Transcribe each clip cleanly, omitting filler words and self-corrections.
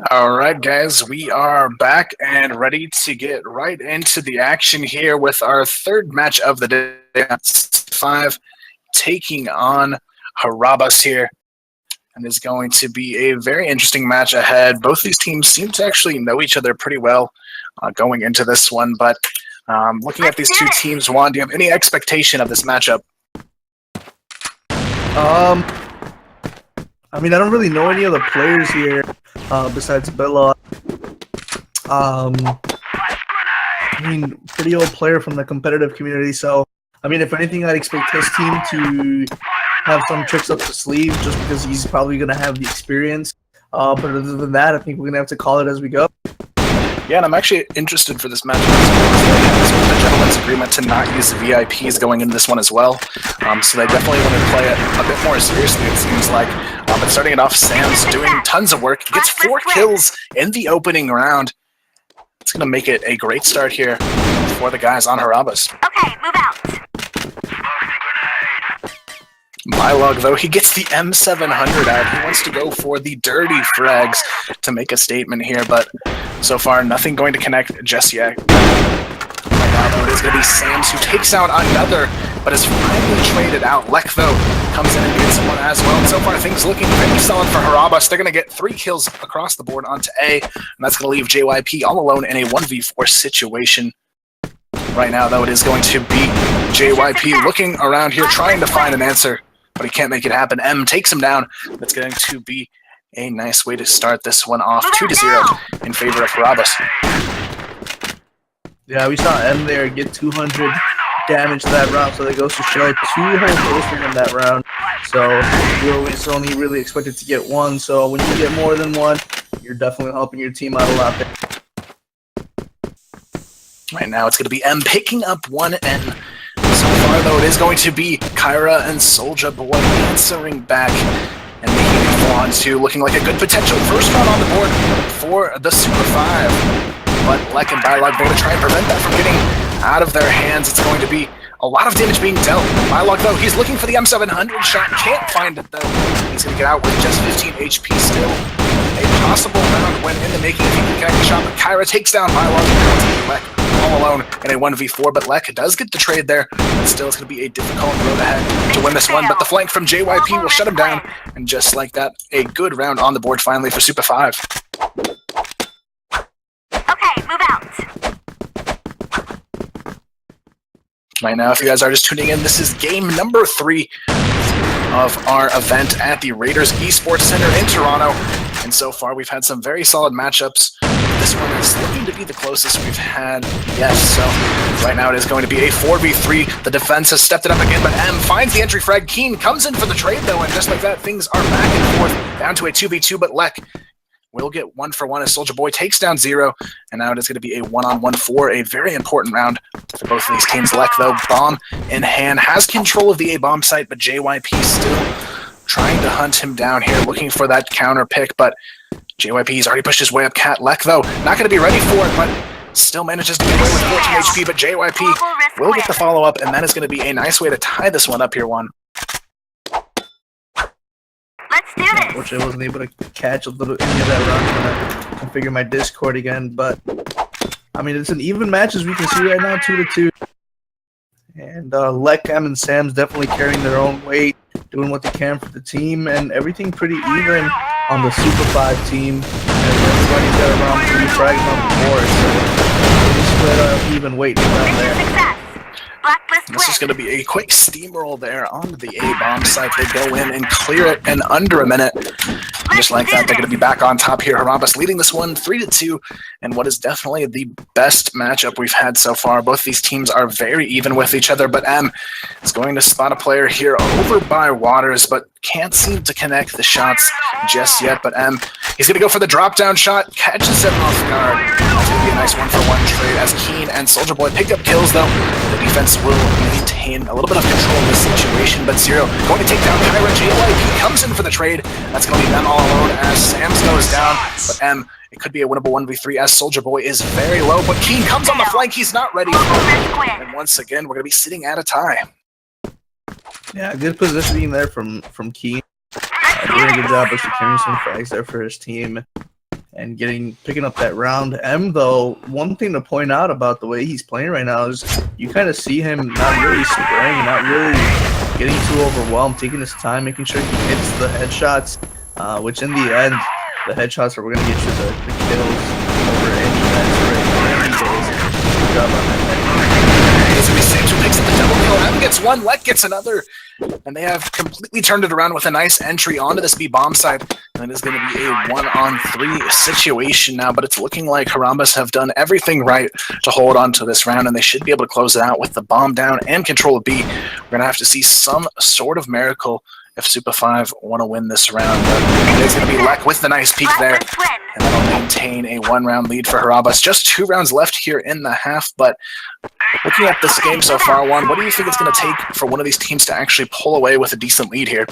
All right, guys, we are back and ready to get right into the action here with our third match of the day. 5 taking on Harabas here, and is going to be a very interesting match ahead. Both these teams seem to actually know each other pretty well going into this one, but looking at these two teams, Juan, do you have any expectation of this matchup? Um, I mean, I don't really know any other players here besides Bella. I mean, pretty old player from the competitive community. So, I mean, if anything, I'd expect his team to have some tricks up the sleeve, just because he's probably going to have the experience. But other than that, I think we're going to have to call it as we go. Yeah, and I'm actually interested for this matchup as well. The gentleman's agreement to not use the VIPs going into this one as well. So they definitely want to play it a bit more seriously, it seems like. But starting it off, Sam's doing tons of work. Gets 4 kills in the opening round. It's going to make it a great start here for the guys on Harabas. Okay, move out. Mylog, though, he gets the M700 out. He wants to go for the dirty frags to make a statement here, but so far nothing going to connect just yet. Right now, though, it is going to be Sams who takes out another, but is finally traded out. Lek, though, comes in and gets one as well. And so far, things looking pretty solid for Harabas. They're going to get 3 kills across the board onto A, and that's going to leave JYP all alone in a 1v4 situation. Right now, though, it is going to be JYP looking around here, trying to find an answer, but he can't make it happen. M takes him down. That's going to be a nice way to start this one off, 2-0 in favor of Harabas. Yeah, we saw M there get 200 damage that round, so that goes to show 2 whole kills from him that round. So you always only really expected to get 1. So when you get more than 1, you're definitely helping your team out a lot there. Right now, it's going to be M picking up 1 N. So far, though, it is going to be Kyra and Soulja Boy answering back and making it 4-on-2, looking like a good potential first round on the board for the Super 5. But Lek and Bylog going to try and prevent that from getting out of their hands. It's going to be a lot of damage being dealt. Bylog, though, he's looking for the M700 shot. Can't find it, though. He's going to get out with just 15 HP still. A possible round when in the making if he can connect the shot, but Kyra takes down Bylog and Lek all alone in a 1v4, but Lek does get the trade there. But still, it's going to be a difficult road ahead to win this one, but the flank from JYP will shut him down, and just like that, a good round on the board finally for Super 5. Okay, move out. Right now, if you guys are just tuning in, this is game number 3 of our event at the Raiders Esports Center in Toronto, and so far we've had some very solid matchups. This one is looking to be the closest we've had yet, so right now it is going to be a 4v3. The defense has stepped it up again, but M finds the entry frag. Keen comes in for the trade, though, and just like that, things are back and forth down to a 2v2, but Lek will get 1 for 1 as Soulja Boy takes down 0, and now it is going to be a 1-on-1 for a very important round for both of these teams. Lek, though, bomb in hand, has control of the A bomb site, but JYP still trying to hunt him down here, looking for that counter pick, but JYP's already pushed his way up. Cat Lek, though, not going to be ready for it, but still manages to get away with 14 HP, but JYP will get the follow-up, and that is going to be a nice way to tie this one up here, Juan. Let's do this. Unfortunately, I wasn't able to catch any of that round when I configure my Discord again, but I mean, it's an even match as we can see right now, 2-2. And Lek, M, and Sam's definitely carrying their own weight, doing what they can for the team, and everything pretty even on the Super 5 team. And everybody's got around 3 frags on the board, so pretty split even weight around there. This is going to be a quick steamroll there on the A-bomb site. They go in and clear it in under a minute. And just like that, they're going to be back on top here. Harabas leading this one 3-2, and what is definitely the best matchup we've had so far. Both these teams are very even with each other, but M is going to spot a player here over by Waters, but can't seem to connect the shots just yet. But M, he's going to go for the drop-down shot, catches him off guard. That's going to be a nice 1-for-1 trade as Keen and Soulja Boy pick up kills, though. The defense will maintain a little bit of control in this situation, but Zero going to take down Kyra. JYP comes in for the trade. That's going to be them all alone as Sams goes down, but M, it could be a winnable 1v3 as Soulja Boy is very low, but Keen comes on the flank. He's not ready for it. And once again, we're going to be sitting at a tie. Yeah, good positioning there from Keen. Doing a good job of securing some frags there for his team. and picking up that round. M, though, one thing to point out about the way he's playing right now is you kind of see him not really spraying, not really getting too overwhelmed, taking his time, making sure he hits the headshots, which in the end, the headshots are going to get you the kills over any match days. Good job on that. It's going to be Sage who picks up the double kill. M gets one, Lek gets another. And they have completely turned it around with a nice entry onto this B bomb side. And it is going to be a 1-on-3 situation now, but it's looking like Harabas have done everything right to hold on to this round, and they should be able to close it out with the bomb down and control of B. We're going to have to see some sort of miracle if Super 5 want to win this round. But it's going to be Lek with the nice peek there, and that'll maintain a 1-round lead for Harabas. Just 2 rounds left here in the half, but looking at this game so far, Juan, what do you think it's going to take for one of these teams to actually pull away with a decent lead here?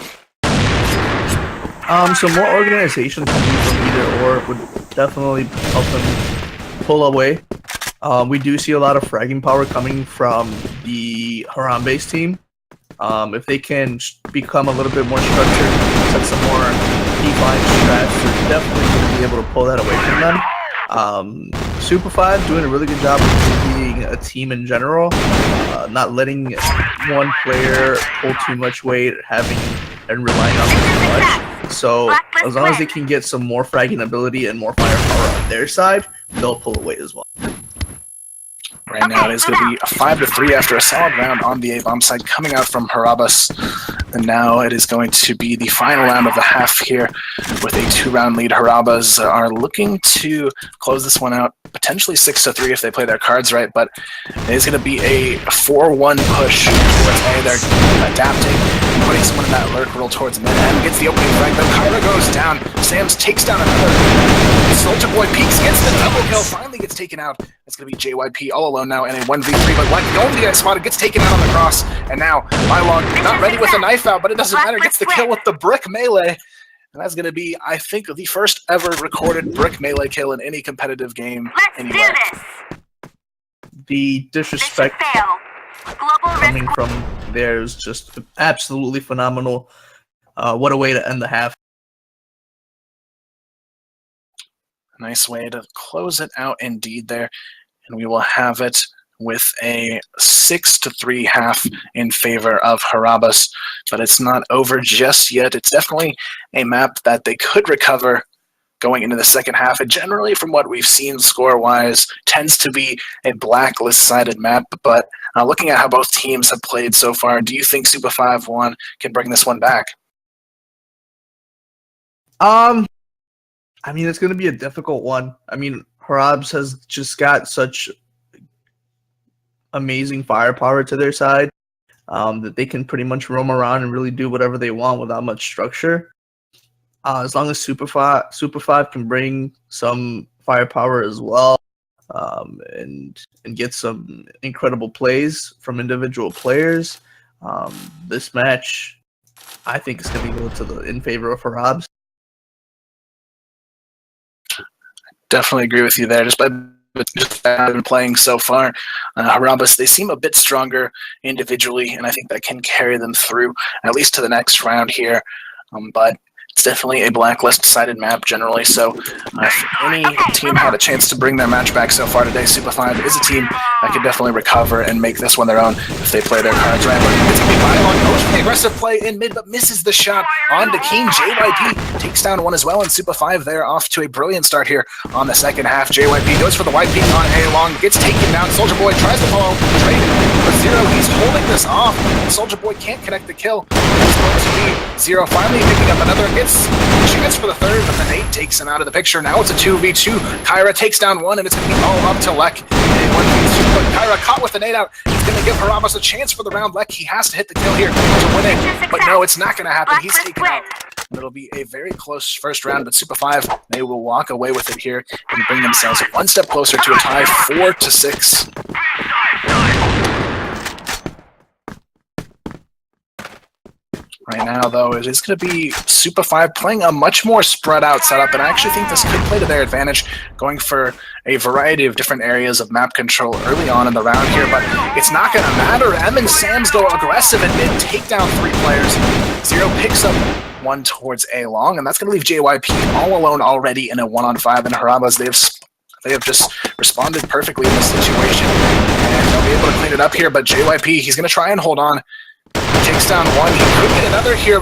So more organization coming from either or would definitely help them pull away. We do see a lot of fragging power coming from the Harabas team. If they can become a little bit more structured, set some more defined strats, they're definitely going to be able to pull that away from them. Super 5 doing a really good job of being a team in general, not letting one player pull too much weight, and relying on them too much. So as long as they can get some more fragging ability and more firepower on their side, they'll pull away as well. Right now, it is going to be a 5-3 after a solid round on the A-bomb side coming out from Harabas. And now it is going to be the final round of the half here with a 2-round lead. Harabas are looking to close this one out, potentially 6-3 if they play their cards right, but it is going to be a 4-1 push towards A. They're adapting, putting someone in that lurk roll towards mid. M gets the opening frag, though Kyra goes down. Sams takes down another. Soldier Boy peeks, gets the double kill, finally gets taken out. It's going to be JYP all alone now in a 1v3, but Lek going to get spotted, gets taken out on the cross, and now Mylog not ready with a knife out, but it doesn't matter, gets the kill with the brick melee. And that's going to be, I think, the first ever recorded brick melee kill in any competitive game anywhere. The disrespect coming from there is just absolutely phenomenal. What a way to end the half. Nice way to close it out indeed there. And we will have it with a 6-3 half in favor of Harabas. But it's not over just yet. It's definitely a map that they could recover going into the second half. And generally, from what we've seen score-wise, tends to be a blacklist-sided map. But looking at how both teams have played so far, do you think Super 5-1 can bring this one back? I mean, it's going to be a difficult one. I mean, Harabas has just got such amazing firepower to their side that they can pretty much roam around and really do whatever they want without much structure. As long as Super 5 can bring some firepower as well and get some incredible plays from individual players, this match, I think, is going to go in favor of Harabas. Definitely agree with you there. Just by been playing so far, Harabas, they seem a bit stronger individually, and I think that can carry them through at least to the next round here. But it's definitely a blacklist-sided map generally, so if any team had a chance to bring their match back so far today, Super 5 is a team that could definitely recover and make this one their own if they play their cards right. But it's going to be Mylon, goes for the aggressive play in mid, but misses the shot on to Keen. JYP takes down one as well, and Super 5 there off to a brilliant start here on the second half. JYP goes for the white peak on A long, gets taken down. Soldier Boy tries to follow, traded for Zero. He's holding this off. Soldier Boy can't connect the kill. It's going to be Zero finally picking up another. Gets chance for the third, but the nade takes him out of the picture. Now it's a 2v2. Kyra takes down one, and it's going to be all up to Lek. But Kyra caught with the nade out. He's going to give Harabas a chance for the round. Lek, he has to hit the kill here to win it. But no, it's not going to happen. He's taken out. It'll be a very close first round, but Super 5, they will walk away with it here and bring themselves one step closer to a tie, 4-6. Right now, though, it is going to be Super 5 playing a much more spread out setup, and I actually think this could play to their advantage, going for a variety of different areas of map control early on in the round here, but it's not going to matter. M and Sams go aggressive and mid, take down 3 players. Zero picks up one towards A long, and that's going to leave JYP all alone already in a 1-on-5. And Harabas, they have just responded perfectly in this situation, and they'll be able to clean it up here. But JYP, he's going to try and hold on. He takes down one. He could get another here,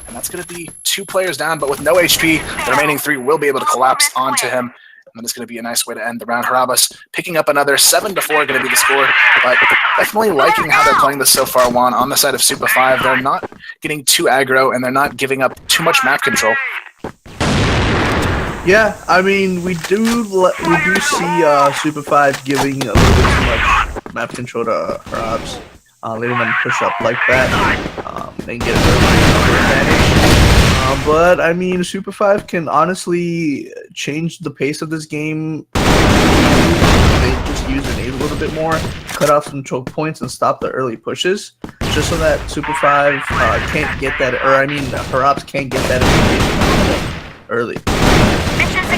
and that's going to be 2 players down. But with no HP, the remaining 3 will be able to collapse onto him. And it's going to be a nice way to end the round. Harabas picking up another 7-4 going to be the score. But definitely liking how they're playing this so far, Juan. On the side of Super 5, they're not getting too aggro, and they're not giving up too much map control. Yeah, I mean, we do see Super 5 giving a little bit too much map control to Harabas, letting them push up like that, and get a advantage. But I mean, Super 5 can honestly change the pace of this game. They just use a nade a little bit more, cut off some choke points, and stop the early pushes, just so that Super 5 can't get that, or I mean, Harabas can't get that information early.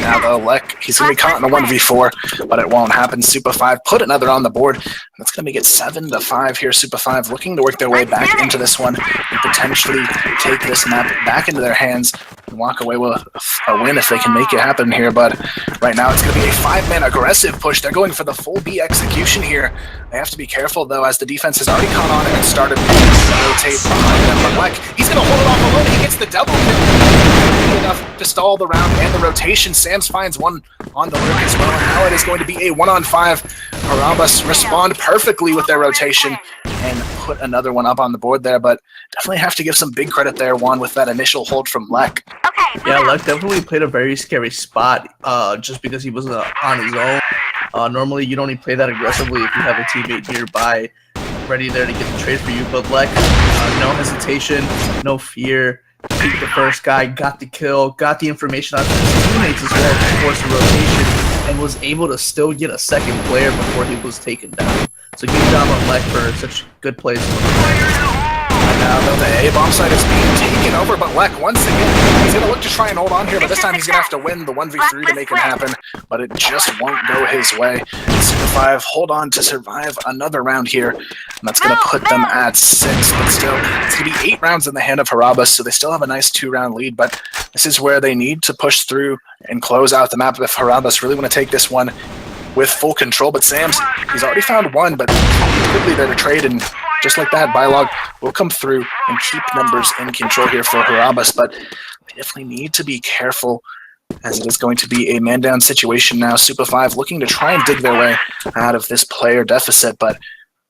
Now though, Lek, he's going to be caught in a 1v4, but it won't happen. Super 5 put another on the board. That's going to make it 7-5 here. Super 5 looking to work their way back into this one and potentially take this map back into their hands and walk away with a win if they can make it happen here. But right now it's going to be a 5-man aggressive push. They're going for the full B execution here. They have to be careful though, as the defense has already caught on and started to rotate behind them. But Lek, he's going to hold it off alone. He gets the double kill. Enough to stall the round and the rotation. Sams finds one on the lurk as well, and now it is going to be a 1-on-5. Harabas respond perfectly with their rotation and put another one up on the board there, but definitely have to give some big credit there, Juan, with that initial hold from Lek. Yeah, Lek definitely played a very scary spot, just because he wasn't on his own. Normally, you'd only play that aggressively if you have a teammate nearby ready there to get the trade for you, but Lek, no hesitation, no fear. Beat the first guy, got the kill, got the information out of his teammates as well to force the rotation, and was able to still get a second player before he was taken down. So good job on Lek for such good plays. Now though, the A bomb site is being taken over, but Lek once again, he's going to look to try and hold on here, but this time he's going to have to win the 1v3 to make it happen, but it just won't go his way. Super 5 hold on to survive another round here, and that's going to put them at 6, but still, it's going to be 8 rounds in the hand of Harabas, so they still have a nice 2-round lead, but this is where they need to push through and close out the map if Harabas really want to take this one with full control. But Sams, he's already found one, but quickly there to trade, and just like that, Bylog will come through and keep numbers in control here for Harabas, but they definitely need to be careful, as it is going to be a man-down situation now. Super 5 looking to try and dig their way out of this player deficit, but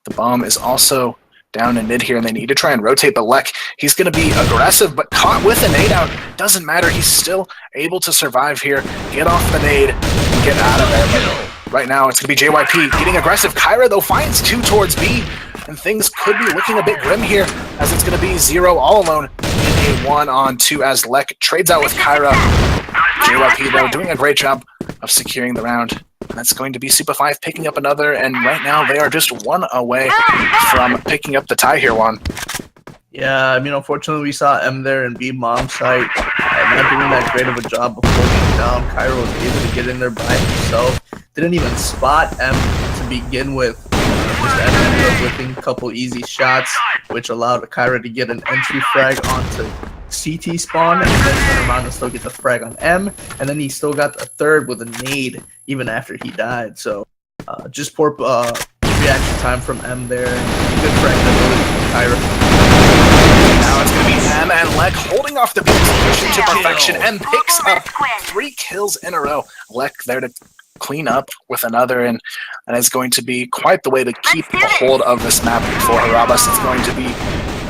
the bomb is also down in mid here, and they need to try and rotate. But Lek, he's going to be aggressive, but caught with a nade out. Doesn't matter. He's still able to survive here, get off the nade, and get out of there. But right now, it's going to be JYP getting aggressive. Kyra, though, finds 2 towards B, and things could be looking a bit grim here, as it's going to be 0 all alone in a 1-on-2 as Lek trades out with Kyra. JYP, though, doing a great job of securing the round. And that's going to be Super 5 picking up another, and right now they are just 1 away from picking up the tie here, Juan. Yeah, I mean, unfortunately, we saw M there and B mom site not doing that great of a job of holding down. Kyra was able to get in there by himself. Didn't even spot M to begin with. Just ended up whipping a couple easy shots, which allowed Kyra to get an entry frag onto CT spawn, and then turn around and still get the frag on M, and then he still got the third with a nade even after he died. So just poor reaction time from M there. Good frag ability from Kyra. Now it's going to be M and Lek holding off the position to perfection. M picks up 3 kills in a row. Lek there to clean up with another, and that is going to be quite the way to keep a hold of this map for Harabas. It's going to be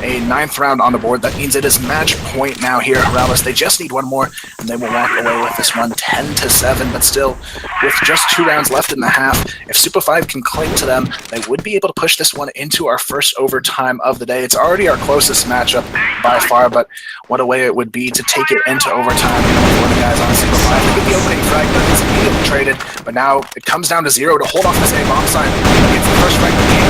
a 9th round on the board. That means it is match point now here. Harabas, they just need one more, and they will walk away with this one 10-7, but still, with just 2 rounds left in the half, if Super 5 can cling to them, they would be able to push this one into our first overtime of the day. It's already our closest matchup by far, but what a way it would be to take it into overtime for the guys on Super 5. They get the opening frag, but it's immediately traded, but now it comes down to 0 to hold off this A-bomb sign. It's the first frag that came.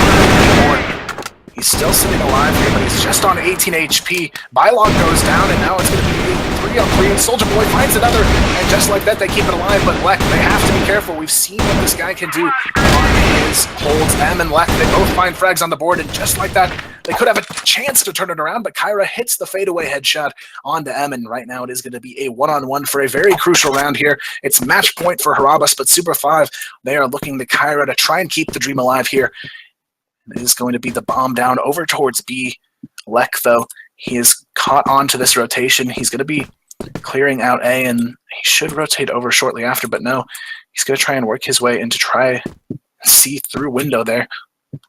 He's still sitting alive here, but he's just on 18 HP. Bylog goes down, and now it's going to be 3-on-3. Soldier Boy finds another, and just like that, they keep it alive. But Lek, they have to be careful. We've seen what this guy can do on finds, holds M and Lek. They both find frags on the board, and just like that, they could have a chance to turn it around, but Kyra hits the fadeaway headshot onto M, and right now it is going to be a one-on-one for a very crucial round here. It's match point for Harabas, but Super 5, they are looking to Kyra to try and keep the dream alive here. It is going to be the bomb down over towards B. Lek, though, he is caught onto this rotation. He's going to be clearing out A, and he should rotate over shortly after, but no, he's going to try and work his way into try and see through window there.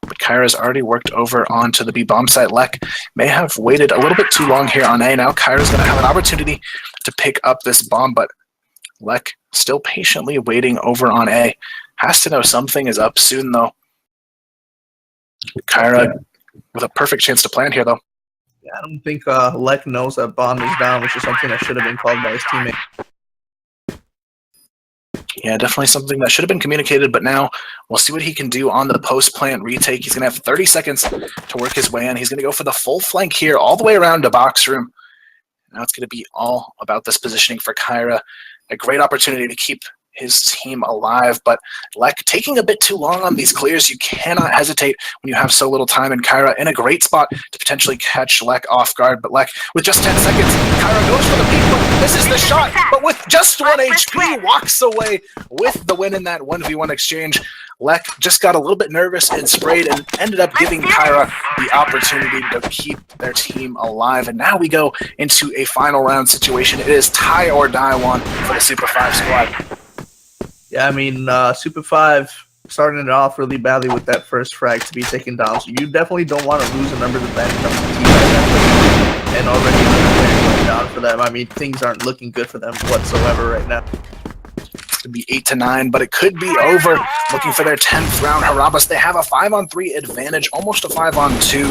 But Kyra's already worked over onto the B bomb site. Lek may have waited a little bit too long here on A. Now Kyra's going to have an opportunity to pick up this bomb, but Lek still patiently waiting over on A. Has to know something is up soon, though. Kyra with a perfect chance to plant here, though. Yeah, I don't think Lek knows that bomb is down, which is something that should have been called by his teammate. Yeah, definitely something that should have been communicated, but now we'll see what he can do on the post-plant retake. He's going to have 30 seconds to work his way in. He's going to go for the full flank here, all the way around the box room. Now it's going to be all about this positioning for Kyra. A great opportunity to keep his team alive, but Lek taking a bit too long on these clears. You cannot hesitate when you have so little time, and Kyra in a great spot to potentially catch Lek off guard, but Lek with just 10 seconds, Kyra goes for the peak, but misses the shot, but with just 1 HP, walks away with the win in that 1v1 exchange. Lek just got a little bit nervous and sprayed and ended up giving Kyra the opportunity to keep their team alive, and now we go into a final round situation. It is tie or die one for the Super 5 squad. Yeah, I mean, Super 5 starting it off really badly with that first frag to be taken down. So you definitely don't want to lose a numbers advantage on the team and already going down for them. I mean, things aren't looking good for them whatsoever right now. It's going to be 8-9, but it could be over. Looking for their 10th round. Harabas, they have a 5-on-3 advantage, almost a 5-on-2.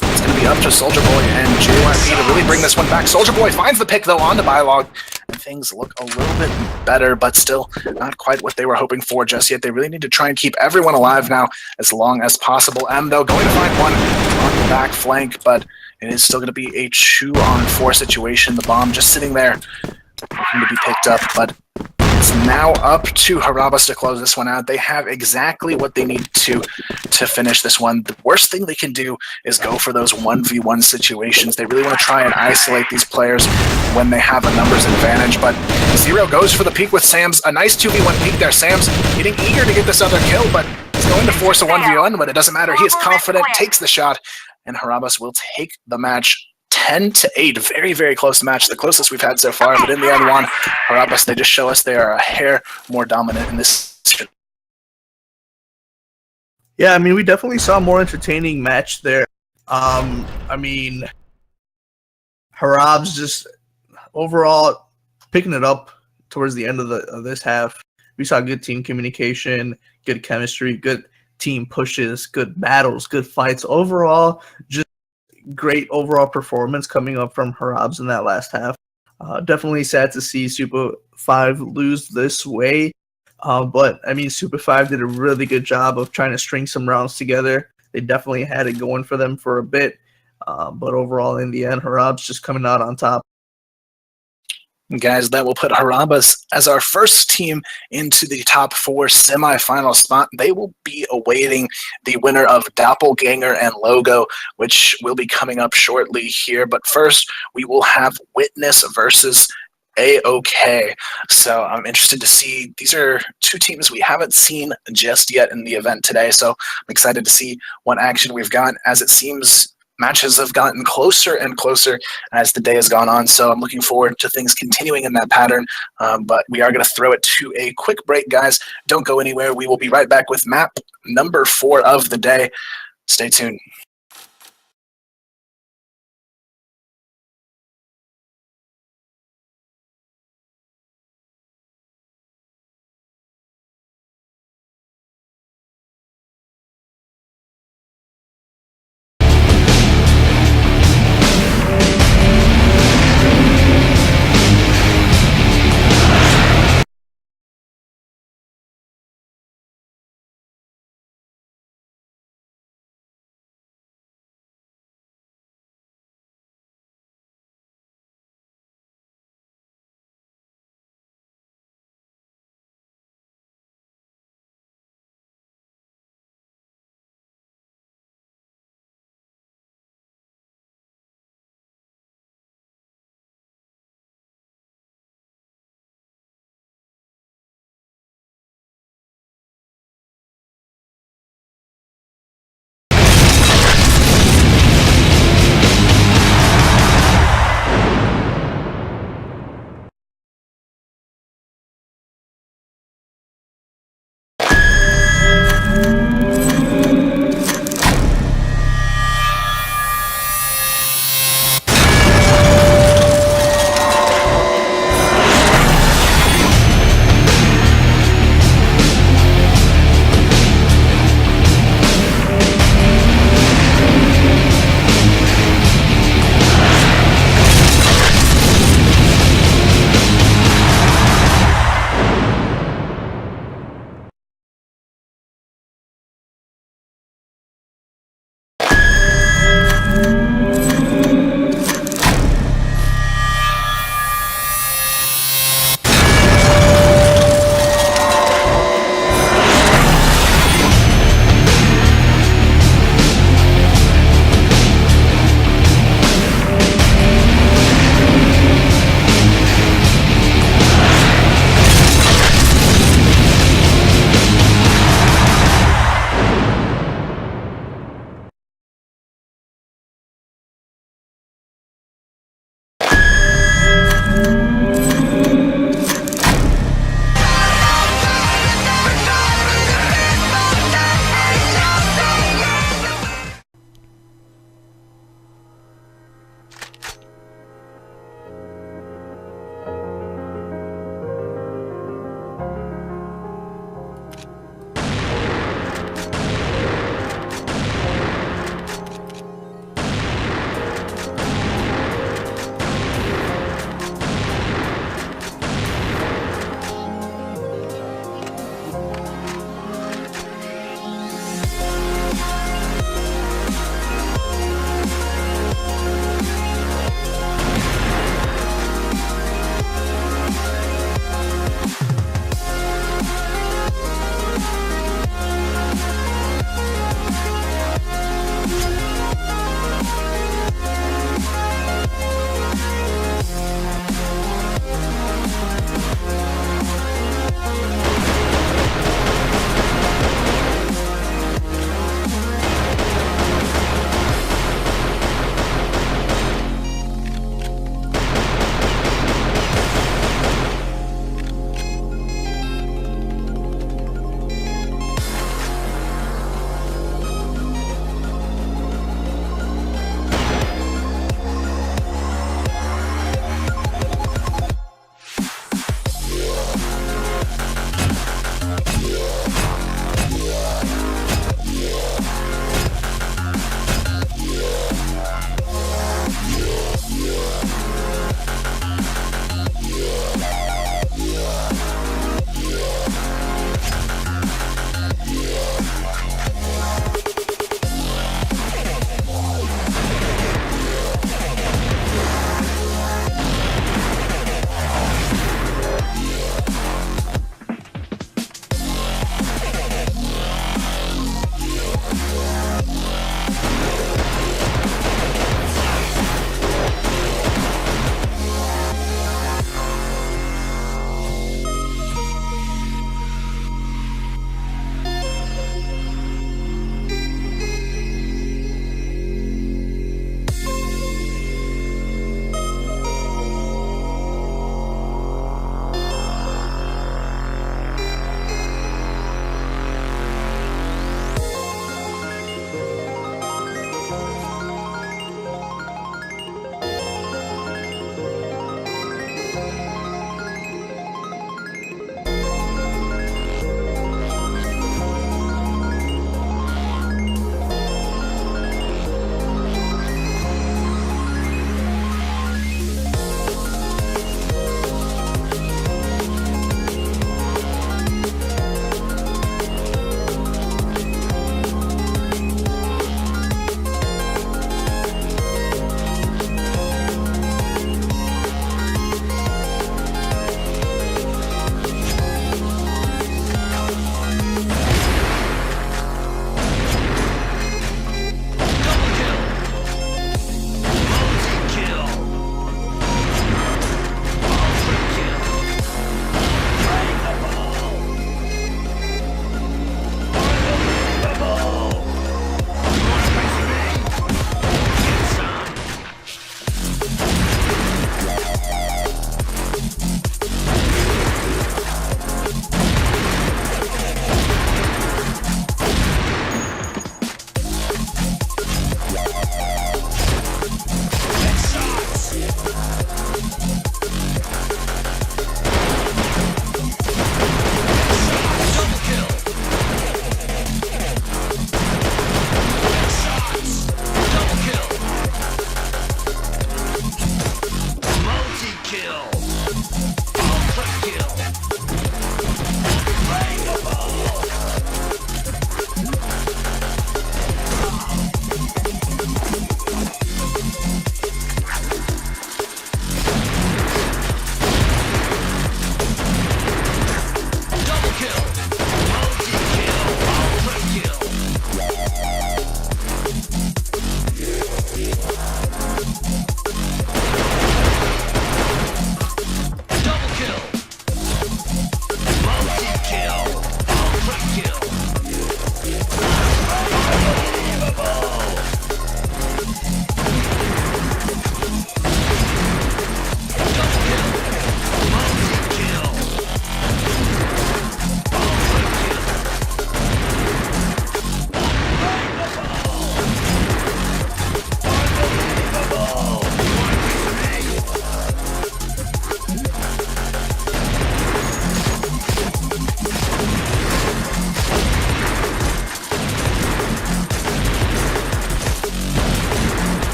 It's going to be up to Soldier Boy and JYP to really bring this one back. Soldier Boy finds the pick, though, on the Bylog. And things look a little bit better, but still not quite what they were hoping for just yet. They really need to try and keep everyone alive now as long as possible. M, though, going to find one on the back flank, but it is still going to be a 2-on-4 situation. The bomb just sitting there, looking to be picked up, but it's now up to Harabas to close this one out. They have exactly what they need to finish this one. The worst thing they can do is go for those 1v1 situations. They really want to try and isolate these players when they have a numbers advantage, but Zero goes for the peek with Sams. A nice 2v1 peek there. Sam's getting eager to get this other kill, but he's going to force a 1v1, but it doesn't matter. He is confident, takes the shot, and Harabas will take the match 10-8. Very, very close match, the closest we've had so far, but in the end one, Harabas, they just show us they are a hair more dominant in this. Yeah, I mean, we definitely saw a more entertaining match there. I mean, Harabs just overall picking it up towards the end of this half. We saw good team communication, good chemistry, good team pushes, good battles, good fights. Overall, just great overall performance coming up from Harabs in that last half. Definitely sad to see Super 5 lose this way. But, I mean, Super 5 did a really good job of trying to string some rounds together. They definitely had it going for them for a bit. But overall, in the end, Harabs just coming out on top. Guys, that will put Harabas as our first team into the top 4 semifinal spot. They will be awaiting the winner of Doppelganger and Logo, which will be coming up shortly here. But first, we will have Witness versus AOK. So I'm interested to see. These are two teams we haven't seen just yet in the event today. So I'm excited to see what action we've got, as it seems matches have gotten closer and closer as the day has gone on. So I'm looking forward to things continuing in that pattern. But we are going to throw it to a quick break, guys. Don't go anywhere. We will be right back with map number 4 of the day. Stay tuned.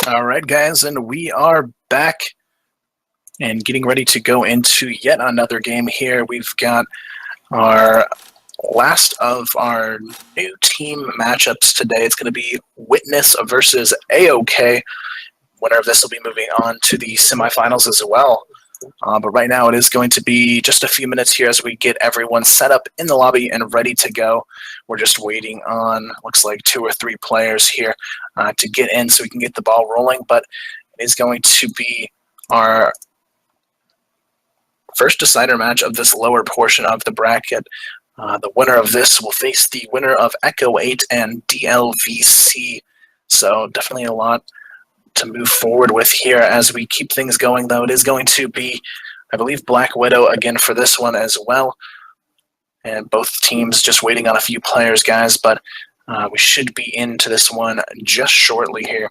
All right, guys, and we are back and getting ready to go into yet another game here. We've got our last of our new team matchups today. It's going to be Witness versus AOK. Winner of this will be moving on to the semifinals as well. But right now it is going to be just a few minutes here as we get everyone set up in the lobby and ready to go. We're just waiting on, looks like 2 or 3 players here to get in so we can get the ball rolling. But it is going to be our first decider match of this lower portion of the bracket. The winner of this will face the winner of Echo 8 and DLVC. So definitely a lot to move forward with here as we keep things going, though. It is going to be, I believe, Black Widow again for this one as well. And both teams just waiting on a few players, guys, but we should be into this one just shortly here.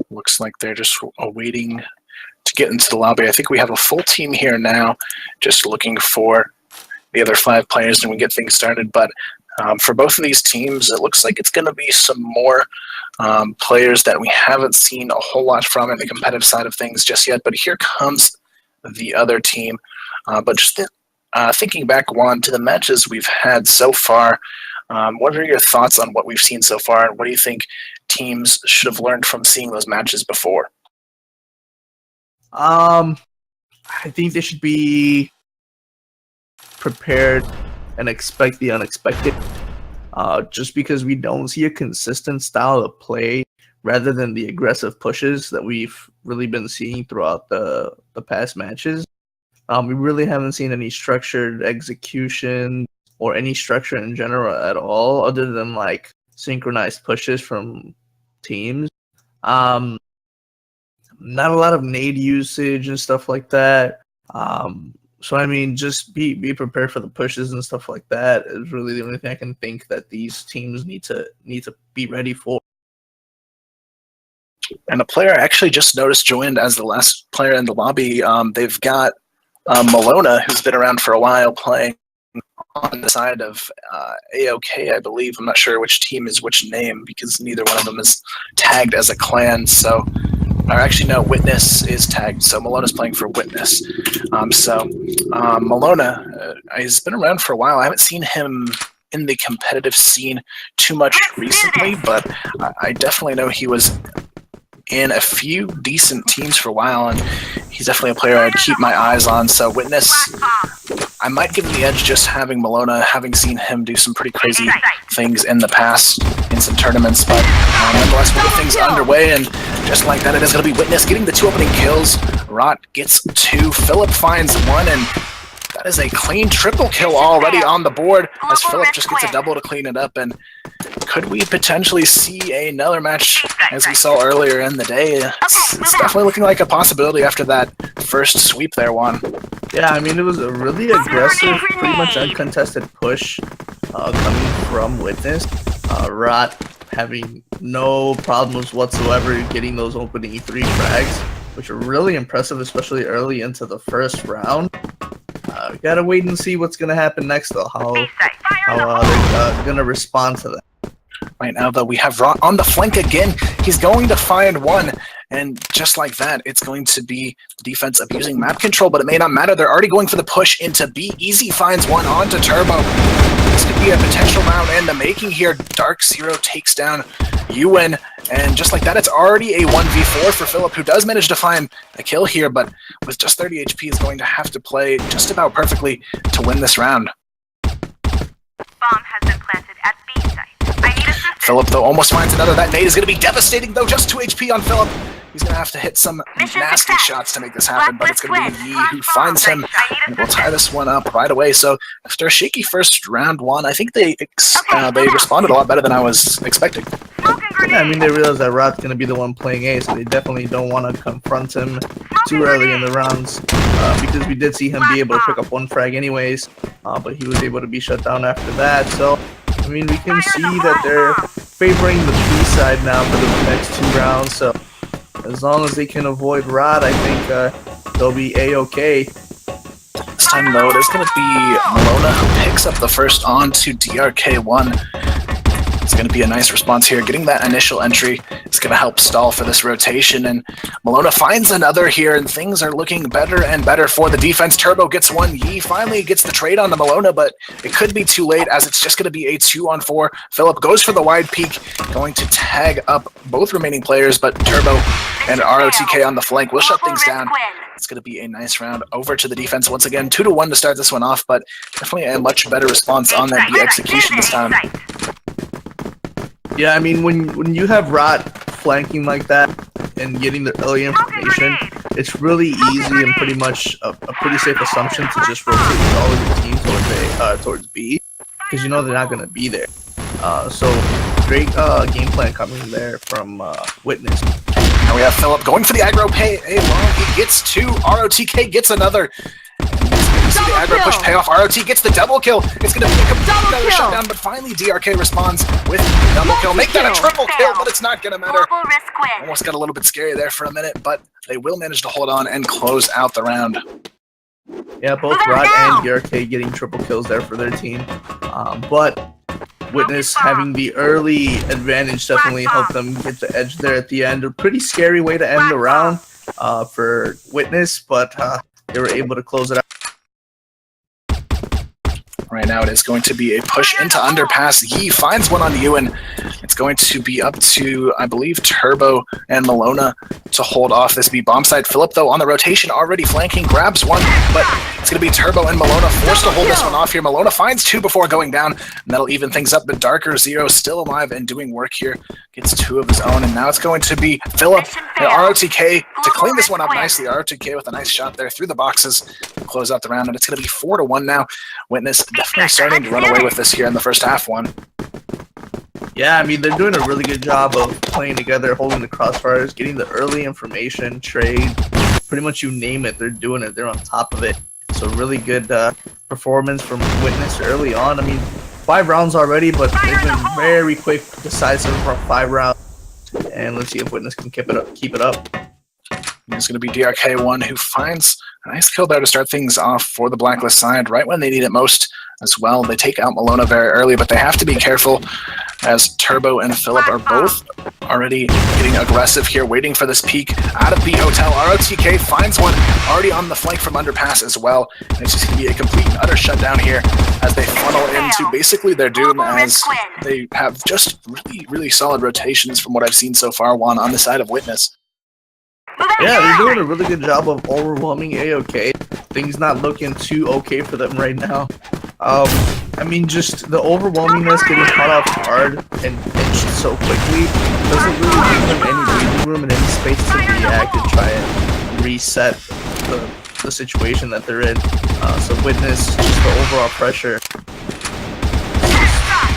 Looks like they're just awaiting to get into the lobby. I think we have a full team here now, just looking for the other 5 players and we get things started. But for both of these teams, it looks like it's going to be some more players that we haven't seen a whole lot from in the competitive side of things just yet. But here comes the other team. But just thinking back, Juan, to the matches we've had so far, what are your thoughts on what we've seen so far, and what do you think teams should have learned from seeing those matches before? I think they should be prepared and expect the unexpected. Just because we don't see a consistent style of play rather than the aggressive pushes that we've really been seeing throughout the past matches. We really haven't seen any structured execution or any structure in general at all, other than like synchronized pushes from teams. Not a lot of nade usage and stuff like that. So I mean, just be prepared for the pushes and stuff like that is really the only thing I can think that these teams need to be ready for. And a player I actually just noticed joined as the last player in the lobby. They've got Malona, who's been around for a while, playing on the side of AOK, I believe. I'm not sure which team is which name because neither one of them is tagged as a clan. So, or actually, no, Witness is tagged. So Malona's playing for Witness. Malona has been around for a while. I haven't seen him in the competitive scene too much recently, but I definitely know he was in a few decent teams for a while, and he's definitely a player I'd keep my eyes on. So Witness, I might give him the edge just having Malona, having seen him do some pretty crazy things in the past in some tournaments, but nonetheless, we'll get things underway, and just like that, it is going to be Witness getting the 2 opening kills. Rot gets 2, Philip finds 1, and that is a clean triple kill already on the board as Philip just gets a double to clean it up. And could we potentially see another match as we saw earlier in the day? It's definitely looking like a possibility after that first sweep there, Juan. Yeah, I mean, it was a really aggressive, pretty much uncontested push coming from Witness. Rot having no problems whatsoever getting those opening 3 frags, which are really impressive, especially early into the first round. We gotta wait and see what's gonna happen next, though. How they're gonna respond to that. Right now, though, we have Rot on the flank again. He's going to find 1, and just like that, it's going to be the defense of using map control, but it may not matter. They're already going for the push into B. Easy finds 1 onto Turbo. This could be a potential round in the making here. Dark Zero takes down Ewan, and just like that, it's already a 1v4 for Philip, who does manage to find a kill here, but with just 30 HP is going to have to play just about perfectly to win this round. Bomb has been planted at B site. I need assistance. Philip, though, almost finds another. That nade is going to be devastating, though. Just 2 HP on Philip. He's going to have to hit some nasty shots to make this happen, but it's going to be Yi who finds him, and we'll tie this one up right away. So after a shaky first round 1, I think they responded a lot better than I was expecting. Yeah, I mean, they realized that Rot's going to be the one playing A, so they definitely don't want to confront him too early in the rounds, because we did see him be able to pick up 1 frag anyways, but he was able to be shut down after that. So mean, we can see that they're favoring the B side now for the next 2 rounds. So as long as they can avoid Rod, I think they'll be A-okay. This time, though, it is going to be Malona who picks up the first on to DRK1. It's going to be a nice response here. Getting that initial entry is going to help stall for this rotation, and Malona finds another here, and things are looking better and better for the defense. Turbo gets one. Yi finally gets the trade on the Malona, but it could be too late as it's just going to be a 2-on-4. Philip goes for the wide peek, going to tag up both remaining players, but Turbo and ROTK on the flank will shut things down. It's going to be a nice round over to the defense once again. 2-1 to start this one off, but definitely a much better response on that B execution this time. Yeah, I mean, when you have Rot flanking like that and getting the early information, it's really easy and pretty much a pretty safe assumption to just rotate all of your team towards B, because you know they're not going to be there. So great game plan coming there from Witness. Now we have Philip going for the aggro pay long. He gets 2. ROTK gets another. You see the aggro push payoff. ROT gets the double kill. It's going to be a complete another shutdown, but finally DRK responds with the double kill. Make that a triple kill, but it's not going to matter. Almost got a little bit scary there for a minute, but they will manage to hold on and close out the round. Yeah, both Rod and DRK getting triple kills there for their team. But Witness having the early advantage definitely helped them get the edge there at the end. A pretty scary way to end the round for Witness, but they were able to close it out. Right now it is going to be a push into underpass. Yi finds one on Ewan. It's going to be up to, I believe, Turbo and Malona to hold off this B bomb side. Philip, though, on the rotation, already flanking, grabs one, but it's going to be Turbo and Malona forced to hold this one off here. Malona finds 2 before going down, and that'll even things up, but Darker Zero still alive and doing work here. Gets 2 of his own, and now it's going to be Philip and ROTK to clean this one up nicely. ROTK with a nice shot there through the boxes to close out the round, and it's going to be 4-1 now. Witness definitely starting to run away with this here in the first half one. Yeah, I mean, they're doing a really good job of playing together, holding the crossfires, getting the early information, trade, pretty much you name it, they're doing it. They're on top of it. So really good performance from Witness early on. I mean, 5 rounds already, but they've been very quick, decisive for 5 rounds. And let's see if Witness can keep it up. It's going to be DRK1 who finds a nice kill there to start things off for the Blacklist side right when they need it most as well. They take out Malona very early, but they have to be careful as Turbo and Philip are both already getting aggressive here, waiting for this peek out of the hotel. ROTK finds one already on the flank from underpass as well. And it's just going to be a complete and utter shutdown here as they funnel into basically their doom, as they have just really solid rotations from what I've seen so far, Juan, on the side of Witness. Yeah, they're doing a really good job of overwhelming A-OK. Things not looking too okay for them right now. I mean, just the overwhelmingness, getting caught off hard and pinched so quickly doesn't really give them any breathing room and any space to react and try and reset the situation that they're in. So Witness, just the overall pressure.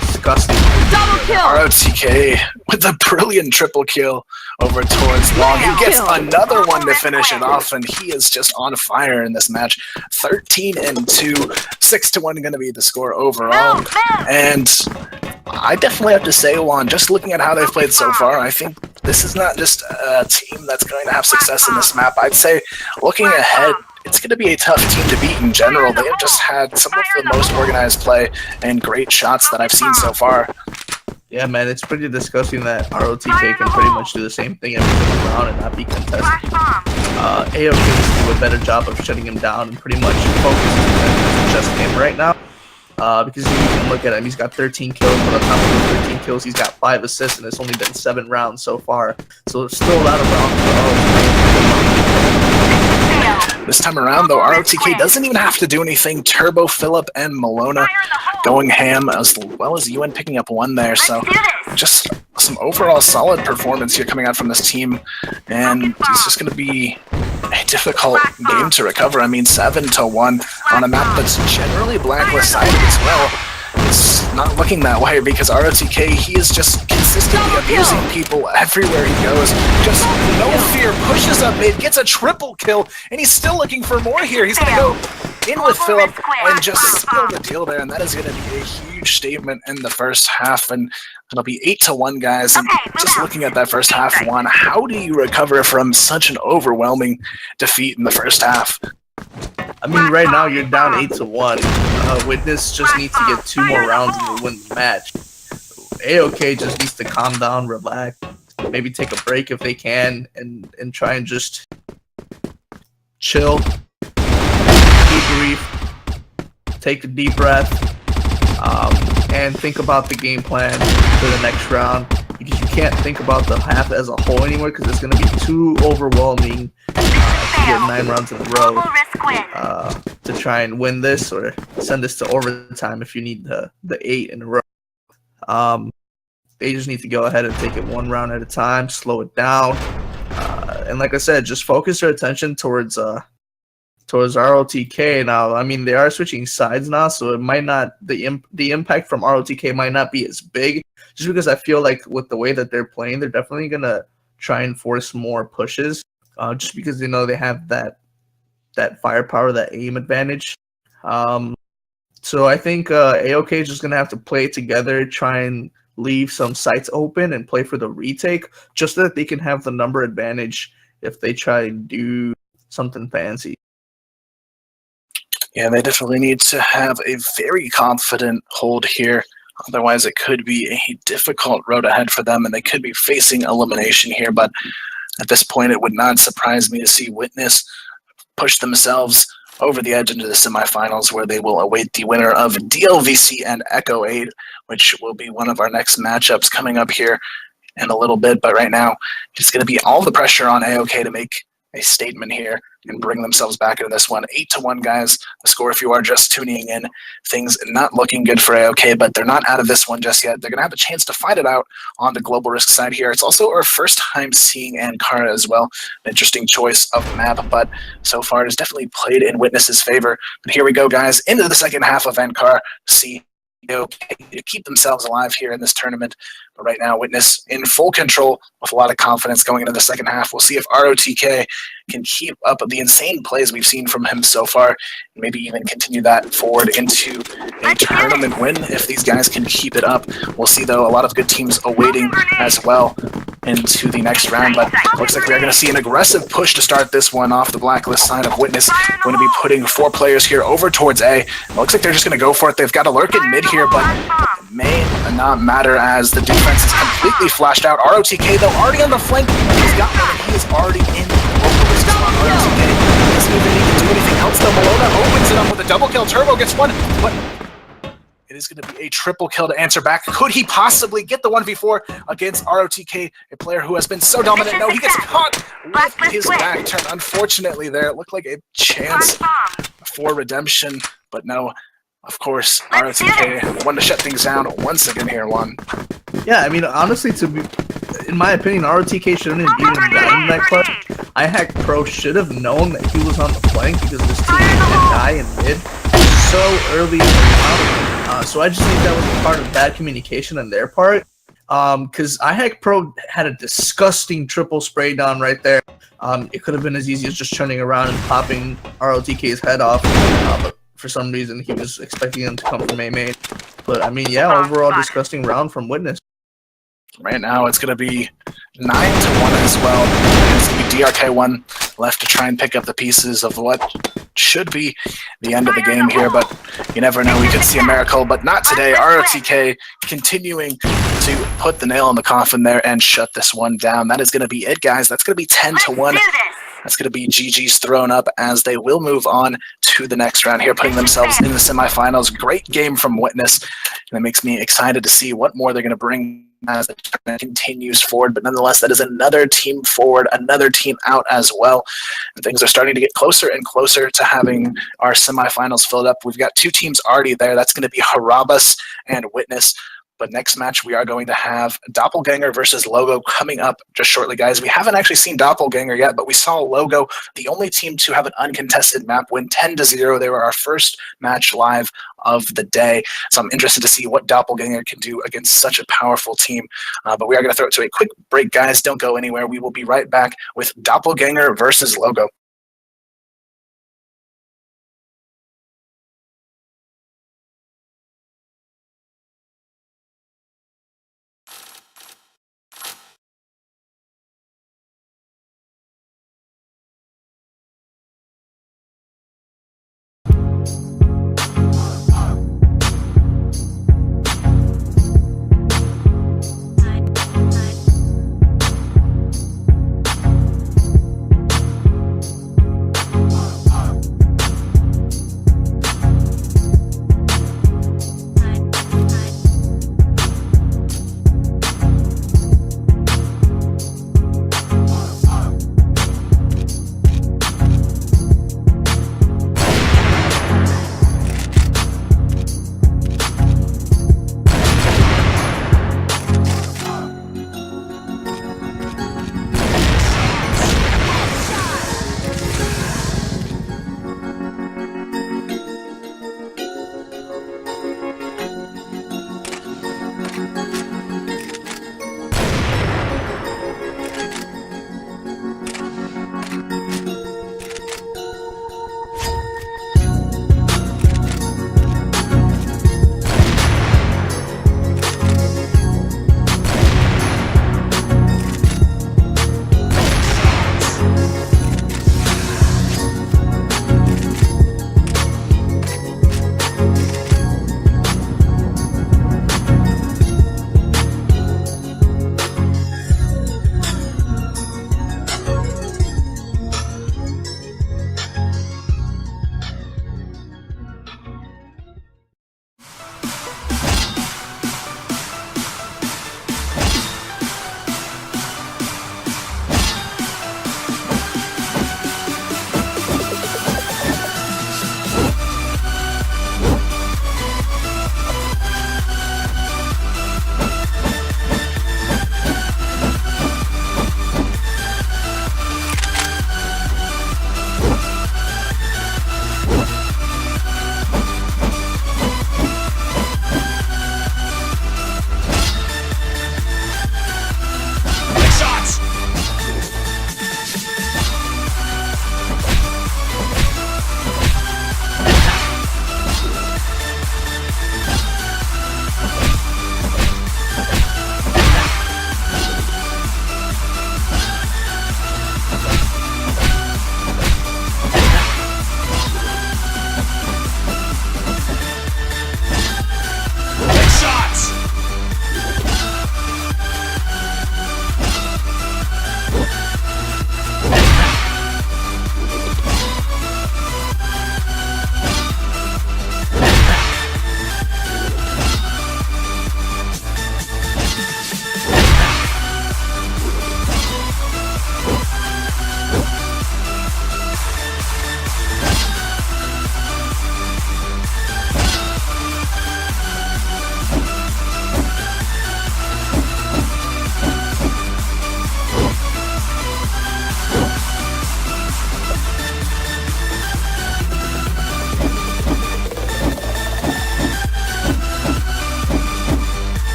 Disgusting. Double kill! ROTK with a brilliant triple kill over towards Long. He gets another one to finish it off, and he is just on fire in this match. 13-2, 6-1 going to be the score overall. And I definitely have to say, Juan, just looking at how they've played so far, I think this is not just a team that's going to have success in this map. I'd say, looking ahead, it's going to be a tough team to beat in general. They have just had some of the most organized play and great shots that I've seen so far. Yeah, man, it's pretty disgusting that ROTK can pretty much do the same thing every single round and not be contested. AOK needs to do a better job of shutting him down and pretty much focusing on just him right now. Because you can look at him, he's got 13 kills, but on top of the 13 kills, he's got 5 assists, and it's only been 7 rounds so far. So there's still a lot of rounds for This time around, though, ROTK doesn't even have to do anything. Turbo, Philip, and Malona going ham, as well as Ewan picking up 1 there. So just some overall solid performance here coming out from this team. And it's just going to be a difficult game to recover. I mean, 7-1 on a map that's generally Blacklist sided as well. It's not looking that way because ROTK, he is just consistently abusing people everywhere he goes. Just no fear, pushes up mid, gets a triple kill, and he's still looking for more here. He's going to go in with Philip and just seal the deal there, and that is going to be a huge statement in the first half, and it'll be 8-1, guys. And just looking at that first half, Juan, how do you recover from such an overwhelming defeat in the first half? I mean, right now you're down 8-1. Witness just needs to get 2 more rounds and win the match. AOK just needs to calm down, relax, maybe take a break if they can, and try and just chill, debrief, take a deep breath, and think about the game plan for the next round. Because you can't think about the half as a whole anymore, because it's going to be too overwhelming to get 9 rounds in a row to try and win this or send this to overtime if you need the 8 in a row. They just need to go ahead and take it 1 round at a time, slow it down, and like I said, just focus their attention towards ROTK. Now, I mean, they are switching sides now, so it might not the impact from ROTK might not be as big. Just because I feel like with the way that they're playing, they're definitely gonna try and force more pushes, just because they know they have that firepower, that aim advantage. So I think AOK is just gonna have to play together, try and leave some sites open and play for the retake, just so that they can have the number advantage if they try and do something fancy. Yeah, they definitely need to have a very confident hold here. Otherwise, it could be a difficult road ahead for them, and they could be facing elimination here. But at this point, it would not surprise me to see Witness push themselves over the edge into the semifinals, where they will await the winner of DLVC and Echo 8, which will be one of our next matchups coming up here in a little bit. But right now, it's going to be all the pressure on AOK to make a statement here and bring themselves back into this one. 8-1, guys. The score, if you are just tuning in, things not looking good for AOK, but they're not out of this one just yet. They're going to have a chance to fight it out on the Global Risk side here. It's also our first time seeing Ankara as well. An interesting choice of map, but so far it has definitely played in Witness's favor. But here we go, guys, into the second half of Ankara to see AOK to keep themselves alive here in this tournament. But right now, Witness in full control with a lot of confidence going into the second half. We'll see if ROTK can keep up the insane plays we've seen from him so far, and maybe even continue that forward into a tournament win if these guys can keep it up. We'll see, though, a lot of good teams awaiting as well into the next round, but looks like we are going to see an aggressive push to start this one off the blacklist side of Witness. Going to be putting 4 players here over towards A. It looks like they're just going to go for it. They've got a lurk in mid here, but it may not matter as the defense is completely flashed out. ROTK, though, already on the flank. He's got one, and he is already in the local risk spot. ROTK doesn't even need to do anything else, though. Malona opens it up with a double kill. Turbo gets one, but it is going to be a triple kill to answer back. Could he possibly get the 1v4 against ROTK, a player who has been so dominant? No, he gets caught with his back turned. Unfortunately, there it looked like a chance for redemption, but no. Of course, ROTK wanted to shut things down once again here, Juan. Yeah, I mean, honestly, in my opinion, ROTK shouldn't have even gotten that clutch. iHack Pro should have known that he was on the flank because this team did die in mid so early in the round. So I just think that was a part of bad communication on their part. Because iHack Pro had a disgusting triple spray down right there. It could have been as easy as just turning around and popping ROTK's head off. But for some reason, he was expecting him to come from A main. But, I mean, yeah, overall disgusting round from Witness. Right now, it's going to be 9-1 as well. It's going to be DRK1 left to try and pick up the pieces of what should be the end of the game here. But you never know. We could see a miracle, but not today. ROTK continuing to put the nail in the coffin there and shut this one down. That is going to be it, guys. That's going to be 10-1. That's going to be GG's thrown up as they will move on to the next round here, putting themselves in the semifinals. Great game from Witness, and it makes me excited to see what more they're going to bring as the tournament continues forward. But nonetheless, that is another team forward, another team out as well. And things are starting to get closer and closer to having our semifinals filled up. We've got 2 teams already there. That's going to be Harabas and Witness. But next match, we are going to have Doppelganger versus Logo coming up just shortly, guys. We haven't actually seen Doppelganger yet, but we saw Logo, the only team to have an uncontested map, win 10-0. They were our first match live of the day. So I'm interested to see what Doppelganger can do against such a powerful team. But we are going to throw it to a quick break, guys. Don't go anywhere. We will be right back with Doppelganger versus Logo.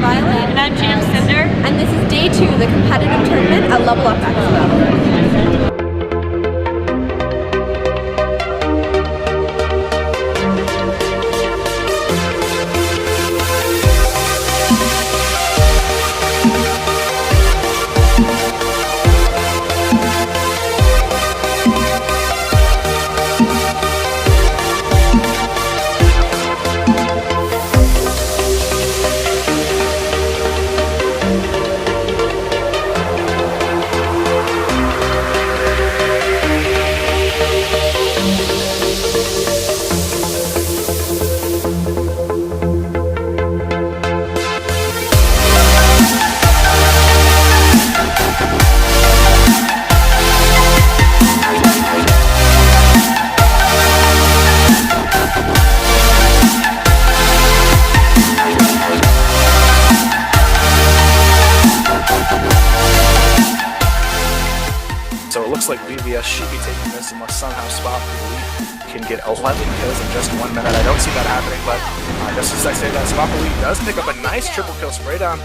And I'm Jam Cinder. And this is day 2 of the competitive tournament at Level Up Expo. So it looks like VVS should be taking this unless somehow Spot can get 11 kills in just 1 minute. I don't see that happening, but just as I say that, Spot does pick up a nice triple kill spray down.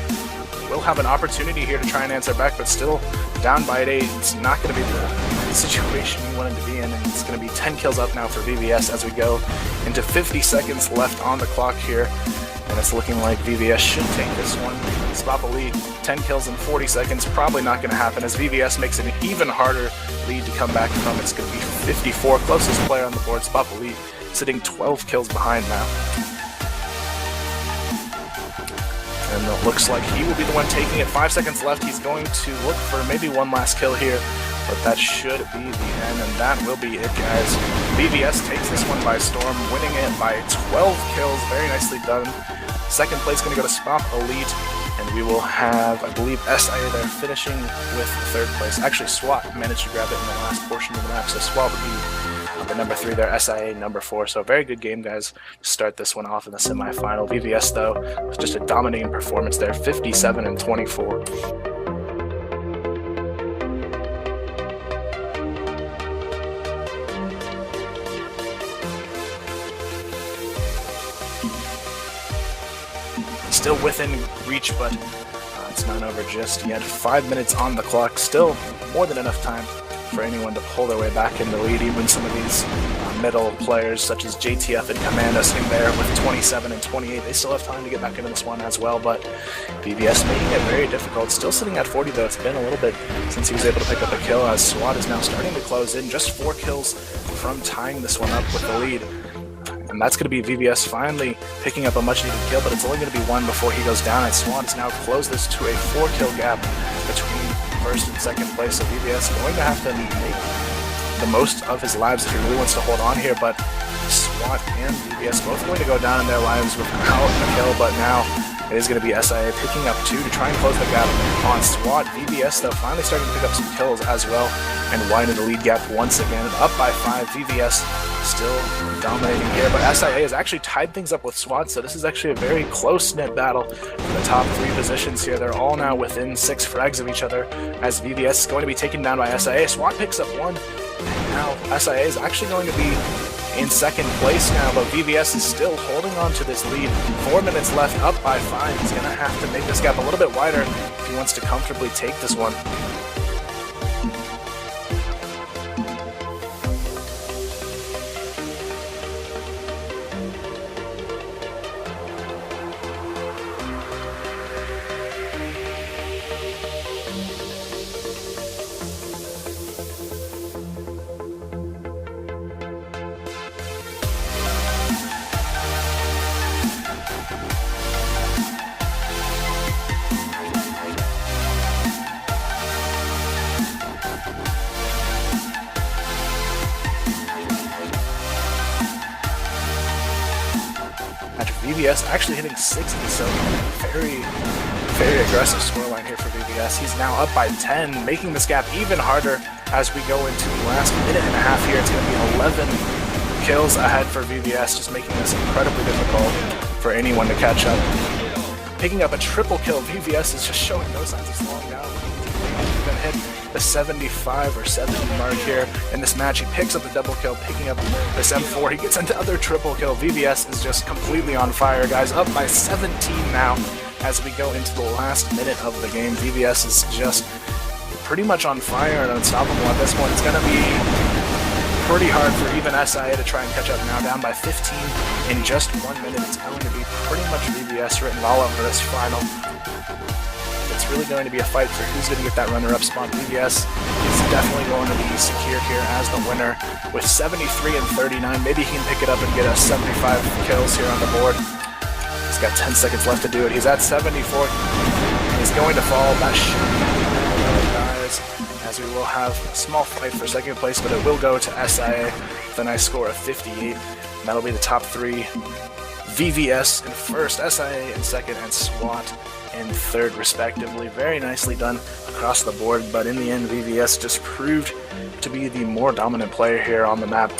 Will have an opportunity here to try and answer back, but still down by 8. It's not going to be the situation we wanted to be in, and it's going to be 10 kills up now for VVS as we go into 50 seconds left on the clock here. And it's looking like VVS should take this one. Spot 10 kills in 40 seconds, probably not going to happen as VVS makes it an even harder lead to come back from. It's going to be 54, closest player on the board, Spot sitting 12 kills behind now. And it looks like he will be the one taking it. 5 seconds left, he's going to look for maybe one last kill here, but that should be the end, and that will be it, guys. VVS takes this one by storm, winning it by 12 kills, very nicely done. Second place going to go to Spot Elite, and we will have, I believe, SIA there finishing with third place. Actually, SWAT managed to grab it in the last portion of the map, so SWAT would be the number 3 there, SIA number 4. So a very good game, guys, to start this one off in the semifinal. VVS, though, was just a dominating performance there, 57 and 24. Still within reach, but it's not over just yet. 5 minutes on the clock, still more than enough time for anyone to pull their way back in the lead, even some of these middle players such as JTF and Commando sitting there with 27 and 28. They still have time to get back into this one as well, but VVS making it very difficult. Still sitting at 40 though. It's been a little bit since he was able to pick up a kill, as SWAT is now starting to close in. Just 4 kills from tying this one up with the lead. And that's going to be VVS finally picking up a much-needed kill, but it's only going to be 1 before he goes down, and SWAT has now closed this to a 4-kill gap between first and second place. So VVS going to have to make the most of his lives if he really wants to hold on here, but SWAT and VVS both going to go down in their lives without a kill, but now it is going to be SIA picking up 2 to try and close the gap on SWAT. VVS, though, finally starting to pick up some kills as well and widen the lead gap once again. Up by 5, VVS still dominating here, but SIA has actually tied things up with SWAT, so this is actually a very close-knit battle for the top 3 positions here. They're all now within 6 frags of each other, as VVS is going to be taken down by SIA. SWAT picks up 1. Now SIA is actually going to be in second place now, but VVS is still holding on to this lead. 4 minutes left, up by 5. He's going to have to make this gap a little bit wider if he wants to comfortably take this one. VVS actually hitting 60, so very aggressive scoreline here for VVS. He's now up by 10, making this gap even harder as we go into the last minute and a half here. It's going to be 11 kills ahead for VVS, just making this incredibly difficult for anyone to catch up. Picking up a triple kill, VVS is just showing no signs of slowing down. He's going to hit the 75 or 70 mark here in this match. He picks up the double kill, picking up this M4. He gets another triple kill. VVS is just completely on fire, guys. Up by 17 now as we go into the last minute of the game. VVS is just pretty much on fire and unstoppable at this point. It's going to be pretty hard for even SIA to try and catch up now. Down by 15 in just 1 minute. It's going to be pretty much VVS written all over this final. It's really going to be a fight for who's going to get that runner-up spot. VVS is definitely going to be secured here as the winner with 73 and 39. Maybe he can pick it up and get us 75 kills here on the board. He's got 10 seconds left to do it. He's at 74. He's going to fall. That should be guys, as we will have a small fight for second place, but it will go to SIA with a nice score of 58. And that'll be the top 3. VVS in first, SIA in second, and SWAT in third respectively. Very nicely done across the board, but in the end VVS just proved to be the more dominant player here on the map.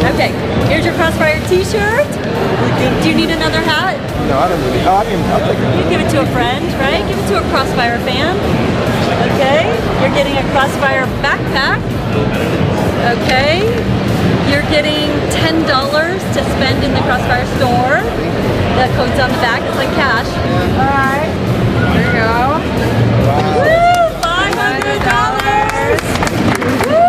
Okay, here's your CrossFire t-shirt. Do you need another hat? No, I don't really. Oh, I'll take it. You give it to a friend, right? Give it to a CrossFire fan. Okay, you're getting a CrossFire backpack. Okay, you're getting $10 to spend in the CrossFire store. The code's on the back, it's like cash. All right, there you go. Wow. Woo! $500! Woo!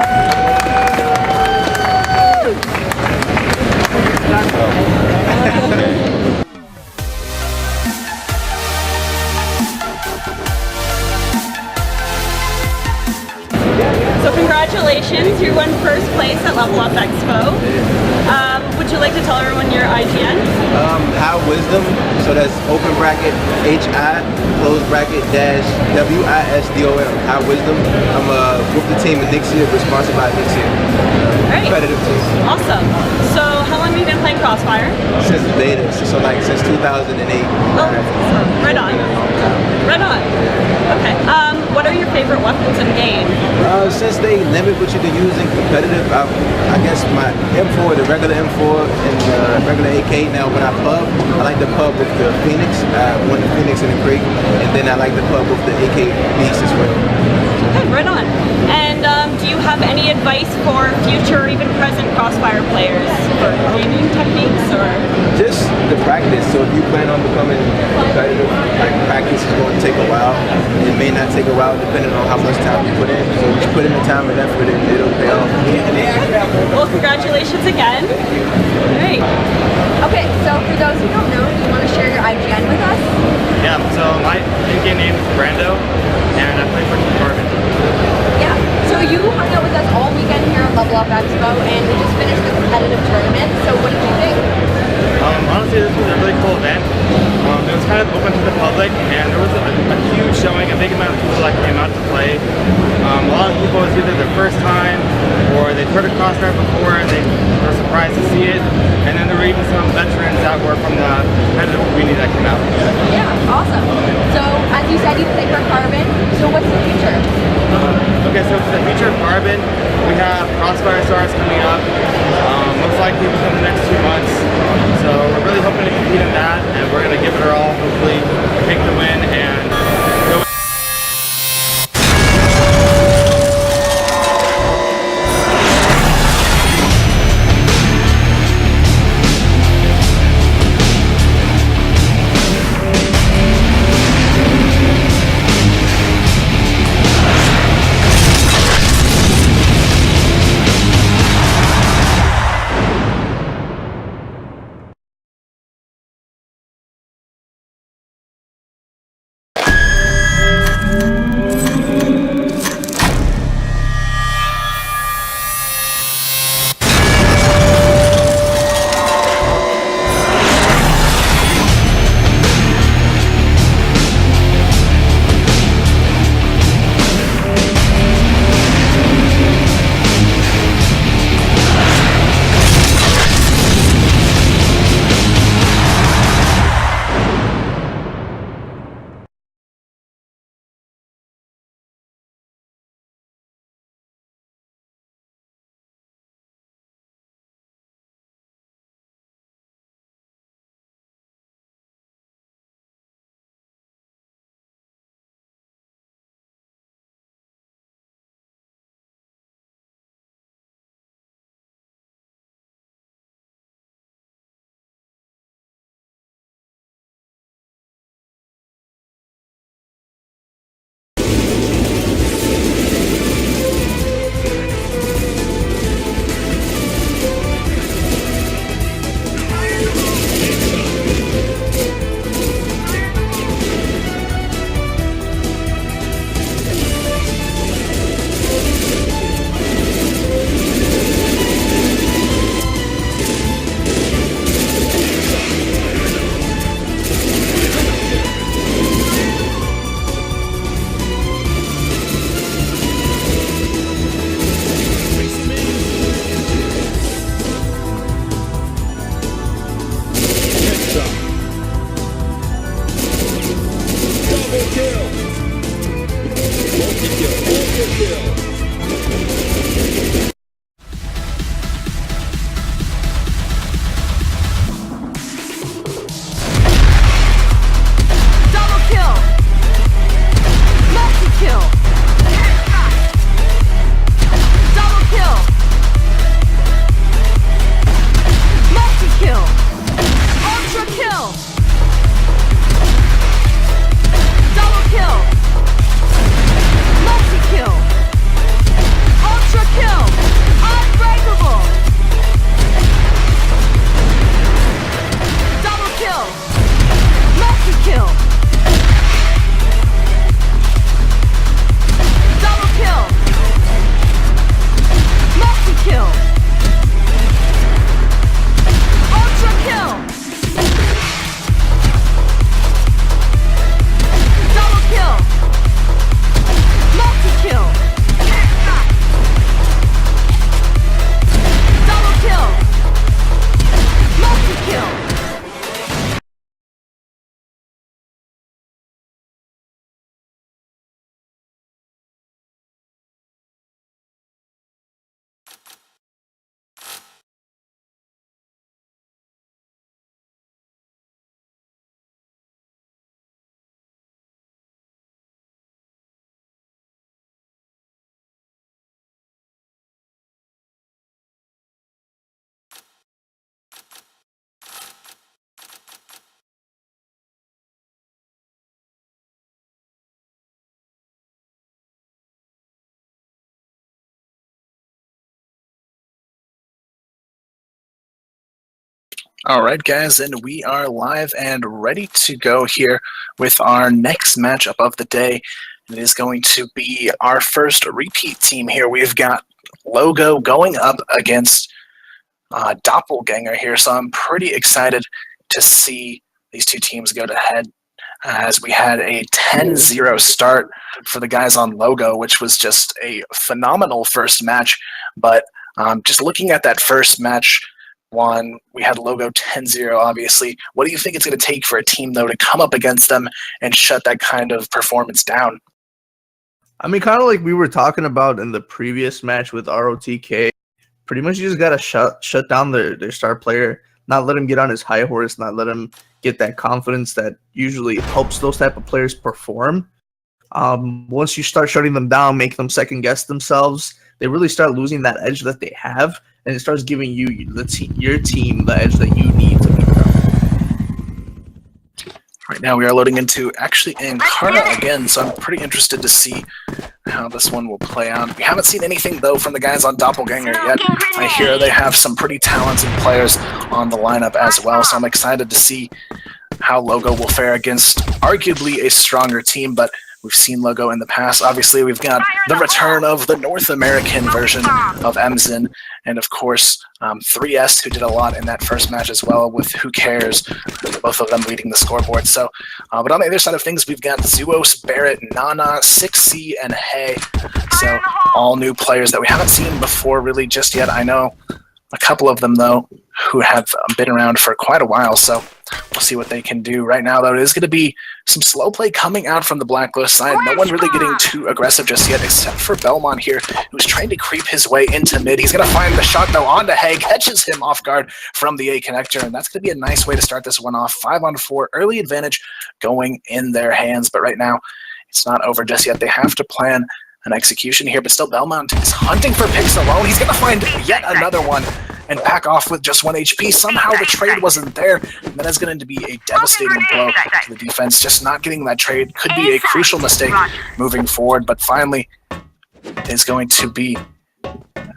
So congratulations, you won first place at Level Up Expo. Would you like to tell everyone your IGN? How Wisdom, so that's open bracket HI, closed bracket dash WISDOM, How Wisdom. I'm with the team at Nixia, we're sponsored by Nixia. Great. Competitive team. Awesome. So how long have you been playing CrossFire? Since beta, so like since 2008. Oh, right on. Right on. Okay. What are your favorite weapons in game? Since they limit what you can use in competitive, I guess my M4, the regular M4 and the regular AK. Now when I pub, I like the pub with the Phoenix. One the Phoenix in the Creek, and then I like the pub with the AK Beast as well. Okay, right on. And do you have any advice for future or even present Crossfire players for gaming techniques or? Just the practice. So if you plan on becoming competitive, like practice is going to take a while. It may not take a while depending on how much time you put in. So just put in the time and effort and it'll pay off. Well, congratulations again. Great. Okay, so for those who don't know, do you want to share your IGN with us? Yeah, so my in-game name is Brando, and I play for Team Carbon. Yeah. So you hung out with us all weekend here at Level Up Expo, and we just finished the competitive tournament. So what did you think? Honestly, this was a really cool event. It was kind of open to the public, and there was a huge showing, a big amount of people that came out to play. A lot of people, it was either their first time, or they'd heard of Crossfire before, and they were surprised to see it. And then there were even some veterans that were from the competitive community that came out. Yeah, awesome. So as you said, you play for Carbon. So what's the future? Okay, so for the future of Carbon, we have Crossfire Stars coming up, most likely within the next 2 months. So we're really hoping to compete in that, and we're going to give it our all, hopefully take the win and go. All right, guys, and we are live and ready to go here with our next matchup of the day. It is going to be our first repeat team here. We've got Logo going up against Doppelganger here, so I'm pretty excited to see these two teams go to head, as we had a 10-0 start for the guys on Logo, which was just a phenomenal first match. But just looking at that first match, we had Logo 10-0, obviously. What do you think it's going to take for a team, though, to come up against them and shut that kind of performance down? I mean, kind of like we were talking about in the previous match with ROTK. Pretty much you just got to shut down their star player, not let him get on his high horse, not let him get that confidence that usually helps those type of players perform. Once you start shutting them down, make them second-guess themselves, they really start losing that edge that they have, and it starts giving you your team the edge that you need to beat them. Right now we are loading into actually Ankara again, so I'm pretty interested to see how this one will play out. We haven't seen anything, though, from the guys on Doppelganger yet. I hear they have some pretty talented players on the lineup as well, so I'm excited to see how Logo will fare against arguably a stronger team, but we've seen Logo in the past. Obviously, we've got the return of the North American version of Emzen, and of course, 3S, who did a lot in that first match as well, with Who Cares, both of them leading the scoreboard. So, but on the other side of things, we've got Zuos, Barrett, Nana, 6C, and Hey. So, all new players that we haven't seen before really just yet. I know a couple of them, though, who have been around for quite a while, so we'll see what they can do. Right now, though, it is going to be some slow play coming out from the Blacklist side. No one really getting too aggressive just yet, except for Belmont here, who's trying to creep his way into mid. He's going to find the shot, though, onto Hay, catches him off guard from the A connector, and that's going to be a nice way to start this one off. 5-on-4, early advantage going in their hands, but right now, it's not over just yet. They have to plan an execution here, but still Belmont is hunting for picks alone. He's going to find yet another one and back off with just 1 HP. Somehow the trade wasn't there, and that is going to be a devastating blow to the defense. Just not getting that trade could be a crucial mistake moving forward, but finally is going to be...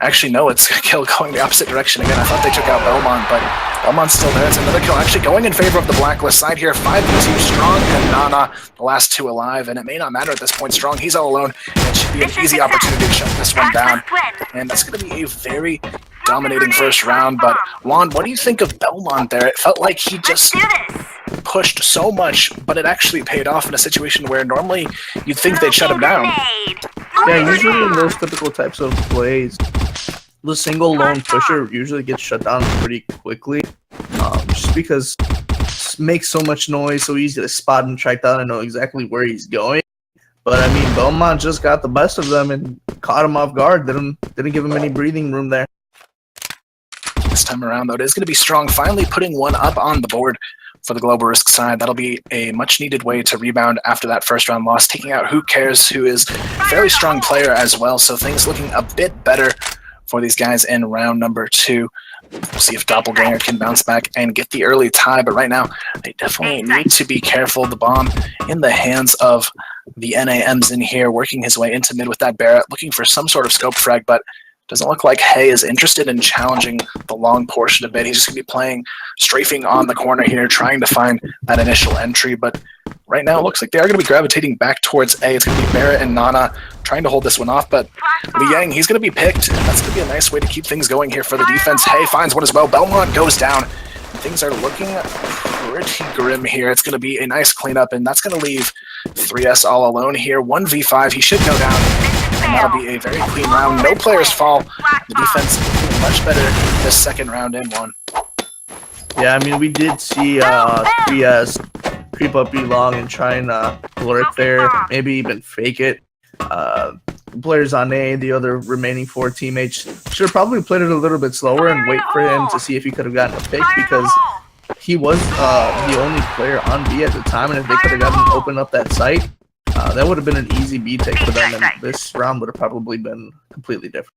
Actually, no, it's a kill going the opposite direction again. I thought they took out Belmont, but Belmont's still there. It's another kill actually going in favor of the Blacklist side here. 5v2 Strong and Nana, the last two alive, and it may not matter at this point. Strong, he's all alone, and it should be an easy opportunity to shut this one down. And that's going to be a very dominating first round, but Juan, what do you think of Belmont there? It felt like he just pushed so much, but it actually paid off in a situation where normally you'd think they'd shut him down. Yeah, usually in those typical types of plays, the single lone pusher usually gets shut down pretty quickly, just because it makes so much noise, so easy to spot and track down and know exactly where he's going. But I mean, Belmont just got the best of them and caught him off guard. Didn't give him any breathing room there. This time around, though, it is going to be Strong finally putting one up on the board for the Global Risk side. That'll be a much-needed way to rebound after that first-round loss, taking out Who Cares, who is a fairly strong player as well, so things looking a bit better for these guys in round number 2. We'll see if Doppelganger can bounce back and get the early tie, but right now, they definitely need to be careful. The bomb in the hands of the NAMs in here, working his way into mid with that Barrett, looking for some sort of scope frag, but doesn't look like Hay is interested in challenging the long portion of it. He's just going to be playing, strafing on the corner here, trying to find that initial entry. But right now, it looks like they are going to be gravitating back towards A. It's going to be Barrett and Nana trying to hold this one off. But Liang, he's going to be picked. That's going to be a nice way to keep things going here for the defense. Hay finds one as well. Belmont goes down. Things are looking pretty grim here. It's going to be a nice cleanup, and that's going to leave 3S all alone here. 1v5. He should go down. And that'll be a very clean round. No players fall. The defense much better this second round in one. Yeah, I mean, we did see 3S creep up B long and try and lurk there, maybe even fake it. The players on A, the other remaining 4 teammates, should have probably played it a little bit slower and wait for him to see if he could have gotten a pick, because he was the only player on B at the time, and if they could have gotten open up that site, that would have been an easy B take for them, and this round would have probably been completely different.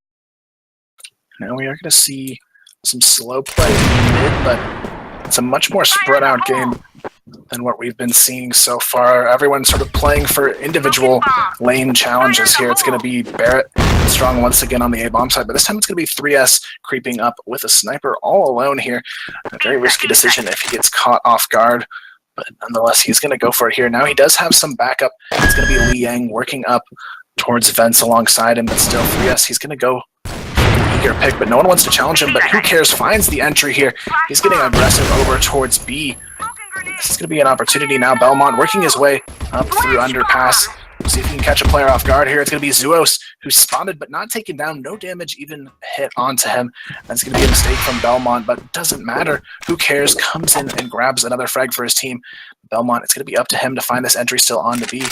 Now we are going to see some slow play in mid, but it's a much more spread out game than what we've been seeing so far. Everyone's sort of playing for individual lane challenges here. It's going to be Barrett Strong once again on the A-bomb side, but this time it's going to be 3S creeping up with a sniper all alone here. A very risky decision if he gets caught off guard, but nonetheless, he's going to go for it here. Now he does have some backup. It's going to be Li Yang working up towards Vents alongside him, but still 3S, he's going to go eager pick, but no one wants to challenge him, but who cares, finds the entry here. He's getting aggressive over towards B. This is going to be an opportunity now. Belmont working his way up through underpass. See if he can catch a player off guard here. It's going to be Zuos, who's spotted but not taken down. No damage even hit onto him. That's going to be a mistake from Belmont, but it doesn't matter. Who cares? Comes in and grabs another frag for his team. Belmont, it's going to be up to him to find this entry still on to B.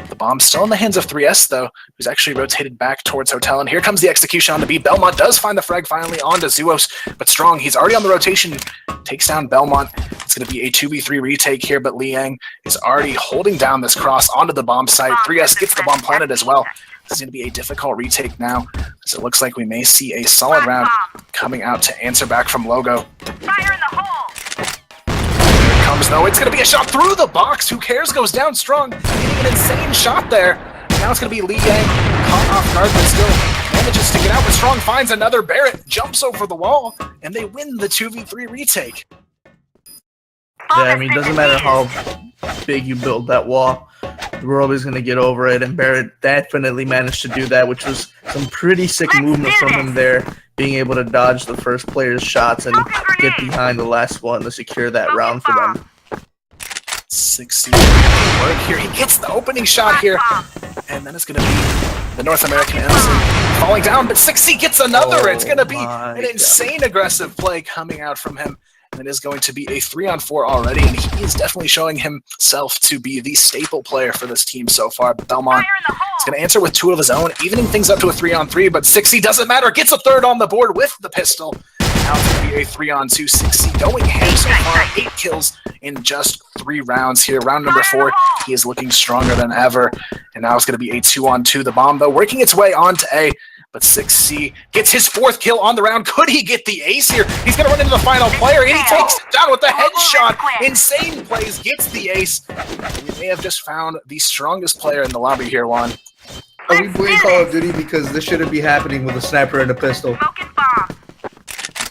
The bomb's still in the hands of 3S, though, who's actually rotated back towards Hotel, and here comes the execution on to B. Belmont does find the frag finally onto Zuos, but Strong, he's already on the rotation, takes down Belmont. It's going to be a 2v3 retake here, but Li Yang is already holding down this cross onto the bomb site. 3S gets the bomb planted as well. This is going to be a difficult retake now, as it looks like we may see a solid round coming out to answer back from Logo. Fire in the hole! Here it comes, though. It's going to be a shot through the box. Who cares? Goes down Strong. Getting an insane shot there. Now it's going to be Li Yang, caught off guard, but still manages to get out. But Strong finds another Barrett, jumps over the wall, and they win the 2v3 retake. Yeah, I mean, it doesn't matter how big you build that wall, we're always going to get over it, and Barrett definitely managed to do that, which was some pretty sick movement from him there, being able to dodge the first player's shots and get behind the last one to secure that round for them. 60 work here. He gets the opening shot here, and then it's going to be the North American Emerson falling down, but 60 gets another. It's going to be an insane aggressive play coming out from him. And it is going to be a 3-on-4 already, and he is definitely showing himself to be the staple player for this team so far. But Belmont is going to answer with 2 of his own, evening things up to a 3-on-3, but 60 doesn't matter. Gets a third on the board with the pistol. Now it's going to be a 3-on-2. 60 going ham so far. 8 kills in just 3 rounds here. Round number 4, he is looking stronger than ever. And now it's going to be a 2-on-2. The bomb, though, working its way onto A. But 6C gets his 4th kill on the round. Could he get the ace here? He's going to run into the final player, and he takes it down with the headshot. Insane plays, gets the ace. And you may have just found the strongest player in the lobby here, Juan. Are we playing Call of Duty because this shouldn't be happening with a sniper and a pistol?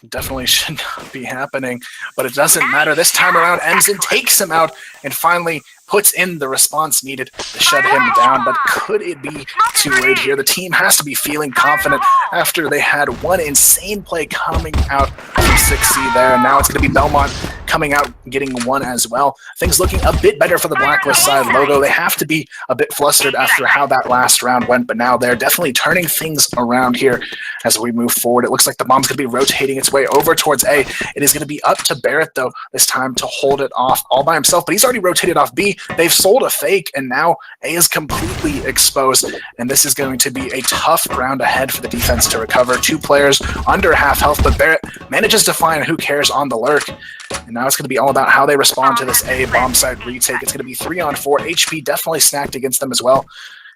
Definitely should not be happening, but it doesn't matter. This time around, Emson takes him out and finally puts in the response needed to shut him down. But could it be too late here? The team has to be feeling confident after they had one insane play coming out from 6C there. And now it's going to be Belmont coming out getting one as well. Things looking a bit better for the Blacklist side. Logo, they have to be a bit flustered after how that last round went, but now they're definitely turning things around here as we move forward. It looks like the bomb's going to be rotating its way over towards A. It is going to be up to Barrett, though, this time to hold it off all by himself, but he's already rotated off B. They've sold a fake, and now A is completely exposed, and this is going to be a tough round ahead for the defense to recover. 2 players under half health, but Barrett manages to find who cares on the lurk, and now it's going to be all about how they respond to this A bomb side retake. It's going to be 3-on-4. HP definitely stacked against them as well.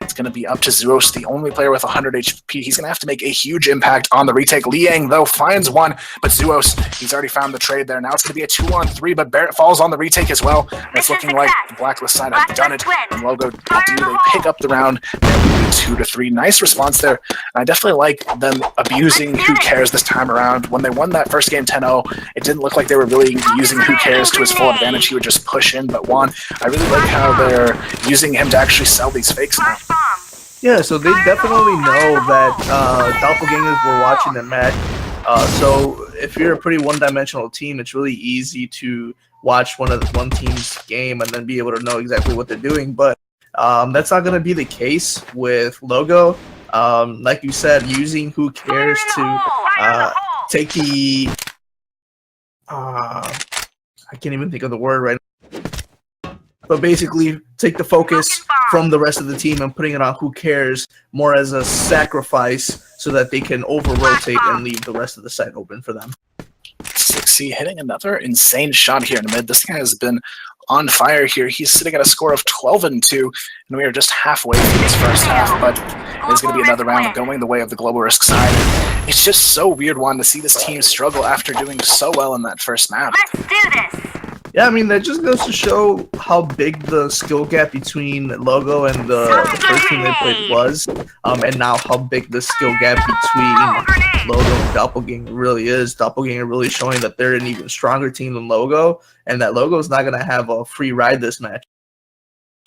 It's going to be up to Zuos, the only player with 100 HP. He's going to have to make a huge impact on the retake. Li Yang, though, finds one, but Zuos, he's already found the trade there. Now it's going to be a 2-on-3, but Barrett falls on the retake as well. And it's looking like the Blacklist side have done it. And Logo do. They pick up the round. They're 2-3. Nice response there. And I definitely like them abusing Who Cares this time around. When they won that first game 10-0, it didn't look like they were really using Who Cares to his full advantage. He would just push in, but Juan, I really like how they're using him to actually sell these fakes now. Yeah, so they definitely know that Doppelgangers were watching the match. So if you're a pretty one-dimensional team, it's really easy to watch one team's game and then be able to know exactly what they're doing. But that's not going to be the case with Logo. Like you said, using Who Cares to take the... I can't even think of the word right now. But basically take the focus from the rest of the team and putting it on Who Cares more as a sacrifice so that they can over-rotate and leave the rest of the site open for them. 6C hitting another insane shot here in the mid. This guy has been on fire here. He's sitting at a score of 12-2, and we are just halfway through this first half, but it's going to be another round going the way of the Global Risk side. It's just so weird, Juan, to see this team struggle after doing so well in that first map. Let's do this! Yeah, I mean, that just goes to show how big the skill gap between Logo and the first team they played was, and now how big the skill gap between Logo and Doppelganger really is. Doppelganger really showing that they're an even stronger team than Logo, and that Logo's not going to have a free ride this match.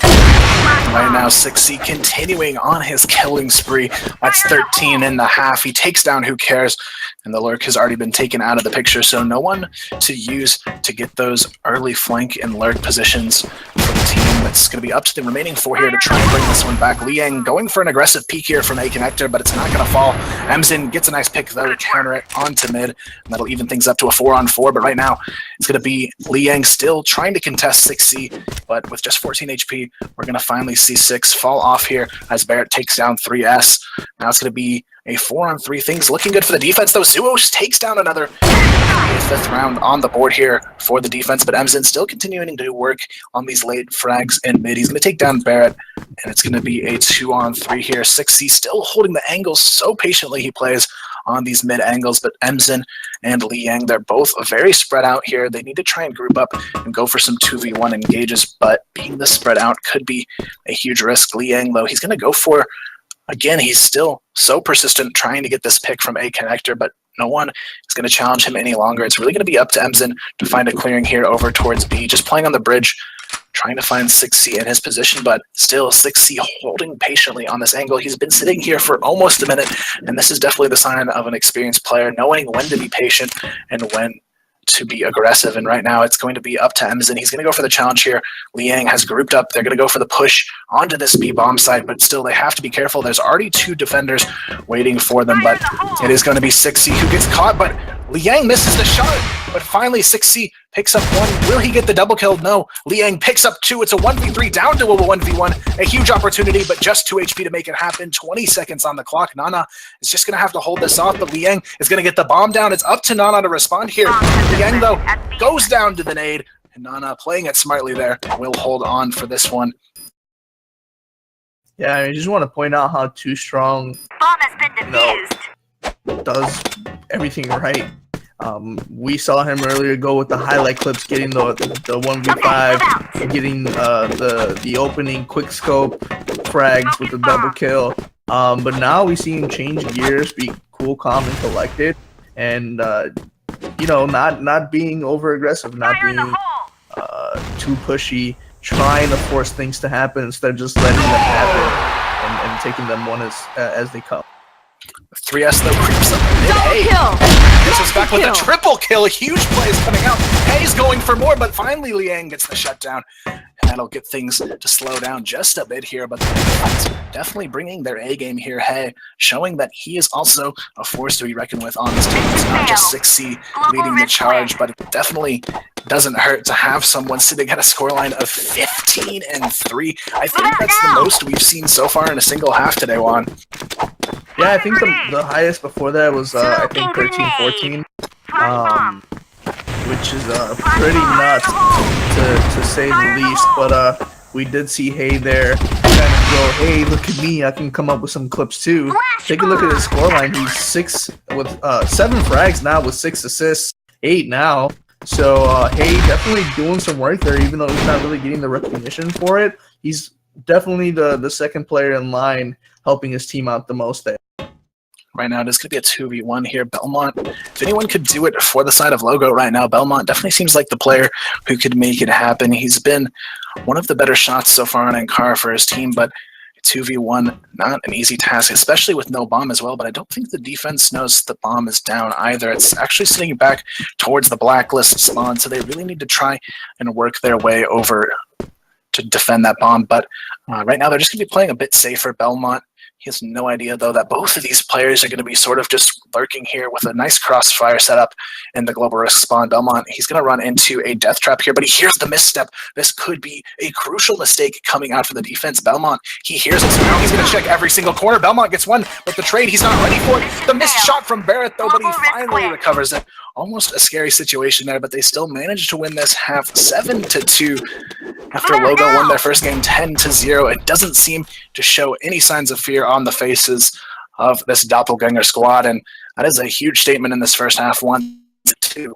Right now, 6C continuing on his killing spree. That's 13 and a half. He takes down Who Cares, and the lurk has already been taken out of the picture, so no one to use to get those early flank and lurk positions for the team. It's going to be up to the remaining 4 here to try and bring this one back. Liang going for an aggressive peek here from A Connector, but it's not going to fall. Emzin gets a nice pick, though, to counter it onto mid, and that'll even things up to a 4-on-4, but right now it's going to be Liang still trying to contest 6C, but with just 14 HP, we're going to finally see 6 fall off here as Barrett takes down 3S. Now it's going to be a 4-on-3. Things looking good for the defense, though. Zuos takes down another 5th round on the board here for the defense, but Emzin still continuing to do work on these late frags in mid. He's going to take down Barrett, and it's going to be a 2-on-3 here. 6C still holding the angles so patiently he plays on these mid angles, but Emzin and Liang, they're both very spread out here. They need to try and group up and go for some 2v1 engages, but being this spread out could be a huge risk. Liang, though, he's going to go for, again, he's still so persistent trying to get this pick from A Connector, but no one is going to challenge him any longer. It's really going to be up to Emzin to find a clearing here over towards B, just playing on the bridge, trying to find 6C in his position, but still 6C holding patiently on this angle. He's been sitting here for almost a minute, and this is definitely the sign of an experienced player, knowing when to be patient and when to be aggressive. And right now it's going to be up to Emzin. He's going to go for the challenge here. Liang has grouped up. They're going to go for the push onto this B bomb site, but still they have to be careful. There's already 2 defenders waiting for them, but it is going to be 6C who gets caught, but Liang misses the shot, but finally 6C picks up 1. Will he get the double kill? No. Liang picks up 2. It's a 1v3 down to a 1v1. A huge opportunity, but just 2 HP to make it happen. 20 seconds on the clock. Nana is just going to have to hold this off, but Liang is going to get the bomb down. It's up to Nana to respond here. Liang, though, goes down to the nade, and Nana, playing it smartly there, will hold on for this one. Yeah, I just want to point out how Too Strong Bomb has been defused. does everything right. We saw him earlier go with the highlight clips, getting the 1v5, getting the opening quick scope frags with the double kill. But now we see him change gears, be cool, calm, and collected, and you know, not being over aggressive, not being too pushy, trying to force things to happen instead of just letting them happen and taking them one as they come. 3S, though, creeps up mid. Hey, gets us back with a triple kill. Huge plays coming out. Hay's going for more, but finally Liang gets the shutdown. And that'll get things to slow down just a bit here, but the defense definitely bringing their A game here. Hey, showing that he is also a force to be reckoned with on this team. It's not just 6C leading the charge, but it definitely doesn't hurt to have someone sitting at a scoreline of 15-3. I think that's the most we've seen so far in a single half today, Juan. Yeah, I think the highest before that was I think 13-14, which is pretty nuts to say the least. But we did see Hay there kind of go, hey, look at me, I can come up with some clips too. Take a look at his scoreline. He's 7 frags now with 6 assists, 8 now. So Hay definitely doing some work there, even though he's not really getting the recognition for it. He's definitely the second player in line helping his team out the most there. Right now, it is going to be a 2v1 here. Belmont, if anyone could do it for the side of Logo right now, Belmont definitely seems like the player who could make it happen. He's been one of the better shots so far on Ankara for his team, but 2v1, not an easy task, especially with no bomb as well, but I don't think the defense knows the bomb is down either. It's actually sitting back towards the blacklist spawn, so they really need to try and work their way over to defend that bomb, but right now they're just going to be playing a bit safer. Belmont, he has no idea, though, that both of these players are going to be sort of just lurking here with a nice crossfire setup in the global risk spawn. Belmont, he's going to run into a death trap here, but he hears the misstep. This could be a crucial mistake coming out for the defense. Belmont, he hears it, so now he's going to check every single corner. Belmont gets one, but the trade, he's not ready for it. The missed shot from Barrett, though, but he finally recovers it. Almost a scary situation there, but they still managed to win this half 7-2 after Logo won their first game 10-0. It doesn't seem to show any signs of fear on the faces of this Doppelganger squad, and that is a huge statement in this first half. 1-2.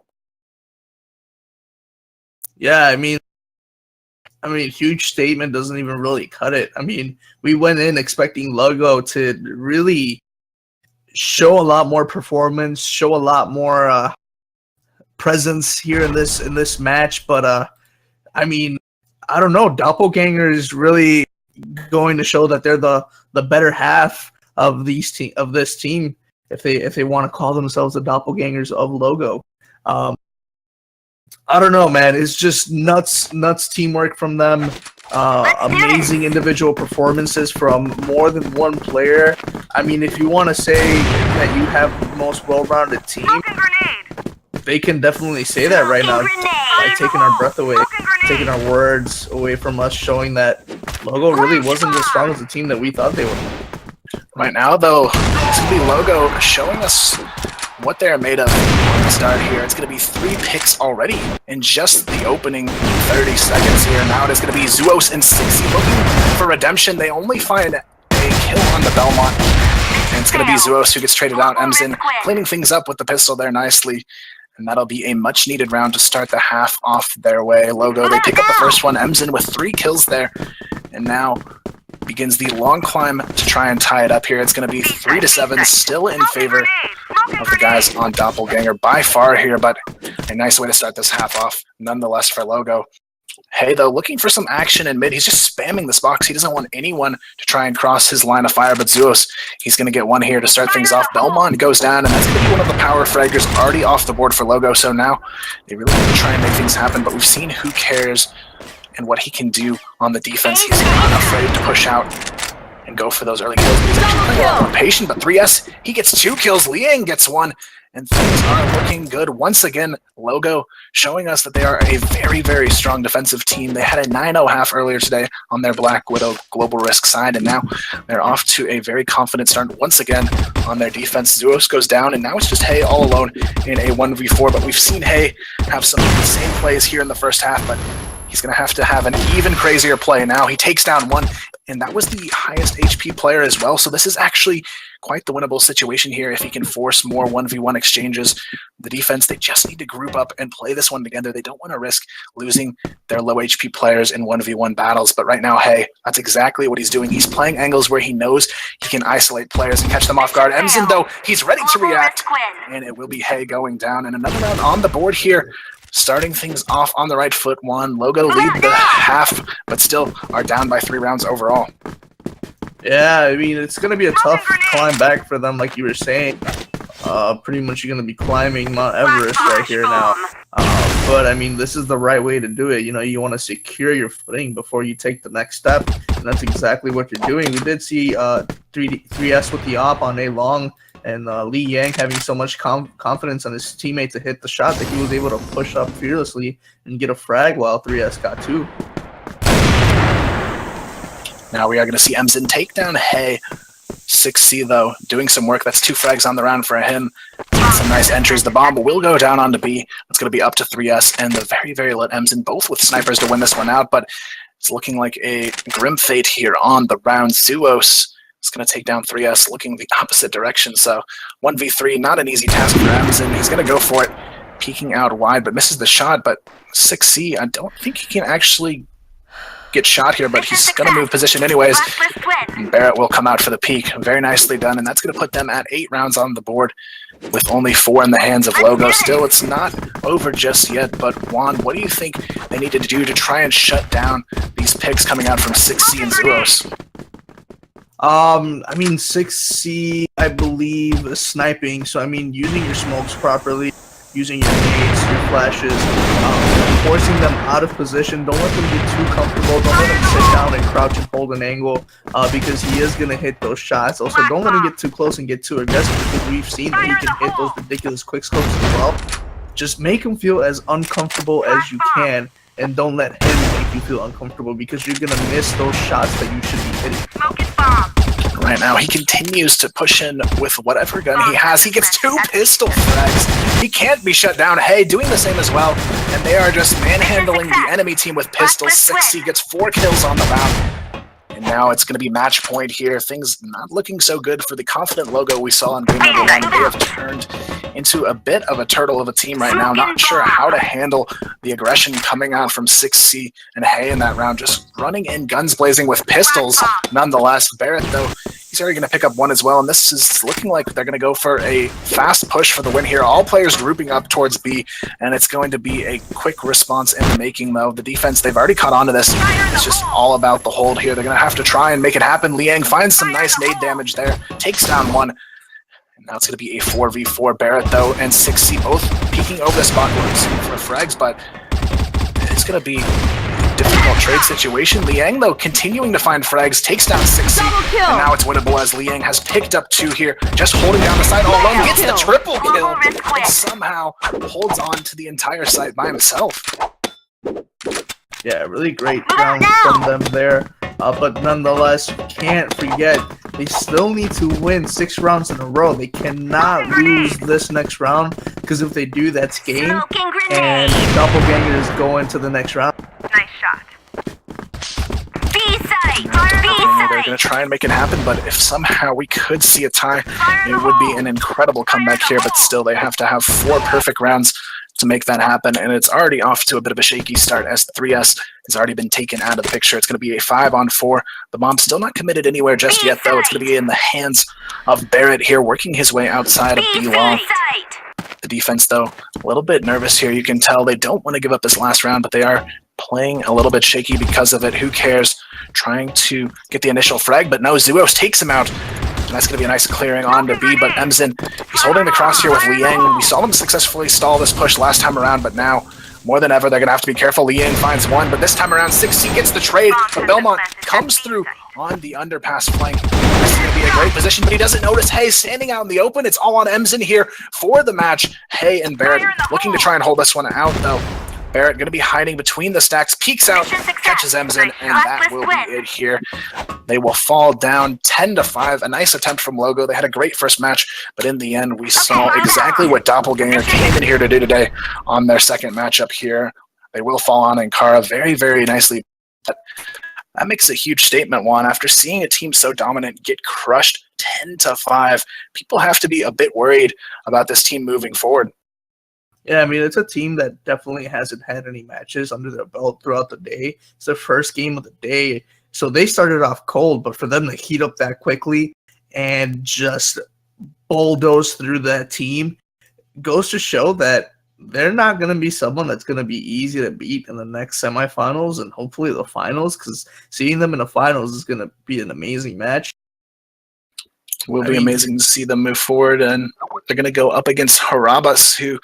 Yeah, I mean, huge statement doesn't even really cut it. I mean, we went in expecting Logo to really show a lot more performance, show a lot more presence here in this match, but I mean, I don't know. Doppelganger is really going to show that they're the better half of this team if they want to call themselves the Doppelgangers of Logo. I don't know, man. It's just nuts teamwork from them. Amazing individual performances from more than one player. I mean, if you want to say that you have the most well-rounded team, they can definitely say that right now by taking our breath away, taking our words away from us, showing that Logo really wasn't as strong as the team that we thought they were. Right now, though, it's going to be Logo showing us what they're made of on the start here. It's going to be 3 picks already in just the opening 30 seconds here. Now it is going to be Zuos and 60 looking for redemption. They only find a kill on the Belmont. And it's going to be Zuos who gets traded out. Emzen cleaning things up with the pistol there nicely. And that'll be a much-needed round to start the half off their way. Logo, they pick up the first one. Emzen with 3 kills there. And now begins the long climb to try and tie it up here. It's going to be 3-7, still in favor of the guys on Doppelganger by far here, but a nice way to start this half off nonetheless for Logo. Hey, though, looking for some action in mid. He's just spamming this box. He doesn't want anyone to try and cross his line of fire, but Zuos, he's going to get one here to start things off. Belmont goes down, and that's going to be one of the power fraggers already off the board for Logo, so now they really need to try and make things happen, but we've seen Who Cares and what he can do on the defense. He's not afraid to push out and go for those early kills. He's actually playing a lot more patient, but 3S, he gets 2 kills. Liang gets 1, and things are looking good. Once again, Logo showing us that they are a very, very strong defensive team. They had a 9-0 half earlier today on their Black Widow global risk side, and now they're off to a very confident start once again on their defense. Zuos goes down, and now it's just Hay all alone in a 1v4, but we've seen Hay have some insane plays here in the first half, but he's going to have an even crazier play now. He takes down 1, and that was the highest HP player as well, so this is actually quite the winnable situation here if he can force more 1v1 exchanges. The defense, they just need to group up and play this one together. They don't want to risk losing their low HP players in 1v1 battles, but right now, hey, that's exactly what he's doing. He's playing angles where he knows he can isolate players and catch them off guard. Emzen, though, he's ready to react, and it will be Hay going down, and another round on the board here. Starting things off on the right foot. Logo lead the half, but still are down by 3 rounds overall. Yeah, I mean, it's going to be a tough climb back for them, like you were saying. Pretty much you're going to be climbing Mount Everest right here now. But, I mean, this is the right way to do it. You know, you want to secure your footing before you take the next step, and that's exactly what you're doing. We did see 3S with the op on A long, and Li Yang having so much confidence on his teammate to hit the shot that he was able to push up fearlessly and get a frag while 3S got 2. Now we are going to see Emzen take down Hay. 6C, though, doing some work. That's 2 frags on the round for him. Some nice entries. The bomb will go down onto B. It's going to be up to 3S and the very, very lit Emzen, both with snipers to win this one out, but it's looking like a grim fate here on the round. Zuos is going to take down 3S, looking the opposite direction, so 1v3, not an easy task for Emzen. He's going to go for it, peeking out wide, but misses the shot, but 6C, I don't think he can actually get shot here, but he's going to move position anyways. And Barrett will come out for the peek. Very nicely done, and that's going to put them at 8 rounds on the board with only 4 in the hands of Logo. Still, it's not over just yet, but Juan, what do you think they need to do to try and shut down these picks coming out from 6C and Zuos? I mean, 6C, I believe, is sniping, so I mean, using your smokes properly, using your nades, your flashes, forcing them out of position. Don't let them get too comfortable. Don't let them sit down and crouch and hold an angle because he is going to hit those shots. Also, don't let him get too close and get too aggressive because we've seen that he can hit those ridiculous quick scopes as well. Just make him feel as uncomfortable as you can, and don't let him make you feel uncomfortable because you're going to miss those shots that you should be hitting. Right now, he continues to push in with whatever gun he has. He gets 2 pistol frags. He can't be shut down. Hey, doing the same as well. And they are just manhandling the enemy team with pistols. 6C gets 4 kills on the round. And now it's going to be match point here. Things not looking so good for the confident logo we saw in game number 1. They have turned into a bit of a turtle of a team right now. Not sure how to handle the aggression coming out from 6C and Hay in that round. Just running in, guns blazing with pistols. Nonetheless, Barrett, though, he's already going to pick up one as well. And this is looking like they're going to go for a fast push for the win here. All players grouping up towards B, and it's going to be a quick response in the making, though. The defense, they've already caught on to this. It's just all about the hold here. They're going to have to try and make it happen. Liang finds some nice nade damage there, takes down one. And now it's going to be a 4v4. Barrett, though, and 6C both peeking over the spot for frags, but it's going to be a difficult trade situation. Liang, though, continuing to find frags, takes down 6C, and now it's winnable as Liang has picked up 2 here, just holding down the side all alone, gets the triple kill, and somehow holds on to the entire site by himself. Yeah, really great round from them there. But nonetheless, you can't forget, they still need to win 6 rounds in a row. They cannot lose this next round, because if they do, that's game. And Doppelganger is going to the next round. Nice shot. B site! They're going to try and make it happen, but if somehow we could see a tie, it would be an incredible comeback here, but still they have to have 4 perfect rounds to make that happen, and it's already off to a bit of a shaky start as 3S has already been taken out of the picture. It's going to be a 5-on-4. The bomb's still not committed anywhere just yet, though. It's going to be in the hands of Barrett here, working his way outside of B-long. The defense, though, a little bit nervous here. You can tell they don't want to give up this last round, but they are playing a little bit shaky because of it. Who cares? Trying to get the initial frag, but no, Zuos takes him out. And that's going to be a nice clearing on to B, but Emzin, he's holding the cross here with Liang. We saw them successfully stall this push last time around, but now, more than ever, they're going to have to be careful. Liang finds one, but this time around, 6C gets the trade, but Belmont comes through on the underpass flank. This is going to be a great position, but he doesn't notice Hay standing out in the open. It's all on Emzin here for the match. Hay and Barrett looking to try and hold this one out, though. Barrett going to be hiding between the stacks, peeks out, catches Emzin, and that will be it here. They will fall down 10-5. A nice attempt from Logo. They had a great first match, but in the end, we saw exactly what Doppelganger came in here to do today on their second matchup here. They will fall on Ankara very, very nicely. But that makes a huge statement, Juan. After seeing a team so dominant get crushed 10-5, people have to be a bit worried about this team moving forward. Yeah, I mean, it's a team that definitely hasn't had any matches under their belt throughout the day. It's their first game of the day. So they started off cold, but for them to heat up that quickly and just bulldoze through that team goes to show that they're not going to be someone that's going to be easy to beat in the next semifinals and hopefully the finals, because seeing them in the finals is going to be an amazing match. Will be amazing to see them move forward, and they're going to go up against Harabas, who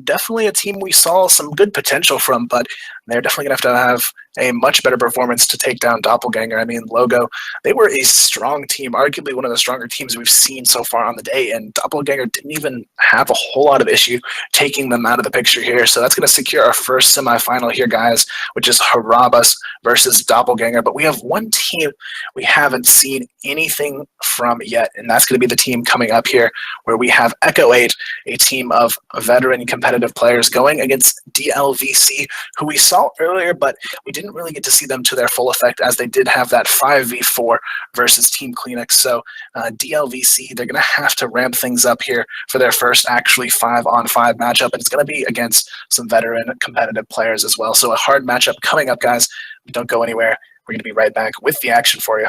definitely a team we saw some good potential from, but they're definitely going to have a much better performance to take down Doppelganger. I mean, Logo, they were a strong team, arguably one of the stronger teams we've seen so far on the day, and Doppelganger didn't even have a whole lot of issue taking them out of the picture here. So that's going to secure our first semifinal here, guys, which is Harabas versus Doppelganger. But we have one team we haven't seen anything from yet, and that's going to be the team coming up here, where we have Echo 8, a team of veteran competitive players going against DLVC, who we saw earlier, but we didn't really get to see them to their full effect, as they did have that 5v4 versus Team Kleenex. So DLVC, they're going to have to ramp things up here for their first actually 5-on-5 matchup, and it's going to be against some veteran competitive players as well. So a hard matchup coming up, guys. Don't go anywhere. We're going to be right back with the action for you.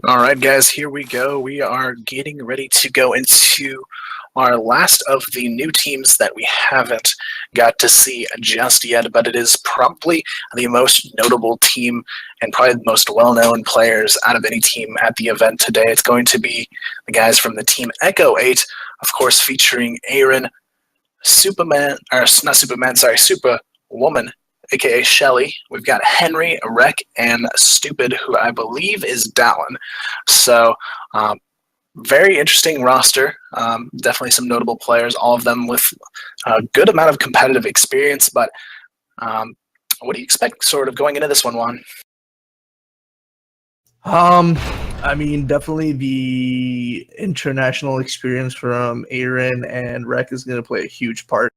All right, guys, here we go. We are getting ready to go into our last of the new teams that we haven't got to see just yet, but it is probably the most notable team and probably the most well-known players out of any team at the event today. It's going to be the guys from the team Echo 8, of course, featuring Aaron, Superwoman, aka Shelly. We've got Henry, Rek, and Stupid, who I believe is Dallin. So, very interesting roster. Definitely some notable players, all of them with a good amount of competitive experience. But what do you expect sort of going into this one, Juan? I mean, definitely the international experience from Aaron and Rek is going to play a huge part.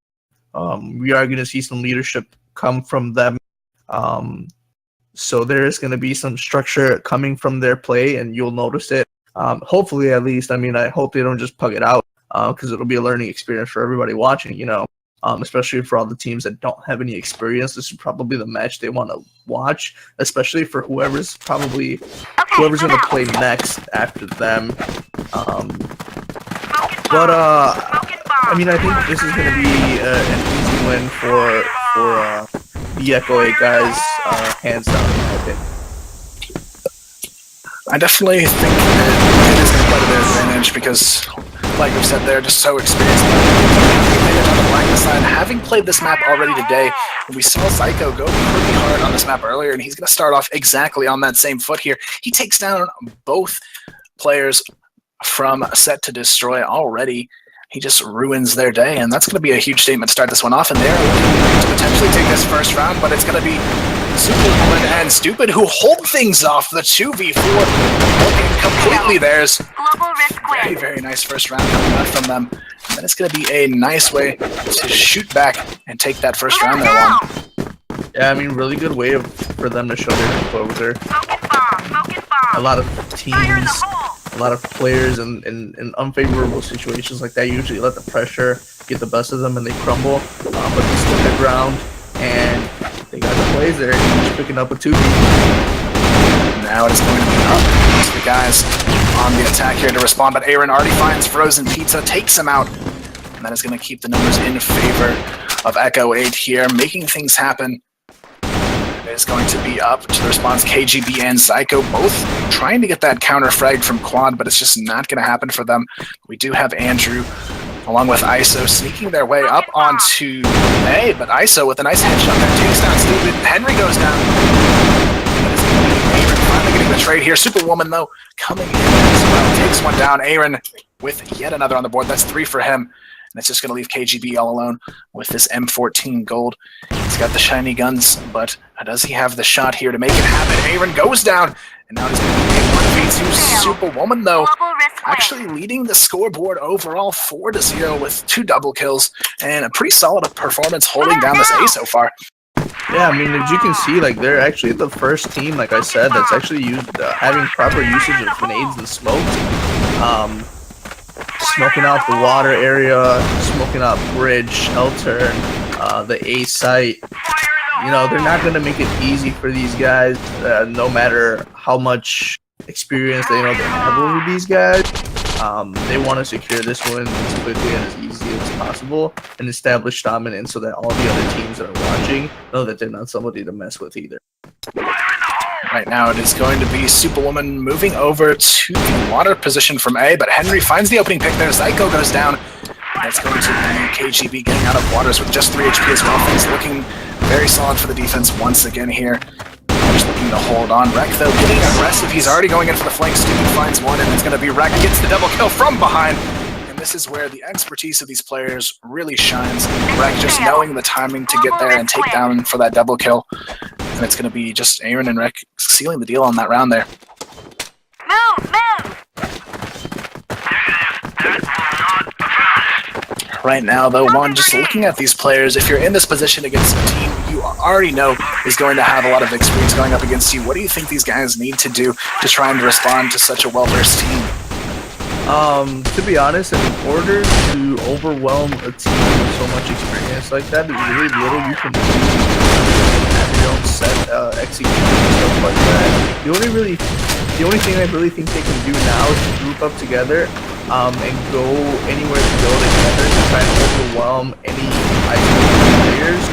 We are going to see some leadership come from them. So there is going to be some structure coming from their play, and you'll notice it. Hopefully, at least. I mean, I hope they don't just pug it out, because it'll be a learning experience for everybody watching, you know, especially for all the teams that don't have any experience. This is probably the match they want to watch, especially for whoever's going to play next after them. I mean, I think this is going to be an easy win for the Echo 8 guys, hands down, in my opinion. I definitely think that it is going to play to their advantage because, like we said, they're just so experienced. On the black side, having played this map already today, we saw Zyko go pretty hard on this map earlier, and he's going to start off exactly on that same foot here. He takes down both players from Set to Destroy already. He just ruins their day, and that's going to be a huge statement to start this one off. And they're looking to potentially take this first round, but it's going to be Superwoman and Stupid who hold things off. The 2v4 looking completely theirs. Very, very nice first round coming out from them. And then it's going to be a nice way to shoot back and take that first round there, Juan. Yeah, I mean, really good way for them to show their composure. A lot of teams, a lot of players in unfavorable situations like that usually let the pressure get the best of them and they crumble. But they still get ground, and they got the plays there. He's picking up a 2v. Now it's going to be up to the guys on the attack here to respond, but Aaron already finds Frozen Pizza, takes him out, and that is going to keep the numbers in favor of Echo 8 here, making things happen. It is going to be up to the response. KGB and Zyko both trying to get that counter frag from Quad, but it's just not going to happen for them. We do have Andrew along with ISO sneaking their way up onto A, but ISO with a nice headshot there takes down Stupid. Henry goes down. Aaron finally getting the trade here. Superwoman, though, coming in as well. Takes one down. Aaron with yet another on the board. That's 3 for him. And it's just going to leave KGB all alone with this M14 gold. He's got the shiny guns, but does he have the shot here to make it happen? Aaron goes down, and now he's going to be 1v2. Superwoman, though, actually leading the scoreboard overall 4-0 with 2 double kills and a pretty solid performance holding down this A so far. Yeah, I mean, as you can see, like, they're actually the first team, like I said, that's actually having proper usage of grenades and smokes. Smoking out the water area, smoking out bridge, shelter, the A site. You know, they're not going to make it easy for these guys, no matter how much experience they have over these guys. They want to secure this one as quickly and as easy as possible and establish dominance so that all the other teams that are watching know that they're not somebody to mess with either. Right now it is going to be Superwoman moving over to the water position from A, but Henry finds the opening pick there. Zyko goes down. That's going to be KGB getting out of waters with just 3 HP as well. Things looking very solid for the defense once again here. Just looking to hold on. Rek, though, getting aggressive. He's already going in for the flank. Stupid finds one, and it's going to be Rek. Gets the double kill from behind. And this is where the expertise of these players really shines. Rek just knowing the timing to get there and take down for that double kill. And it's going to be just Aaron and Rek sealing the deal on that round there. Move! Right now, though, Juan, just looking at these players, if you're in this position against a team you already know is going to have a lot of experience going up against you, what do you think these guys need to do to try and respond to such a well-versed team? To be honest, in order to overwhelm a team with so much experience like that, there's really little you can do. Have your own set execution and stuff like that. The only really The only thing I really think they can do now is to group up together and go anywhere to go together to try and overwhelm any isolated players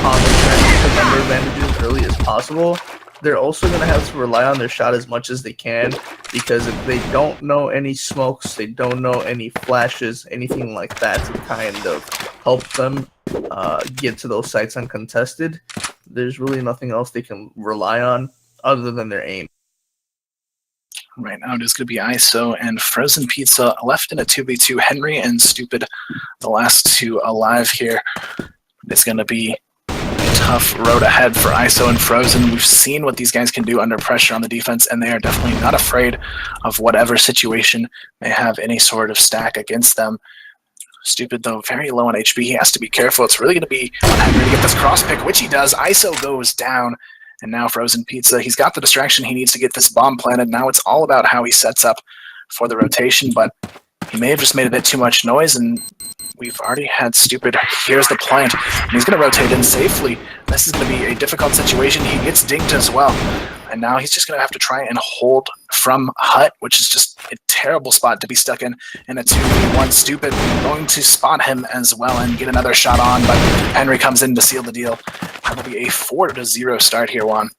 and try to get the number advantages early as possible. They're also going to have to rely on their shot as much as they can, because if they don't know any smokes, they don't know any flashes, anything like that to kind of help them get to those sites uncontested, there's really nothing else they can rely on other than their aim. Right now it is going to be ISO and Frozen Pizza left in a 2v2. Henry and Stupid, the last two alive here. It's going to be tough road ahead for ISO and Frozen. We've seen what these guys can do under pressure on the defense, and they are definitely not afraid of whatever situation may have any sort of stack against them. Stupid, though, very low on HP. He has to be careful. It's really going to be on Henry to get this cross pick, which he does. ISO goes down, and now Frozen Pizza, he's got the distraction he needs to get this bomb planted. Now it's all about how he sets up for the rotation, but he may have just made a bit too much noise, and we've already had Stupid. Here's the plant, and he's going to rotate in safely. This is going to be a difficult situation. He gets dinked as well, and now he's just going to have to try and hold from Hut, which is just a terrible spot to be stuck in a 2v1. Stupid going to spot him as well and get another shot on, but Henry comes in to seal the deal. That'll be a 4-0 start here, Juan.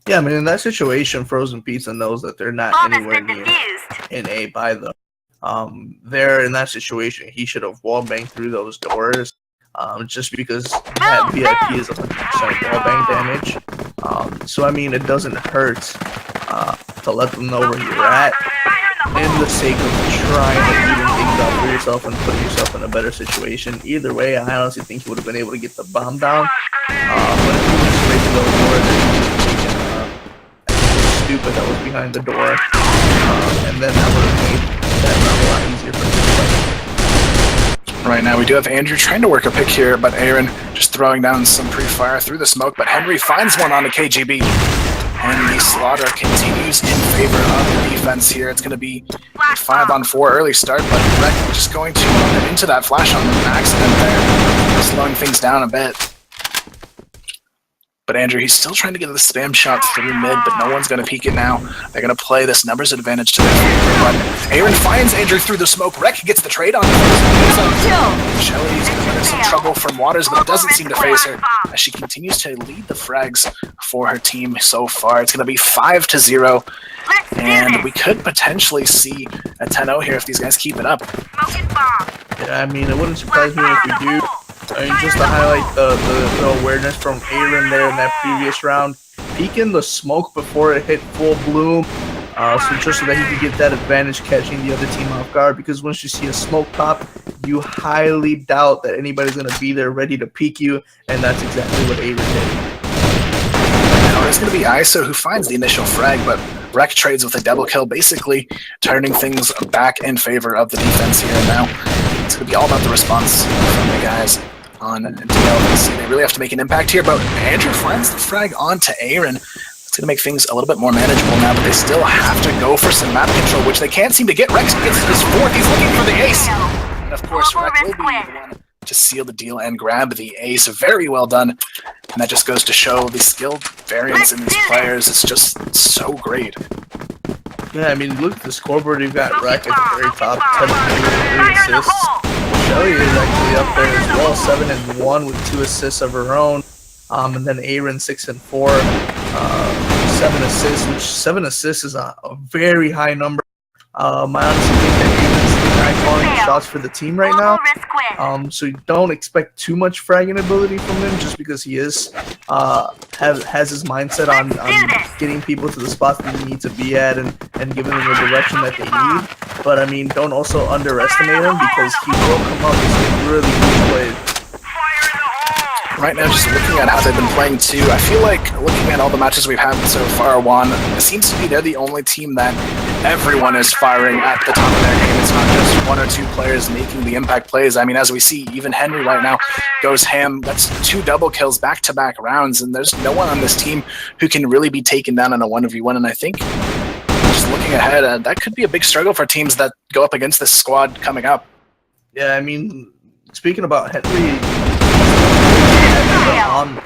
Yeah, I mean, in that situation, Frozen Pizza knows that they're not anywhere near an A by them. There in that situation, he should have wall banged through those doors, just because that VIP is 100% wall bang damage. So I mean, it doesn't hurt to let them know where you're at, in the sake of trying to even things out for yourself and put yourself in a better situation. Either way, I honestly think he would have been able to get the bomb down. But if he went straight to those doors, I think it was Stupid that was behind the door, and then that would have made that round a lot easier for him. Right now we do have Andrew trying to work a pick here, but Aaron just throwing down some pre-fire through the smoke, but Henry finds one on the KGB, and the slaughter continues in favor of the defense here. It's going to be a 5-on-4 early start, but Rec just going to run into that flash on accident there, slowing things down a bit. But Andrew, he's still trying to get the spam shot through mid, but no one's going to peek it now. They're going to play this numbers advantage to their favor, but Aaron finds Andrew through the smoke. Rec gets the trade on him. Shelly's going to get some trouble from Waters, but it doesn't seem to phase her as she continues to lead the frags for her team so far. It's going to be 5-0, and we could potentially see a 10-0 here if these guys keep it up. Yeah, I mean, it wouldn't surprise me if we do. I mean, just to highlight the awareness from Aaron there in that previous round, peeking the smoke before it hit full bloom, so just so that he could get that advantage catching the other team off guard, because once you see a smoke pop, you highly doubt that anybody's going to be there ready to peek you, and that's exactly what Aaron did. Now it's going to be ISO who finds the initial frag, but Rec trades with a double kill, basically turning things back in favor of the defense here. And now it's going to be all about the response from the guys on DLVC. They really have to make an impact here, but Andrew finds the frag onto Aaron. It's going to make things a little bit more manageable now, but they still have to go for some map control, which they can't seem to get. Rex gets his fourth. He's looking for the ace. And of course, Rec will be the one to seal the deal and grab the ace. Very well done. And that just goes to show the skill variance in these players. It's just so great. Yeah, I mean, look at the scoreboard. You've got Rec at the very top, 10 assists. Shelly is actually up there as well, 7 and 1 with 2 assists of her own. And then Aaron 6 and 4, 7 assists, which 7 assists is a very high number. I honestly think that Aaron's the guy calling the shots for the team right now. So you don't expect too much fragging ability from him, just because he is has his mindset on getting people to the spots that they need to be at and giving them the direction that they need. But I mean, don't also underestimate him, because he will come up with some really good plays. Right now, just looking at how they've been playing too, I feel like looking at all the matches we've had so far, Juan, it seems to be they're the only team that everyone is firing at the top of their game. It's not just 1 or 2 players making the impact plays. I mean, as we see, even Henry right now goes ham. That's 2 double kills back-to-back rounds, and there's no one on this team who can really be taken down in a 1v1, and I think just looking ahead, that could be a big struggle for teams that go up against this squad coming up. Yeah, I mean, speaking about Henry,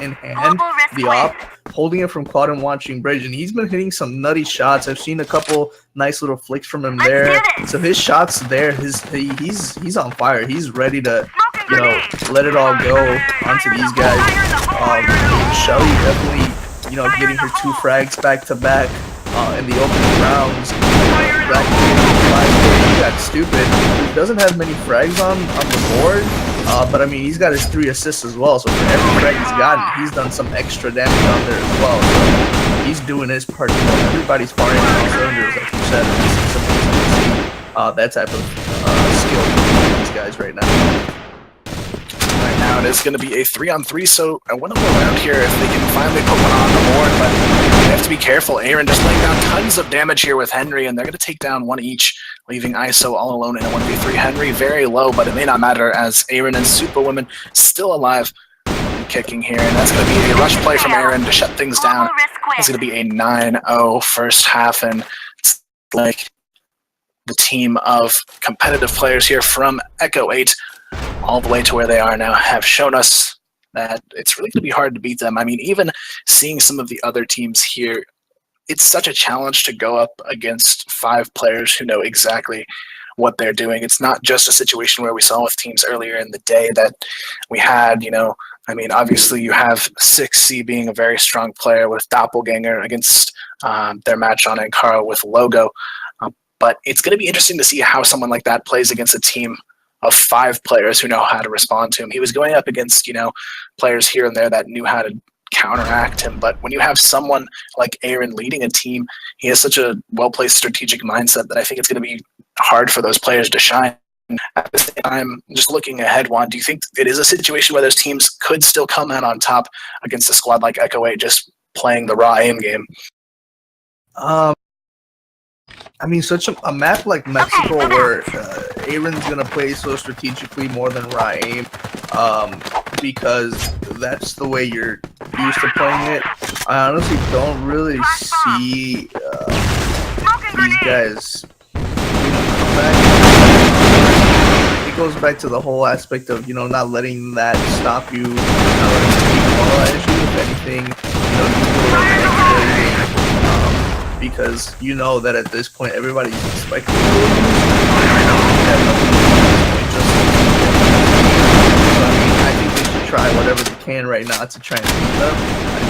in hand, the op, holding it from quad and watching bridge, and he's been hitting some nutty shots. I've seen a couple nice little flicks from him there. So his shots there, he's on fire. He's ready to, you know, let it all go onto these guys. Shelly definitely, you know, getting her 2 frags back to back in the opening rounds. He got stupid. He doesn't have many frags on the board, but I mean, he's got his 3 assists as well. So for every frag he's gotten, he's done some extra damage on there as well. So he's doing his part. You know, everybody's firing on all cylinders, like you said. It's amazing to see that type of skill from these guys right now. Right now, it is going to be a 3-on-3, so I want to go around here if they can finally put one on the board, but they have to be careful. Aaron just laying down tons of damage here with Henry, and they're going to take down 1 each, leaving ISO all alone in a 1v3. Henry very low, but it may not matter as Aaron and Superwoman still alive and kicking here, and that's going to be a rush play from Aaron to shut things down. It's going to be a 9-0 first half, and it's like the team of competitive players here from Echo 8 all the way to where they are now have shown us that it's really going to be hard to beat them. I mean, even seeing some of the other teams here, it's such a challenge to go up against 5 players who know exactly what they're doing. It's not just a situation where we saw with teams earlier in the day that we had, you know, I mean, obviously you have 6C being a very strong player with Doppelganger against their match on Ankara with Logo. But it's going to be interesting to see how someone like that plays against a team of 5 players who know how to respond to him. He was going up against, you know, players here and there that knew how to counteract him. But when you have someone like Aaron leading a team, he has such a well-placed strategic mindset that I think it's going to be hard for those players to shine. At the same time, just looking ahead, Juan, do you think it is a situation where those teams could still come out on top against a squad like Echo 8 just playing the raw aim game? I mean, such a map like Mexico where Aaron's going to play so strategically more than raw aim, because that's the way you're used to playing it. I honestly don't really see these guys come back. It goes back to the whole aspect of, you know, not letting that stop you, not letting people at you. If anything, you know, you go because you know that at this point everybody's expecting to lose. I think they should try whatever they can right now to try and beat them. I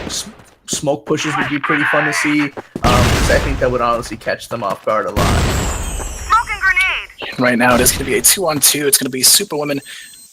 mean, some smoke pushes would be pretty fun to see, because I think that would honestly catch them off guard a lot. Smoking grenade! Right now it is going to be a 2-on-2. It's going to be Superwoman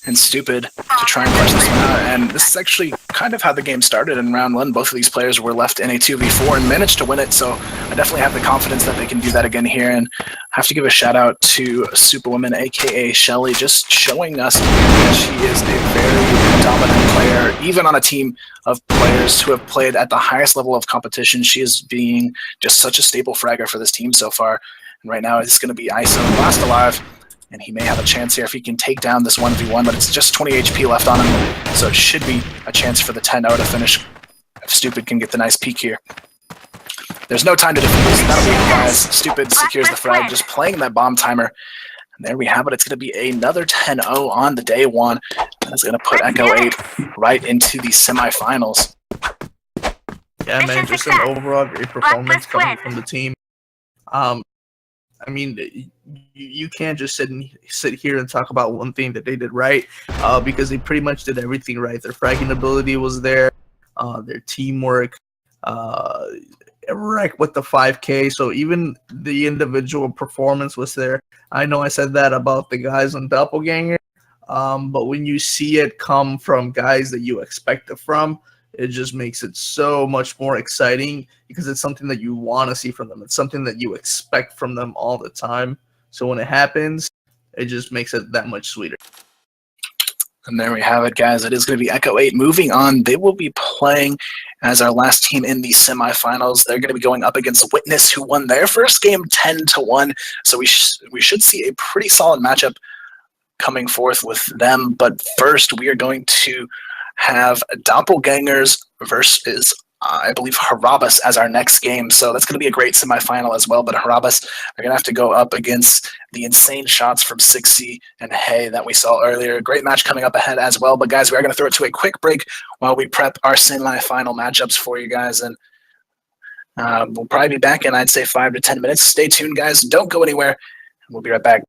and Stupid to try and push this one out. And this is actually kind of how the game started in round 1. Both of these players were left in a 2v4 and managed to win it, so I definitely have the confidence that they can do that again here. And I have to give a shout out to Superwoman, aka Shelly, just showing us that she is a very dominant player. Even on a team of players who have played at the highest level of competition, she is being just such a staple fragger for this team so far. And right now it's going to be ISO last alive. And he may have a chance here if he can take down this 1v1, but it's just 20 HP left on him, so it should be a chance for the 10-0 to finish if Stupid can get the nice peek here. There's no time to defuse. That'll be it, guys. Stupid secures the frag, just playing that bomb timer. And there we have it. It's going to be another 10-0 on the day 1. That's going to put Echo 8 right into the semifinals. Yeah, man, just an overall great performance coming from the team. I mean, you can't just sit here and talk about one thing that they did right, because they pretty much did everything right. Their fragging ability was there, their teamwork, right with the 5K. So even the individual performance was there. I know I said that about the guys on Doppelganger, but when you see it come from guys that you expect it from, it just makes it so much more exciting because it's something that you want to see from them. It's something that you expect from them all the time. So when it happens, it just makes it that much sweeter. And there we have it, guys. It is going to be Echo 8 moving on. They will be playing as our last team in the semifinals. They're going to be going up against Witness, who won their first game 10-1. So we should see a pretty solid matchup coming forth with them. But first, we are going to have Doppelgangers versus I believe Harabas as our next game. So that's going to be a great semifinal as well. But Harabas are going to have to go up against the insane shots from 6C and Hay that we saw earlier. Great match coming up ahead as well. But guys, we are going to throw it to a quick break while we prep our semifinal matchups for you guys. And we'll probably be back in, I'd say, 5 to 10 minutes. Stay tuned, guys. Don't go anywhere. We'll be right back.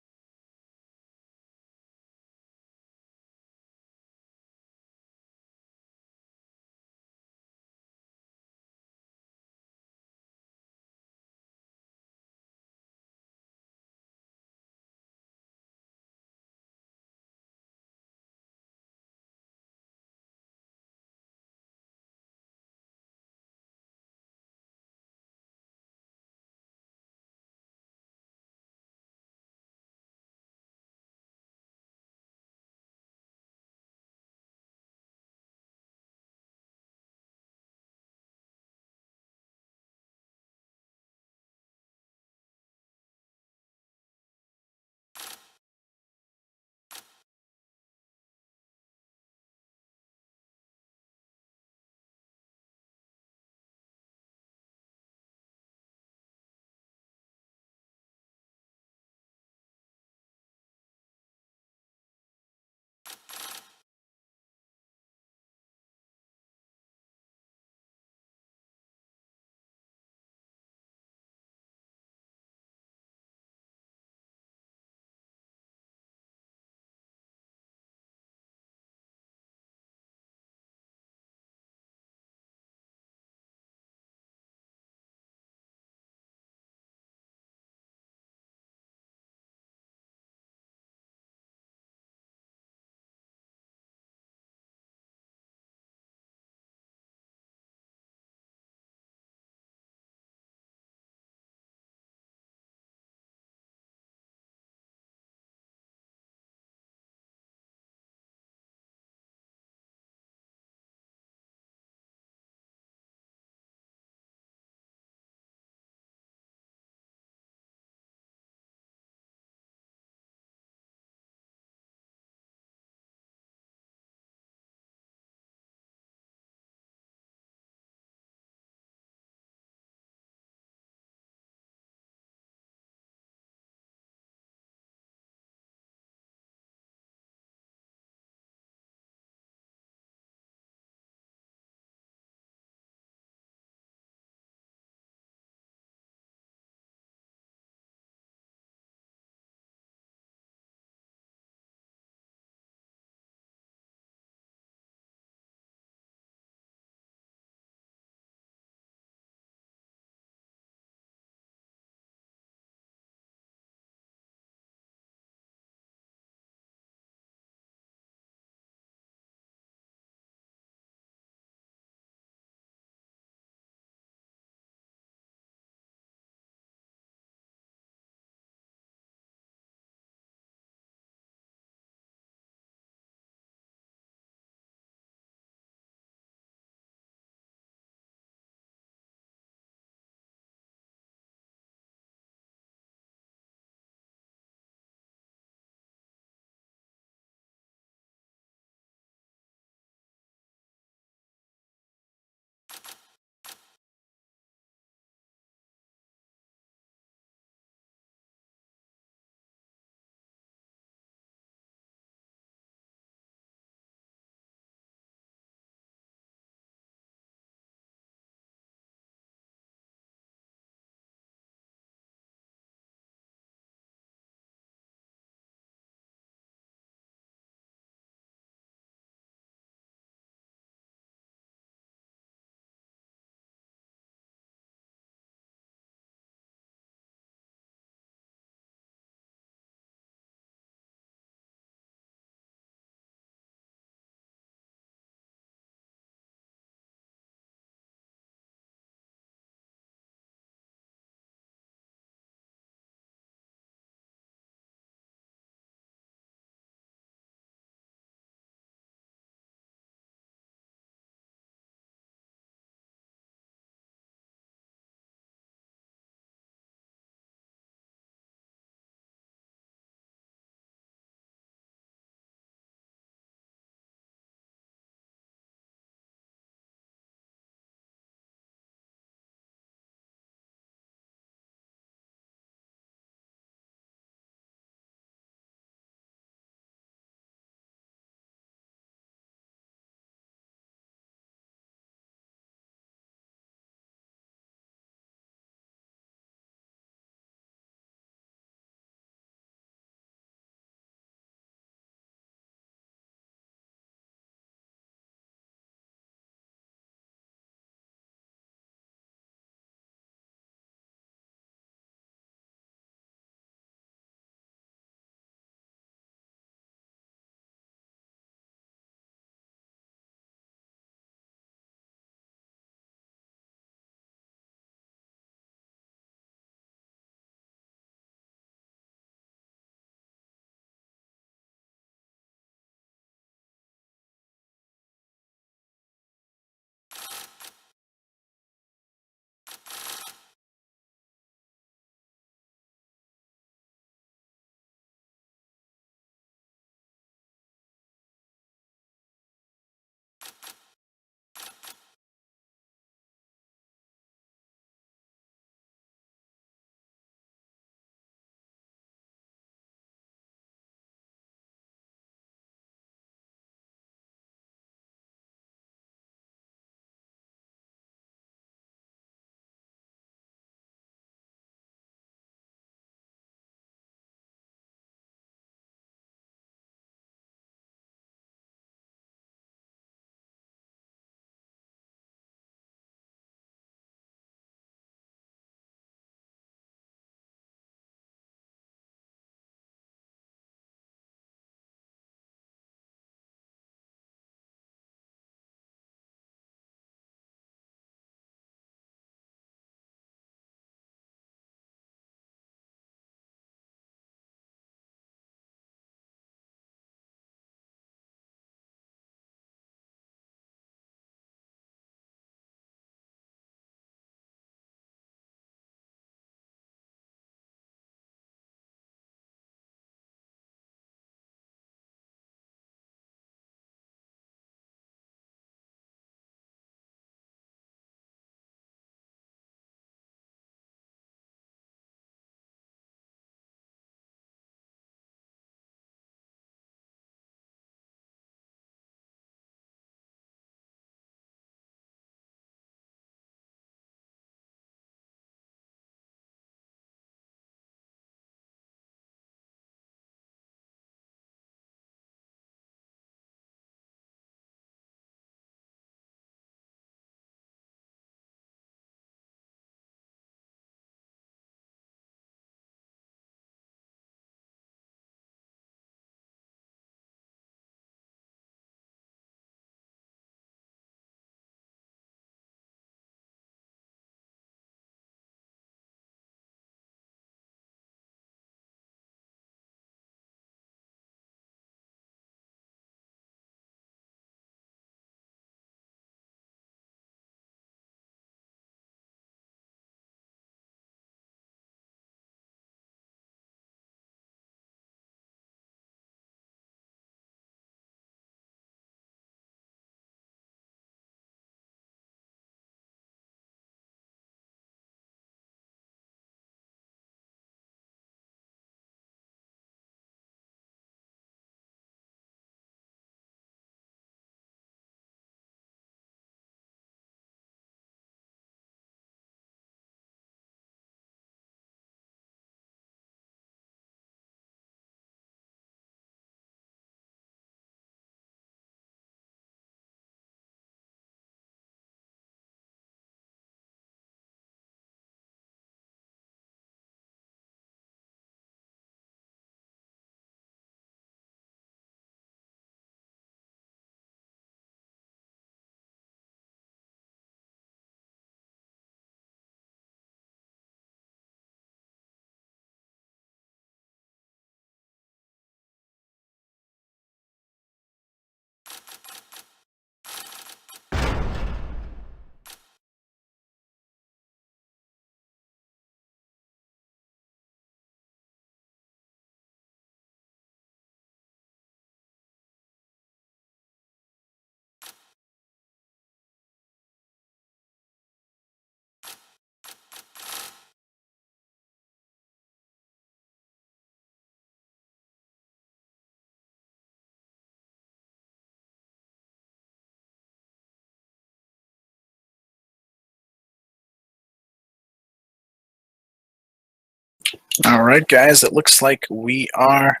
All right, guys, it looks like we are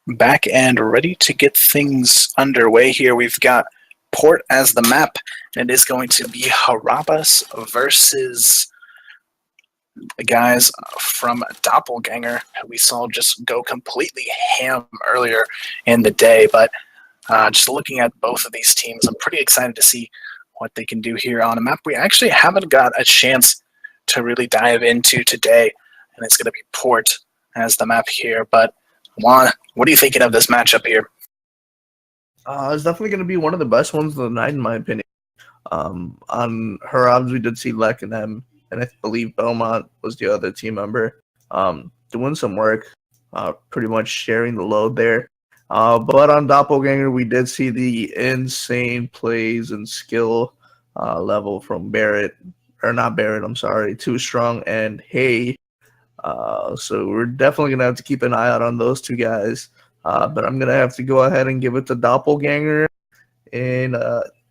back and ready to get things underway here. We've got Port as the map, and it is going to be Harabas versus the guys from Doppelganger, who we saw just go completely ham earlier in the day. But just looking at both of these teams, I'm pretty excited to see what they can do here on a map we actually haven't got a chance to really dive into today, and it's going to be Port as the map here. But Juan, what are you thinking of this matchup here? It's definitely going to be one of the best ones of the night, in my opinion. On Harabas, we did see Lek and them, and I believe Belmont was the other team member, doing some work, pretty much sharing the load there. But on Doppelganger, we did see the insane plays and skill level from Barrett, or not Barrett, I'm sorry, Too Strong and Hay. So we're definitely going to have to keep an eye out on those two guys. But I'm going to have to go ahead and give it to Doppelganger in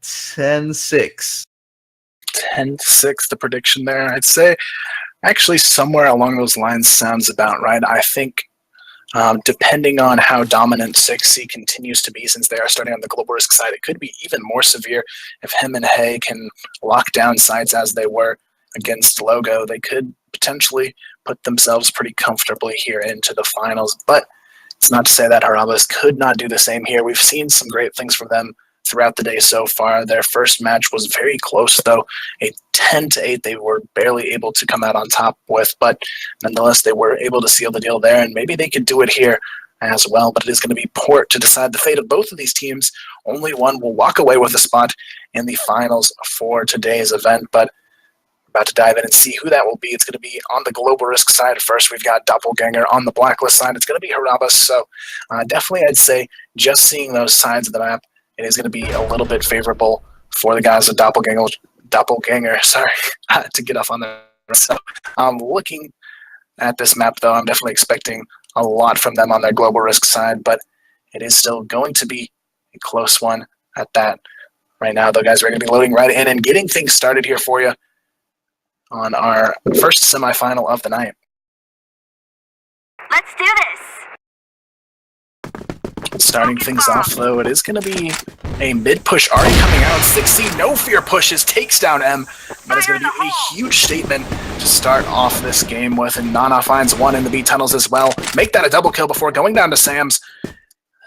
10-6. 10-6, the prediction there. I'd say actually somewhere along those lines sounds about right. I think depending on how dominant 6C continues to be, since they are starting on the global risk side, it could be even more severe if him and Hay can lock down sides as they were against Logo. They could potentially put themselves pretty comfortably here into the finals, but it's not to say that Harabas could not do the same here. We've seen some great things from them throughout the day so far. Their first match was very close, though. A 10-8 they were barely able to come out on top with, but nonetheless, they were able to seal the deal there, and maybe they could do it here as well. But it is going to be Port to decide the fate of both of these teams. Only one will walk away with a spot in the finals for today's event, but about to dive in and see who that will be. It's going to be on the global risk side first. We've got Doppelganger. On the blacklist side, it's going to be Harabas. So definitely I'd say just seeing those sides of the map, it is going to be a little bit favorable for the guys of Doppelganger, sorry, to get off on the. So looking at this map, though, I'm definitely expecting a lot from them on their global risk side, but it is still going to be a close one at that. Right now, though, guys, we're going to be loading right in and getting things started here for you on our first semifinal of the night. Let's do this. Starting things off, though, it is going to be a mid-push already coming out. 6C, no fear pushes, takes down M. That is going to be a huge statement to start off this game with, and Nana finds one in the B tunnels as well. Make that a double kill before going down to Sam's.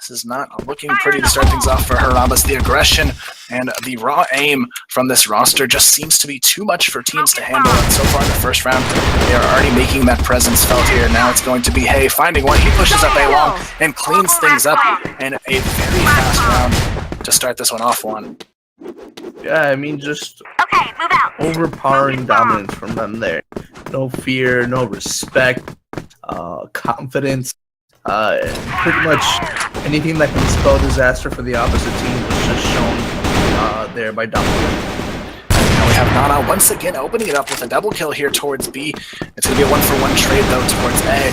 This is not looking pretty to start things off for Harabas. The aggression and the raw aim from this roster just seems to be too much for teams to handle. And so far in the first round, they are already making that presence felt here. Now it's going to be Hay finding one. He pushes up A long and cleans things up in a very fast round to start this one off one. Yeah, I mean, just Okay, move out. overpowering dominance from them there. No fear, no respect, confidence. Pretty much anything that can spell disaster for the opposite team was just shown there by Doppelganger. Now we have Nana once again opening it up with a double kill here towards B. It's going to be a 1-for-1 trade, though, towards A.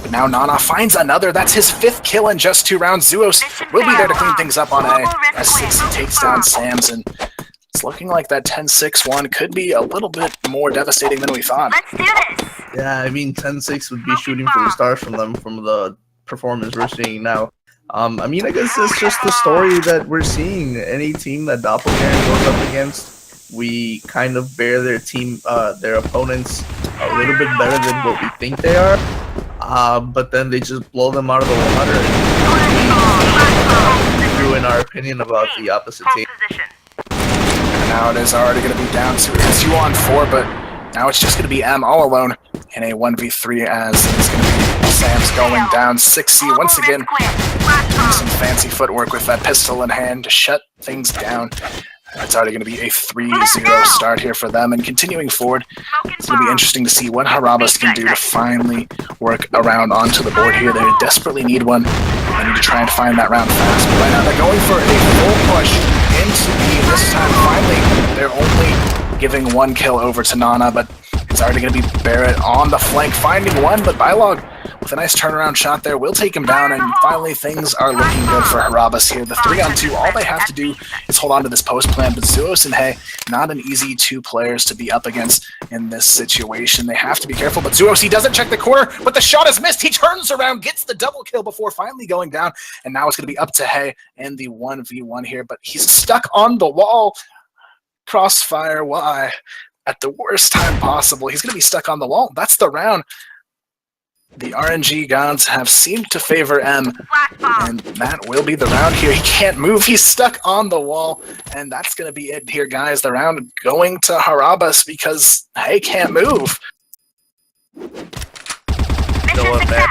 But now Nana finds another. That's his 5th kill in just 2 rounds. Zeus will be there to clean things up on A as 6 takes down Sam's, and it's looking like that 10-6 one could be a little bit more devastating than we thought. Let's do this. Yeah, I mean, 10-6 would be shooting for the stars from them from the performance we're seeing now. I mean, I guess it's just the story that we're seeing. Any team that Doppelganger goes up against, we kind of bear their team, their opponents a little bit better than what we think they are. But then they just blow them out of the water and we ruin our opinion about the opposite team. Position. And now it is already going to be down to it's you on 4, but now it's just going to be M all alone in a 1v3 as it's going to be Sam's going down. 6C once again doing some fancy footwork with that pistol in hand to shut things down. It's already going to be a 3-0 start here for them, and continuing forward, it's going to be interesting to see what Harabas can do to finally work around onto the board here. They desperately need one. They need to try and find that round fast, but right now they're going for a full push into B. This time, finally, they're only giving 1 kill over to Nana, but It's already going to be Barrett on the flank, finding one, but Bylog with a nice turnaround shot there will take him down, and finally things are looking good for Harabas here. The 3-on-2, all they have to do is hold on to this post plan, but Zuos and Hey, not an easy two players to be up against in this situation. They have to be careful, but Zuos, he doesn't check the corner, but the shot is missed. He turns around, gets the double kill before finally going down, and now it's going to be up to Hey and the 1v1 here, but he's stuck on the wall. CrossFire, why? At the worst time possible. He's going to be stuck on the wall. That's the round. The RNG gods have seemed to favor M, and that will be the round here. He can't move. He's stuck on the wall, and that's going to be it here, guys. The round going to Harabas because Hey can't move. You know what, man?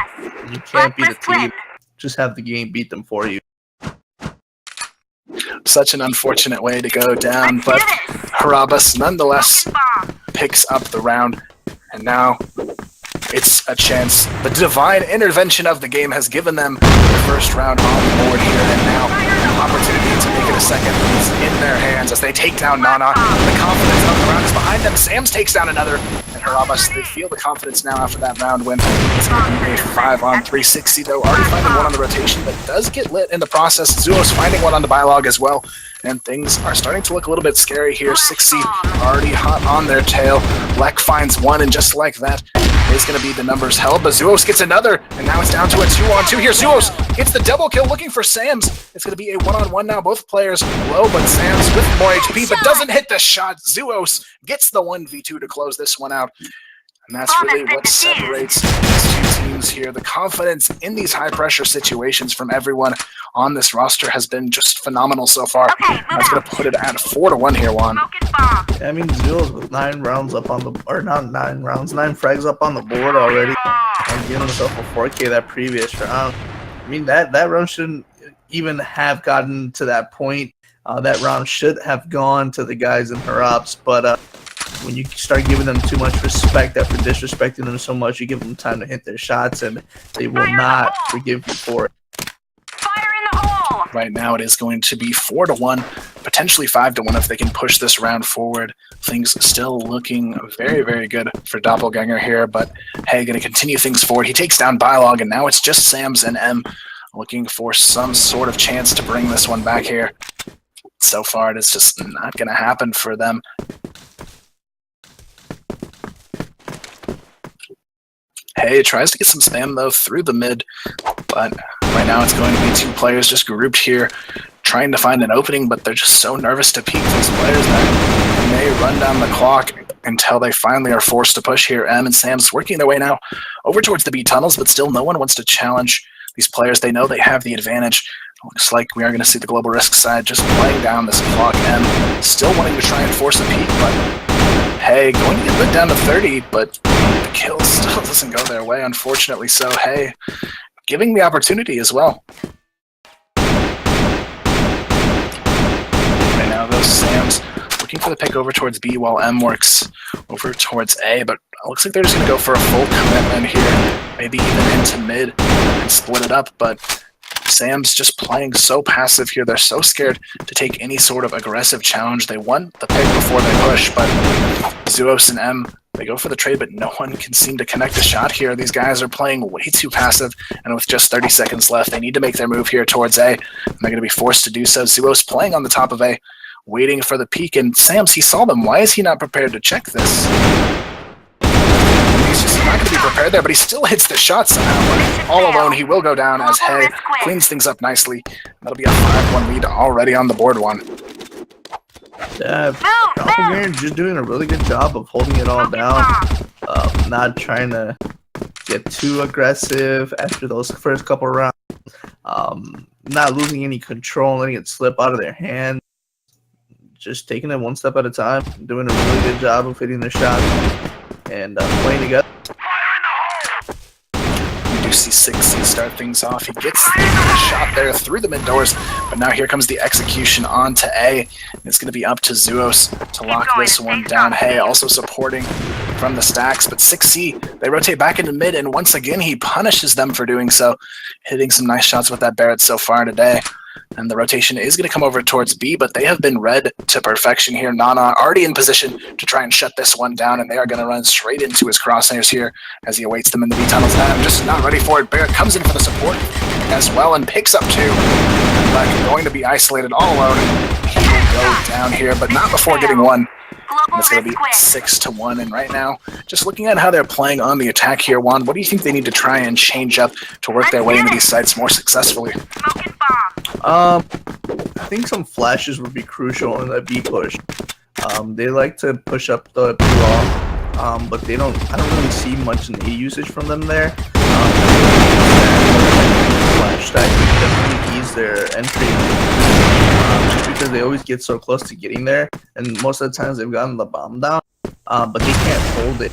You can't beat a team. Just have the game beat them for you. Such an unfortunate way to go down, but Harabas nonetheless picks up the round, and now it's a chance. The divine intervention of the game has given them the first round on the board here, and now an opportunity to make it a second is in their hands as they take down Nana. The confidence of the round is behind them. Sams takes down another, and Harabas, they feel the confidence now after that round win. It's going to be a 5-on-360 though. Already finding one on the rotation, but does get lit in the process. Zuos finding one on the Bylog as well. And things are starting to look a little bit scary here. 6C already hot on their tail. Lek finds one, and just like that is going to be the numbers held. But Zuos gets another, and now it's down to a 2-on-2 here. Zuos gets the double kill looking for Sams. It's going to be a 1-on-1 now. Both players low, but Sams with more HP, but doesn't hit the shot. Zuos gets the 1v2 to close this one out. And that's really what separates these two teams here. The confidence in these high-pressure situations from everyone on this roster has been just phenomenal so far. That's going to put it at 4-1 here, Juan. Yeah, I mean, Zuos with 9 rounds up on the, or not 9 rounds, 9 frags up on the board already, and giving himself a 4K that previous round. I mean, that round shouldn't even have gotten to that point. That round should have gone to the guys in Harabas, but when you start giving them too much respect after disrespecting them so much, you give them time to hit their shots, and they will not forgive you for it. Right now it is going to be 4-1, potentially 5-1 if they can push this round forward. Things still looking very, very good for Doppelganger here, but Hey, going to continue things forward. He takes down Bylog, and now it's just Sams and M looking for some sort of chance to bring this one back here. So far, it's just not going to happen for them. Hey tries to get some spam though through the mid, but right now it's going to be 2 players just grouped here trying to find an opening, but they're just so nervous to peek these players that they may run down the clock until they finally are forced to push here. M and Sam's working their way now over towards the B tunnels, but still no one wants to challenge these players. They know they have the advantage. Looks like we are going to see the global risk side just playing down this clock. M still wanting to try and force a peek, but Hey going to get lit down to 30, but the kill still doesn't go their way, unfortunately. So Hey giving the opportunity as well. Right now those Sams looking for the pick over towards B while M works over towards A, but it looks like they're just going to go for a full commitment here, maybe even into mid and split it up, but Sam's just playing so passive here. They're so scared to take any sort of aggressive challenge. They want the pick before they push, but Zuos and M, they go for the trade, but no one can seem to connect a shot here. These guys are playing way too passive, and with just 30 seconds left, they need to make their move here towards A, and they're going to be forced to do so. Zuos playing on the top of A, waiting for the peek, and Sams, he saw them. Why is he not prepared to check this? He's just not going to be prepared there, but he still hits the shot somehow. All alone, he will go down as Hey cleans things up nicely. That'll be a 5-1 lead already on the board, Juan. Yeah, Doppelganger just doing a really good job of holding it all down. Not trying to get too aggressive after those first couple rounds. Not losing any control, letting it slip out of their hand. Just taking it one step at a time. Doing a really good job of hitting their shots and playing together. You do see 6C start things off. He gets the shot there through the mid doors, but now here comes the execution on to A. It's going to be up to Zuos to lock this one down. Hey also supporting from the stacks, but 6C, they rotate back into mid, and once again he punishes them for doing so, hitting some nice shots with that Barrett so far today. And the rotation is going to come over towards B, but they have been read to perfection here. Nana already in position to try and shut this one down, and they are going to run straight into his crosshairs here as he awaits them in the B tunnels. And I'm just not ready for it. Barrett comes in for the support as well and picks up 2. But going to be isolated all alone. He will go down here, but not before getting 1. And it's going to be 6-1. And right now, just looking at how they're playing on the attack here, Juan, what do you think they need to try and change up to work their way into these sites more successfully? I think some flashes would be crucial in the B push. They like to push up the raw, but I don't really see much in A usage from them there. Flash that could definitely ease their entry, just because they always get so close to getting there, and most of the times they've gotten the bomb down, but they can't hold it.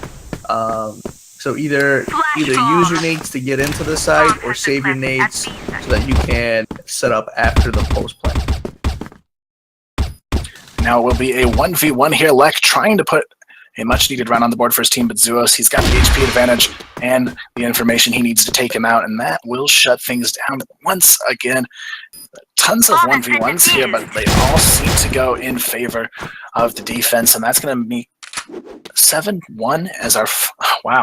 So either use your nades to get into the site, or save your nades so that you can set up after the post play. Now it will be a 1v1 here. Lek trying to put a much-needed run on the board for his team, but Zuos, he's got the HP advantage and the information he needs to take him out, and that will shut things down once again. Tons of 1v1s here, but they all seem to go in favor of the defense, and that's going to be 7-1 as our... Wow,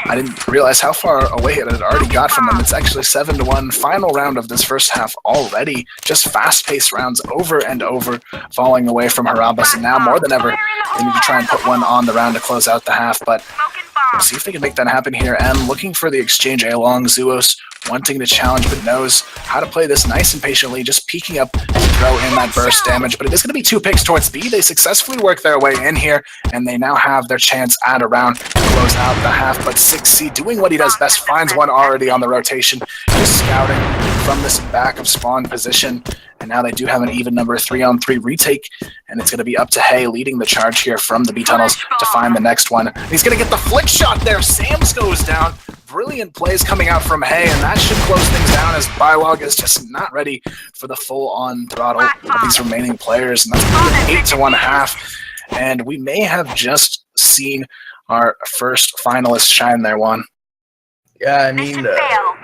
I didn't realize how far away it had already got from them. It's actually 7-1. Final round of this first half already. Just fast-paced rounds over and over, falling away from Harabas, and now more than ever, they need to try and put one on the round to close out the half, but we'll see if they can make that happen here. M looking for the exchange along. Zuos wanting to challenge, but knows how to play this nice and patiently, just peeking up to throw in that burst damage. But it is going to be 2 picks towards B. They successfully work their way in here, and they now have their chance at a round to close out the half. But 6C doing what he does best, finds one already on the rotation, just scouting from this back of spawn position. And now they do have an even number 3-on-3 retake, and it's going to be up to Hay leading the charge here from the B tunnels to find the next one. He's going to get the flick shot there. Sams goes down. Brilliant plays coming out from Hay, and that should close things down as Bylog is just not ready for the full-on throttle of these remaining players. And that's going to be an 8-1 half, and we may have just seen our first finalist shine there, Juan. Yeah, I mean,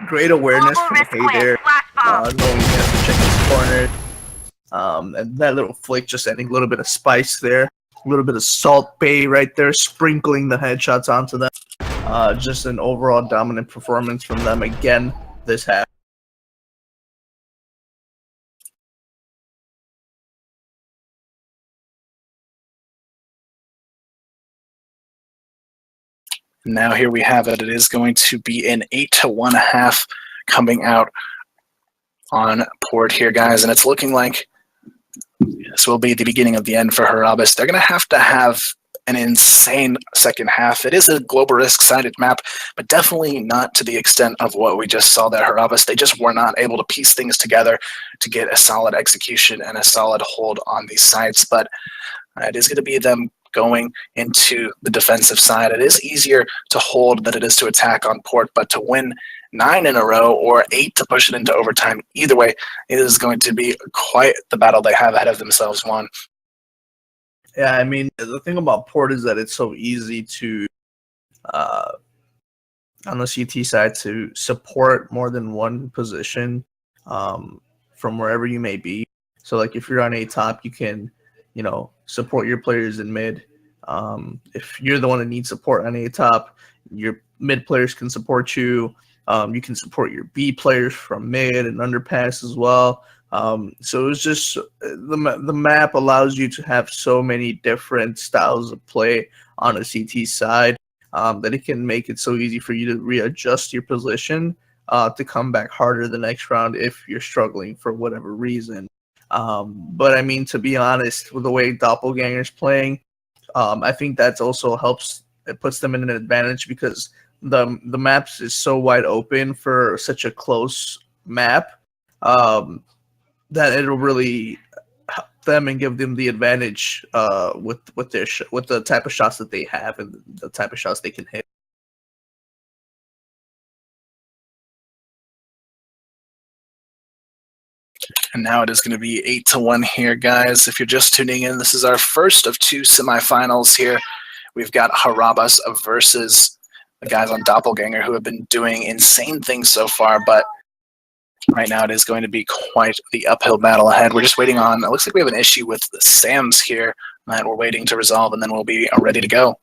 great awareness from Hay there, knowing he has to check his corner, and that little flick just adding a little bit of spice there, a little bit of Salt Bay right there, sprinkling the headshots onto them. Just an overall dominant performance from them again this half. Now here we have it. It is going to be an 8-1 half coming out on port here, guys, and it's looking like this will be the beginning of the end for Harabas. They're going to have an insane second half. It is a global risk-sided map, but definitely not to the extent of what we just saw there, Harabas. They just were not able to piece things together to get a solid execution and a solid hold on these sites, but it is going to be them going into the defensive side. It is easier to hold than it is to attack on port, but to win 9 in a row or 8 to push it into overtime, either way, it is going to be quite the battle they have ahead of themselves, Juan. Yeah, I mean, the thing about port is that it's so easy to, on the CT side, to support more than one position from wherever you may be. So, like, if you're on A top, you can, support your players in mid. If you're the one that needs support on A top, your mid players can support you. You can support your B players from mid and underpass as well. So it's just the map allows you to have so many different styles of play on a CT side that it can make it so easy for you to readjust your position to come back harder the next round if you're struggling for whatever reason. But I mean, to be honest, with the way Doppelganger's playing, I think that also helps. It puts them in an advantage because the maps is so wide open for such a close map that it'll really help them and give them the advantage with the type of shots that they have and the type of shots they can hit. And now it is going to be 8-1 here, guys. If you're just tuning in, this is our first of 2 semifinals here. We've got Harabas versus the guys on Doppelganger who have been doing insane things so far, but Right now, it is going to be quite the uphill battle ahead. We're just waiting on. It looks like we have an issue with Sam's here that we're waiting to resolve, and then we'll be ready to go.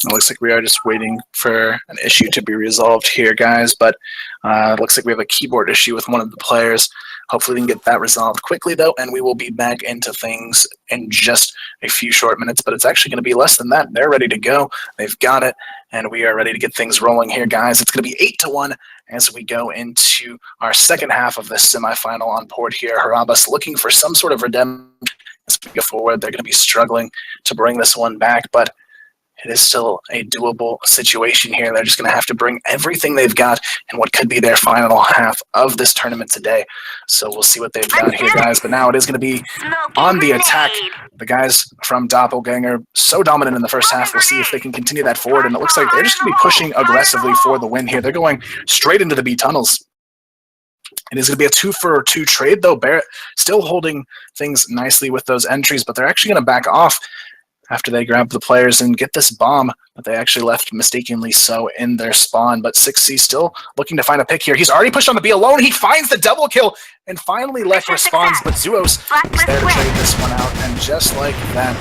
It looks like we are just waiting for an issue to be resolved here, guys, but it looks like we have a keyboard issue with one of the players. Hopefully we can get that resolved quickly, though, and we will be back into things in just a few short minutes, but it's actually going to be less than that. They're ready to go. They've got it, and we are ready to get things rolling here, guys. It's going to be 8-1 as we go into our second half of this semifinal on port here. Harabas looking for some sort of redemption as we go forward. They're going to be struggling to bring this one back, but it is still a doable situation here. They're just going to have to bring everything they've got in what could be their final half of this tournament today. So we'll see what they've got here, guys. But now it is going to be on the attack. The guys from Doppelganger, so dominant in the first half. We'll see if they can continue that forward. And it looks like they're just going to be pushing aggressively for the win here. They're going straight into the B tunnels. It is going to be a 2-for-2 trade, though. Barrett still holding things nicely with those entries, but they're actually going to back off after they grab the players and get this bomb that they actually left mistakenly so in their spawn. But 6C still looking to find a pick here. He's already pushed on the B alone. He finds the double kill, and finally Lek responds, but Zuos is there to trade this one out. And just like that,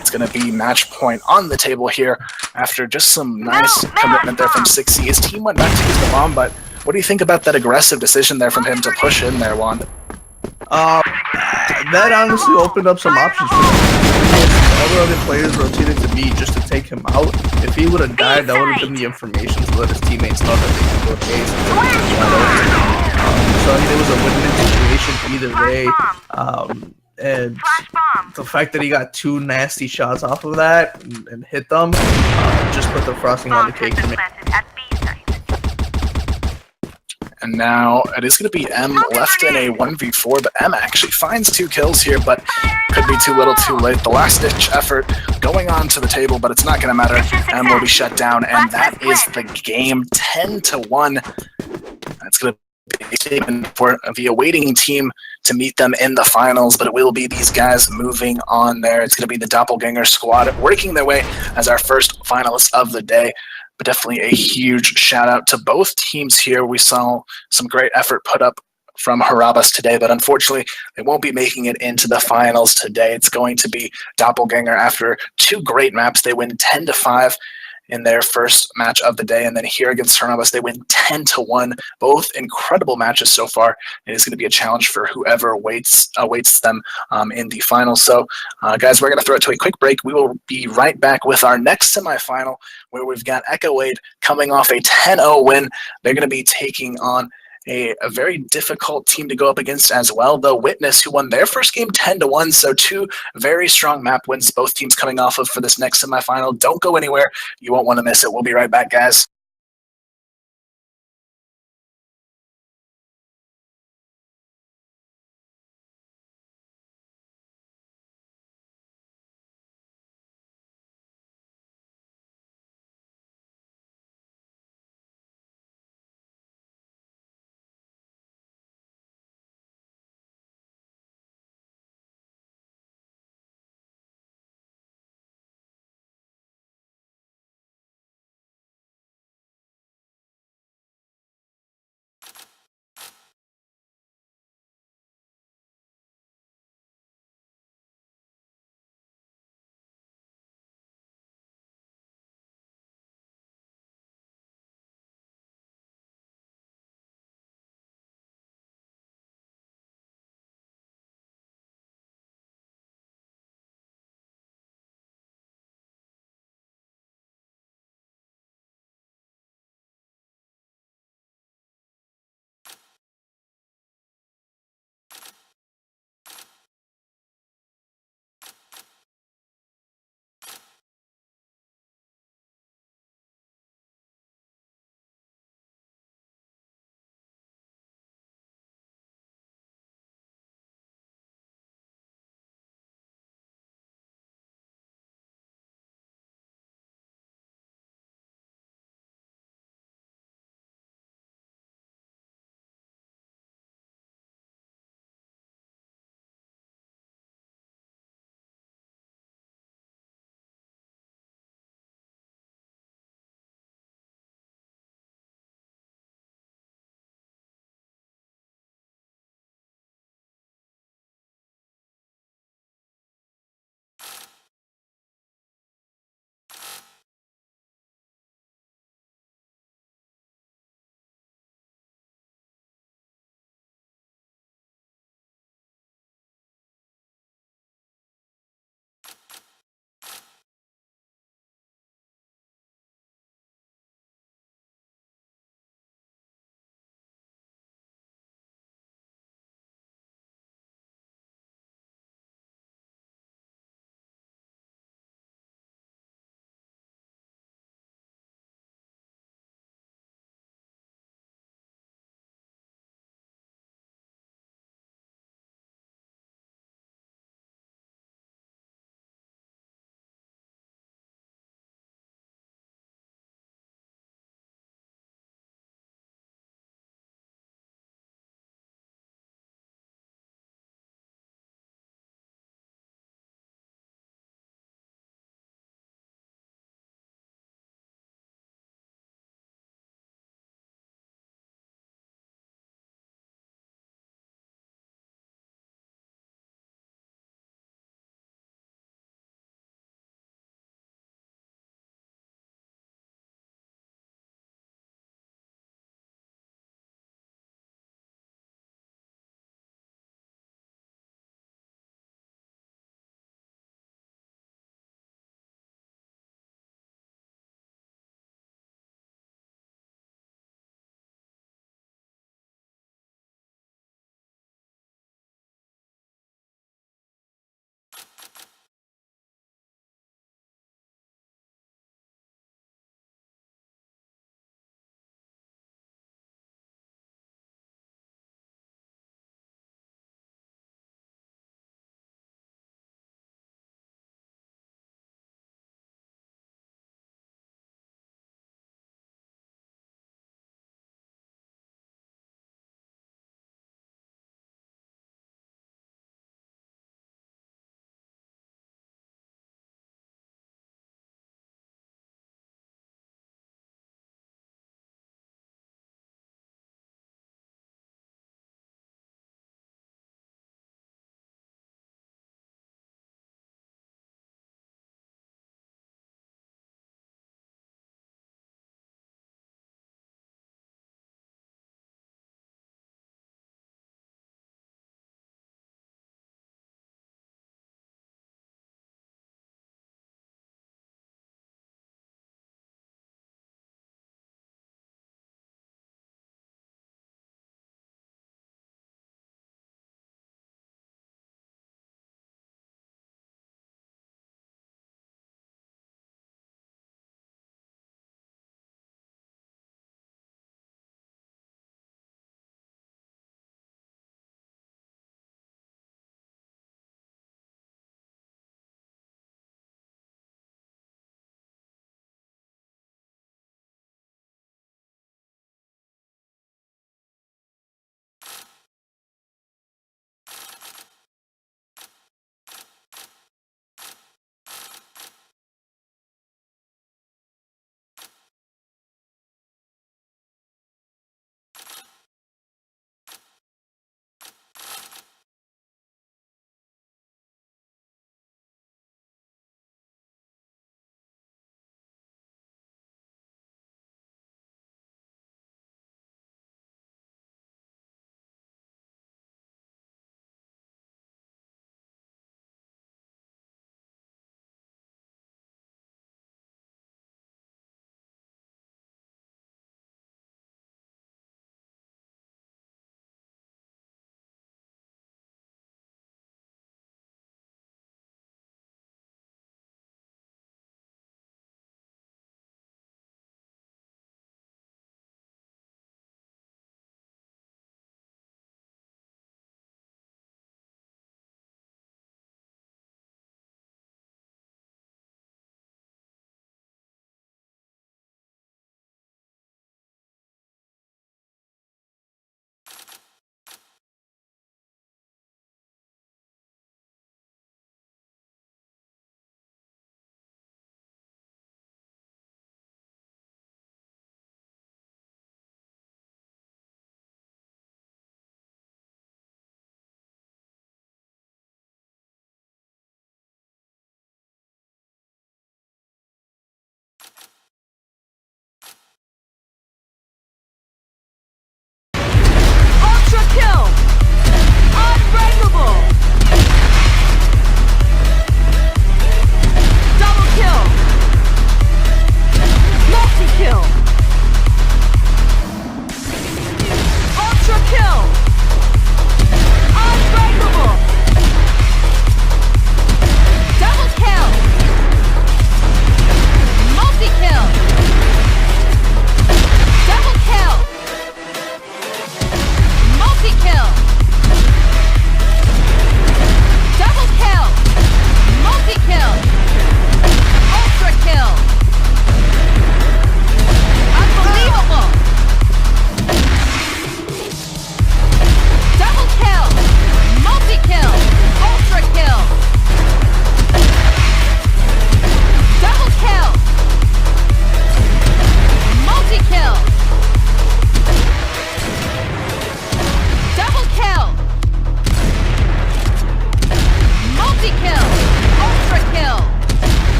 it's going to be match point on the table here after just some nice commitment there from 6C. His team went back to use the bomb, but what do you think about that aggressive decision there from him to push in there, Wand? That honestly opened up some options for him. All the other players rotated to B just to take him out. If he would have died, that would have been the information to let his teammates know that they could go case. So I mean, it was a win-win situation either way. And the fact that he got 2 nasty shots off of that and hit them just put the frosting on the cake for me. And now it is going to be M left in a 1v4, but M actually finds 2 kills here, but could be too little too late. The last-ditch effort going on to the table, but it's not going to matter. M will be shut down, and that is the game, 10-1. That's going to be taken for the awaiting team to meet them in the finals, but it will be these guys moving on there. It's going to be the Doppelganger squad working their way as our first finalists of the day. But definitely a huge shout out to both teams here. We saw some great effort put up from Harabas today, but unfortunately they won't be making it into the finals today. It's going to be Doppelganger after 2 great maps. They win 10-5 in their first match of the day, and then here against Harabas they win 10-1. Both incredible matches so far. It is going to be a challenge for whoever awaits them in the finals. So guys, we're going to throw it to a quick break. We will be right back with our next semifinal, where we've got Echo Aid coming off a 10-0 win. They're going to be taking on a very difficult team to go up against as well, though Witness, who won their first game 10-1, so 2 very strong map wins both teams coming off of for this next semifinal. Don't go anywhere. You won't want to miss it. We'll be right back, guys.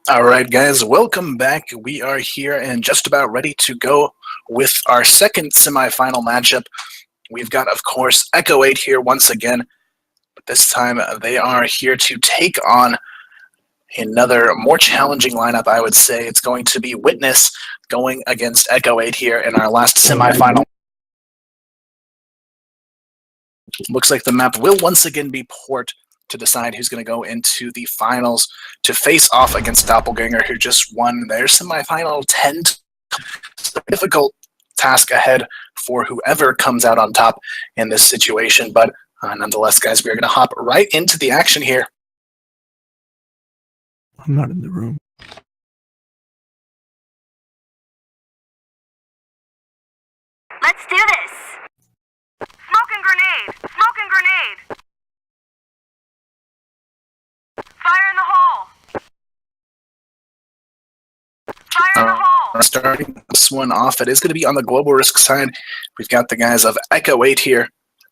All right, guys, welcome back. We are here and just about ready to go with our second semifinal matchup. We've got, of course, Echo 8 here once again, but this time they are here to take on another more challenging lineup, I would say. It's going to be Witness going against Echo 8 here in our last semifinal. Looks like the map will once again be Port to decide who's going to go into the finals to face off against Doppelganger, who just won their semifinal 10. It's a difficult task ahead for whoever comes out on top in this situation, but nonetheless, guys, we're going to hop right into the action here. I'm not in the room. Let's do this! Smoking grenade! Smoking grenade! Fire in the hole! Fire in the hole! Starting this one off, it is going to be on the global risk side. We've got the guys of Echo 8 here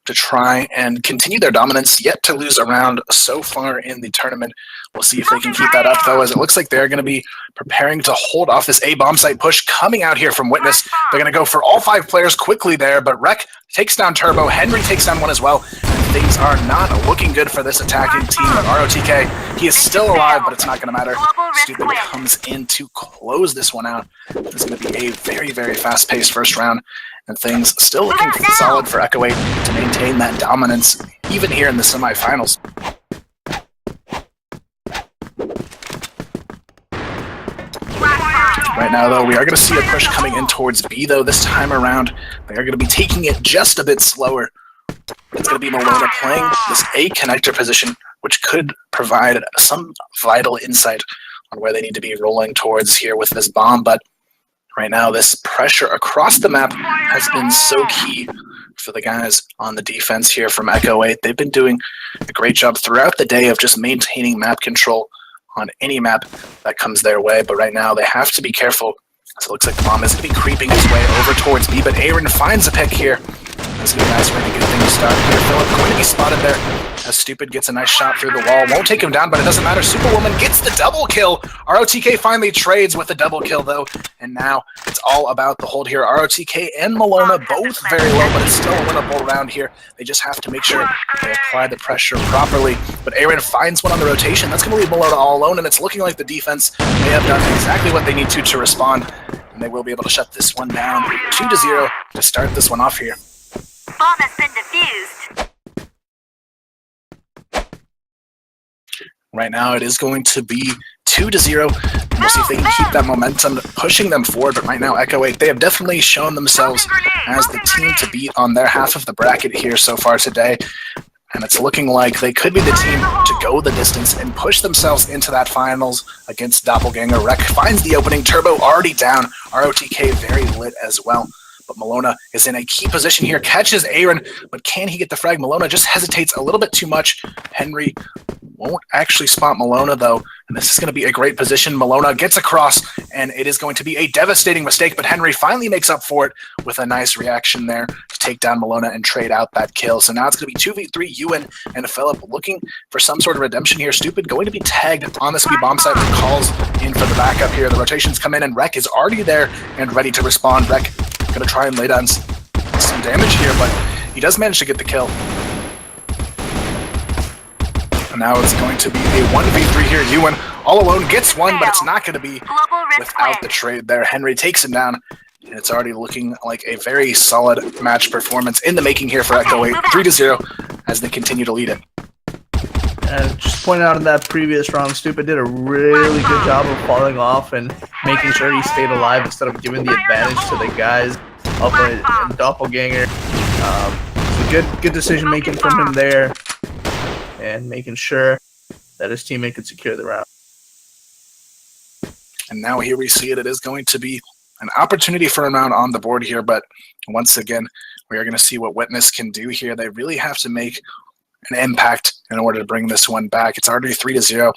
to try and continue their dominance, yet to lose a round so far in the tournament. We'll see if they can keep that up, though, as it looks like they're going to be preparing to hold off this A-bomb site push coming out here from Witness. They're going to go for all 5 players quickly there, but Rek takes down Turbo. Henry takes down one as well. Things are not looking good for this attacking team of ROTK. He is still alive, but it's not going to matter. Stupid comes in to close this one out. This is going to be a very, very fast-paced first round, and things still looking solid for Echo 8 to maintain that dominance, even here in the semifinals. Right now, though, we are going to see a push coming in towards B, though, this time around. They are going to be taking it just a bit slower. It's going to be Malona playing this A connector position, which could provide some vital insight on where they need to be rolling towards here with this bomb. But right now, this pressure across the map has been so key for the guys on the defense here from Echo 8. They've been doing a great job throughout the day of just maintaining map control on any map that comes their way. But right now, they have to be careful So it looks like the bomb is going to be creeping its way over towards B, but Aaron finds a pick here. That's going to be nice way to get things started here. Philip going to be spotted there as Stupid gets a nice shot through the wall. Won't take him down, but it doesn't matter. Superwoman gets the double kill. ROTK finally trades with the double kill, though. And now it's all about the hold here. ROTK and Malona both very low, but it's still a winnable round here. They just have to make sure they apply the pressure properly. But Aaron finds one on the rotation. That's going to leave Malona all alone, and it's looking like the defense may have done exactly what they need to respond. And they will be able to shut this one down 2-0 to start this one off here. Bomb has been defused. Right now, it is going to be 2-0. We'll see if they can keep that momentum, pushing them forward. But right now, Echo 8, they have definitely shown themselves as the team to beat on their half of the bracket here so far today. And it's looking like they could be the team to go the distance and push themselves into that finals against Doppelganger. Rec finds the opening. Turbo already down. ROTK very lit as well. But Malona is in a key position here, catches Aaron, but can he get the frag? Malona just hesitates a little bit too much. Henry won't actually spot Malona, though, and this is going to be a great position. Malona gets across, and it is going to be a devastating mistake, but Henry finally makes up for it with a nice reaction there to take down Malona and trade out that kill. So now it's going to be 2v3, Ewan and Philip looking for some sort of redemption here. Stupid going to be tagged on the speed bomb site with calls in for the backup here. The rotations come in, and Rec is already there and ready to respond. Rec going to try and lay down some damage here, but he does manage to get the kill. And now it's going to be a 1v3 here. Ewan all alone gets one, but it's not going to be without the trade there. Henry takes him down, and it's already looking like a very solid match performance in the making here for Echo 8. 3-0 as they continue to lead it. Just pointing out in that previous round, Stupid did a really good job of falling off and making sure he stayed alive instead of giving the advantage to the guys up in Doppelganger. So good decision making from him there, and making sure that his teammate could secure the round. And now here we see it. It is going to be an opportunity for a round on the board here, but once again, we are going to see what Witness can do here. They really have to make an impact in order to bring this one back. It's already 3-0.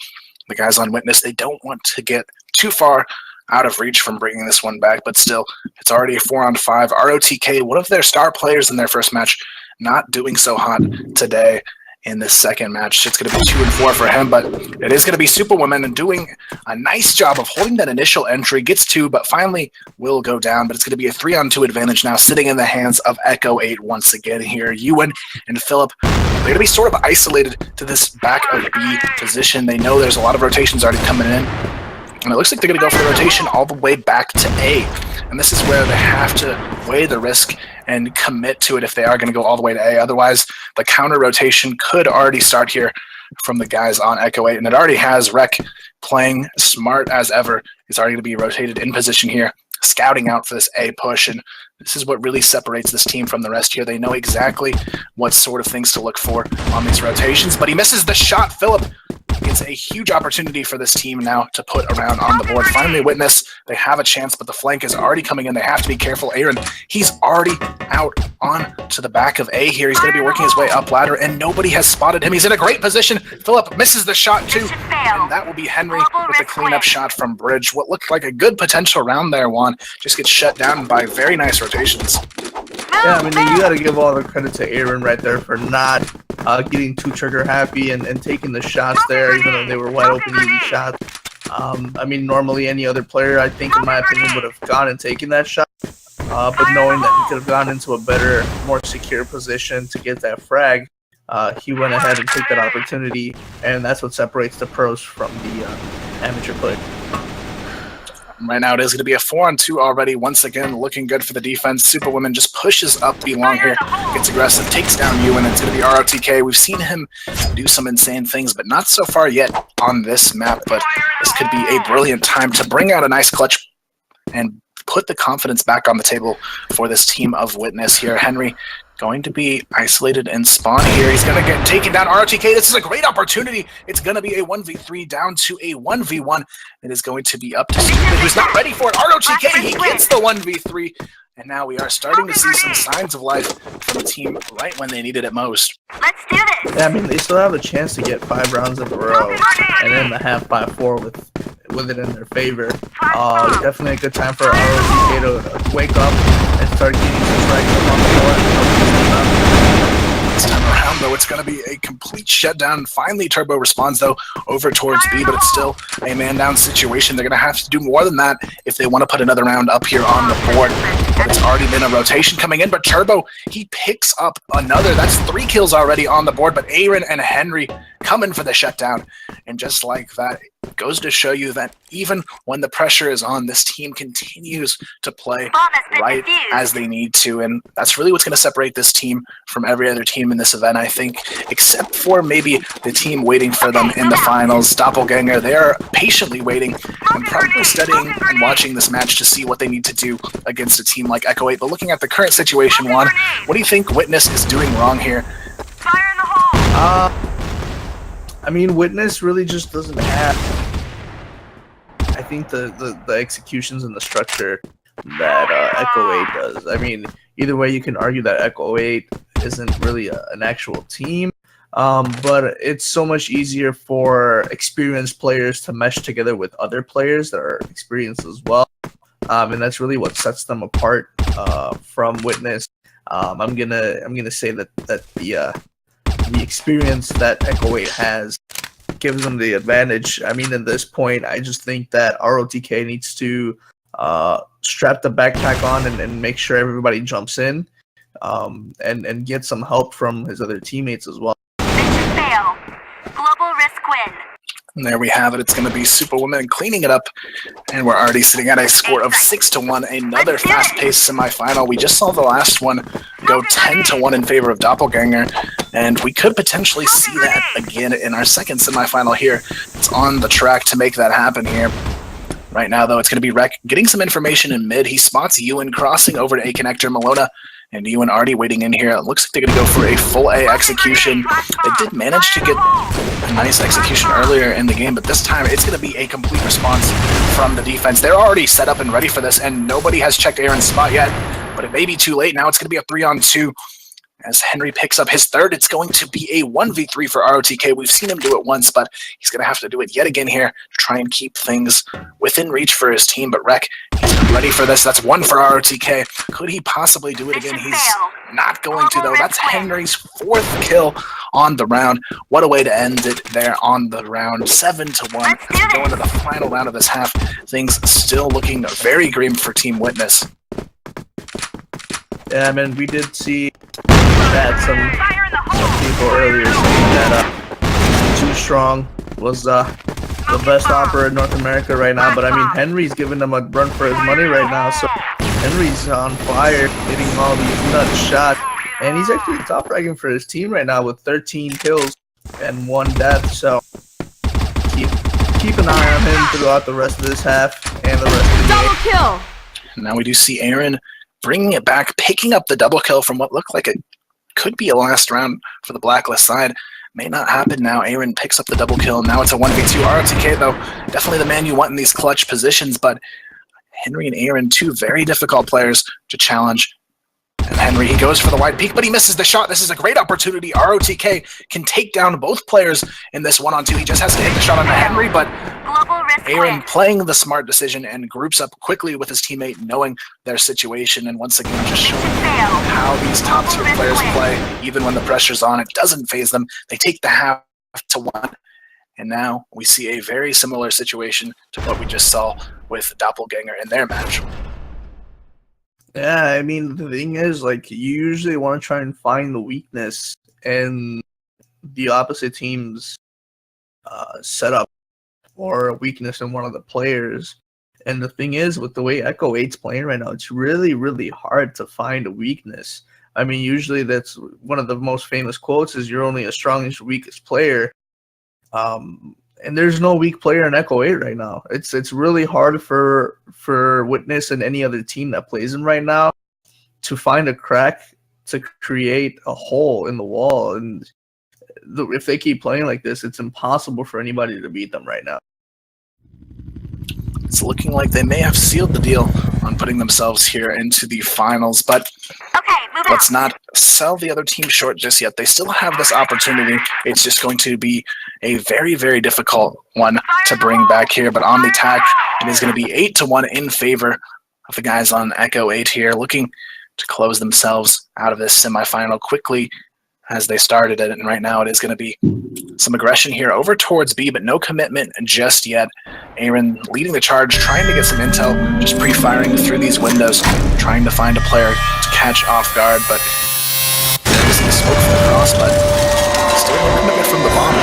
The guys on Witness, they don't want to get too far out of reach from bringing this one back, but still, it's already a 4-on-5. ROTK, one of their star players in their first match, not doing so hot today in this second match. It's going to be 2-4 for him, but it is going to be Superwoman and doing a nice job of holding that initial entry. Gets 2, but finally will go down, but it's going to be a 3-on-2 advantage now, sitting in the hands of Echo 8 once again here. Ewan and Philip, they're going to be sort of isolated to this back of B position. They know there's a lot of rotations already coming in, and it looks like they're going to go for the rotation all the way back to A. And this is where they have to weigh the risk and commit to it if they are going to go all the way to A. Otherwise, the counter rotation could already start here from the guys on Echo 8. And it already has. Rec playing smart as ever. It's already going to be rotated in position here, scouting out for this A push. And this is what really separates this team from the rest here. They know exactly what sort of things to look for on these rotations. But he misses the shot. Philip gets a huge opportunity for this team now to put a round on the board. Finally, Witness, they have a chance, but the flank is already coming in. They have to be careful. Aaron, he's already out on to the back of A here. He's going to be working his way up ladder, and nobody has spotted him. He's in a great position. Philip misses the shot too, and that will be Henry with the cleanup shot from Bridge. What looked like a good potential round there, Juan, just gets shut down by very nice rotations. Yeah, I mean, you got to give all the credit to Aaron right there for not getting too trigger happy and taking the shots there, even though they were wide open, easy shots. I mean, normally any other player, I think, in my opinion, would have gone and taken that shot. But knowing that he could have gone into a better, more secure position to get that frag, he went ahead and took that opportunity, and that's what separates the pros from the amateur player. Right now, it is going to be a 4-on-2 already. Once again, looking good for the defense. Superwoman just pushes up B long here, gets aggressive, takes down Ewan. It's going to be ROTK. We've seen him do some insane things, but not so far yet on this map. But this could be a brilliant time to bring out a nice clutch and put the confidence back on the table for this team of Witness here. Henry going to be isolated in spawn here. He's going to get taken down. ROTK, this is a great opportunity. It's going to be a 1v3 down to a 1v1. It is going to be up to Stupid, who's not ready for it. ROTK, he gets the 1v3. And now we are starting to see some signs of life from the team right when they needed it most. Let's do this. Yeah, I mean, they still have a chance to get 5 rounds in a row and then the half by 4 with with it in their favor. Definitely a good time for ROTK to wake up and start getting some strikes up on the board. This time around, though, it's going to be a complete shutdown. Finally, Turbo responds, though, over towards B, but it's still a man-down situation. They're going to have to do more than that if they want to put another round up here on the board. But it's already been a rotation coming in, but Turbo, he picks up another. That's 3 kills already on the board, but Aaron and Henry coming for the shutdown. And just like that, it goes to show you that even when the pressure is on, this team continues to play right as they need to. And that's really what's going to separate this team from every other team in this event, I think, except for maybe the team waiting for them in the finals. Doppelganger, they are patiently waiting and probably studying and watching this match to see what they need to do against a team like Echo 8. But looking at the current situation, Juan, what do you think Witness is doing wrong here? Fire in the hole! I mean, Witness really just doesn't have, I think, the executions and the structure that Echo 8 does. I mean, either way, you can argue that Echo 8 isn't really an actual team, but it's so much easier for experienced players to mesh together with other players that are experienced as well, and that's really what sets them apart from Witness. I'm gonna say that the experience that Echo 8 has gives them the advantage. I mean, at this point, I just think that ROTK needs to strap the backpack on and make sure everybody jumps in, and get some help from his other teammates as well. Mission fail. Global risk win. And there we have it. It's going to be Superwoman cleaning it up. And we're already sitting at a score of 6-1. Another fast-paced semifinal. We just saw the last one go 10-1 in favor of Doppelganger. And we could potentially see that again in our second semifinal here. It's on the track to make that happen here. Right now, though, it's going to be Rek getting some information in mid. He spots Ewan crossing over to A connector. Malona and Ewan already waiting in here. It looks like they're going to go for a full A execution. They did manage to get a nice execution earlier in the game, but this time it's going to be a complete response from the defense. They're already set up and ready for this, and nobody has checked Aaron's spot yet, but it may be too late. Now it's going to be a 3-on-2. As Henry picks up his third, it's going to be a 1v3 for ROTK. We've seen him do it once, but he's going to have to do it yet again here to try and keep things within reach for his team. But Rek, he's ready for this. That's 1 for ROTK. Could he possibly do it again? He's not going to, though. That's Henry's 4th kill on the round. What a way to end it there on the round. 7-1 as we go into the final round of this half. Things still looking very grim for Team Witness. Yeah, I mean, we did see that some people earlier saying that Too Strong was the best opera in North America right now, but I mean, Henry's giving them a run for his money right now, so Henry's on fire, hitting all these nuts shots, and he's actually top ranking for his team right now with 13 kills and 1 death, so keep an eye on him throughout the rest of this half and the rest of the game. Double kill! And now we do see Aaron bringing it back, picking up the double kill from what looked like it could be a last round for the Blacklist side. May not happen now. Aaron picks up the double kill. Now it's a 1v2. ROTK, though, definitely the man you want in these clutch positions, but Henry and Aaron, 2 very difficult players to challenge. And Henry, he goes for the wide peak, but he misses the shot. This is a great opportunity. ROTK can take down both players in this 1-on-2. He just has to hit the shot on Henry, but Aaron playing the smart decision and groups up quickly with his teammate, knowing their situation, and once again just showing how these top-tier players play. Even when the pressure's on, it doesn't faze them. They take the 0.5-1. And now we see a very similar situation to what we just saw with Doppelganger in their match. Yeah, I mean, the thing is, like, you usually want to try and find the weakness in the opposite team's setup or a weakness in one of the players. And the thing is, with the way Echo 8's playing right now, it's really, really hard to find a weakness. I mean, usually that's one of the most famous quotes is you're only as strong as your weakest player. And there's no weak player in Echo 8 right now. It's really hard for Witness and any other team that plays him right now to find a crack to create a hole in the wall. And if they keep playing like this, it's impossible for anybody to beat them right now. It's looking like they may have sealed the deal on putting themselves here into the finals, but Okay, move out. let's not sell the other team short just yet. They still have this opportunity. It's just going to be a very, very difficult one to bring back here, but on the attack, it is going to be 8-1 in favor of the guys on Echo 8 here, looking to close themselves out of this semifinal quickly as they started it. And right now it is going to be some aggression here over towards B, but no commitment just yet. Aaron leading the charge, trying to get some intel, just pre-firing through these windows, trying to find a player to catch off guard, but there is the smoke from the cross, but still no commitment from the bomb.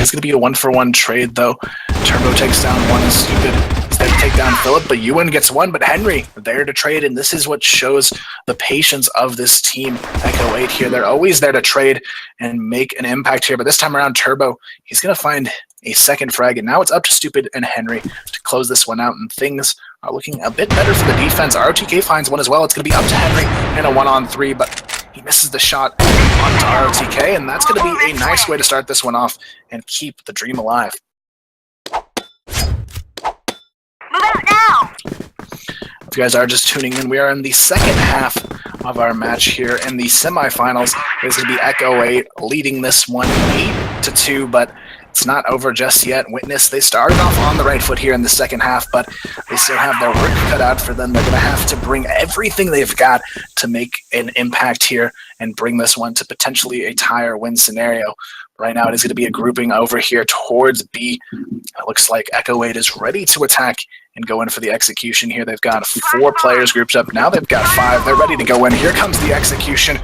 It's going to be a 1-for-1 trade, though. Turbo takes down one, is stupid. Instead to take down Philip, but Ewan gets one, but Henry there to trade, and this is what shows the patience of this team. Echo 8 here, they're always there to trade and make an impact here, but this time around, Turbo, he's going to find a second frag, and now it's up to Stupid and Henry to close this one out, and things are looking a bit better for the defense. ROTK finds one as well. It's going to be up to Henry and a 1-on-3, but he misses the shot onto ROTK, and that's going to be a nice way to start this one off and keep the dream alive. Move out now. If you guys are just tuning in, we are in the second half of our match here in the semifinals. It's going to be Echo 8 leading this one 8-2, but it's not over just yet. Witness, they started off on the right foot here in the second half, but they still have their work cut out for them. They're going to have to bring everything they've got to make an impact here and bring this one to potentially a tie or win scenario. Right now, it is going to be a grouping over here towards B. It looks like Echo 8 is ready to attack and go in for the execution here. They've got 4 players grouped up. Now they've got 5. They're ready to go in. Here comes the execution.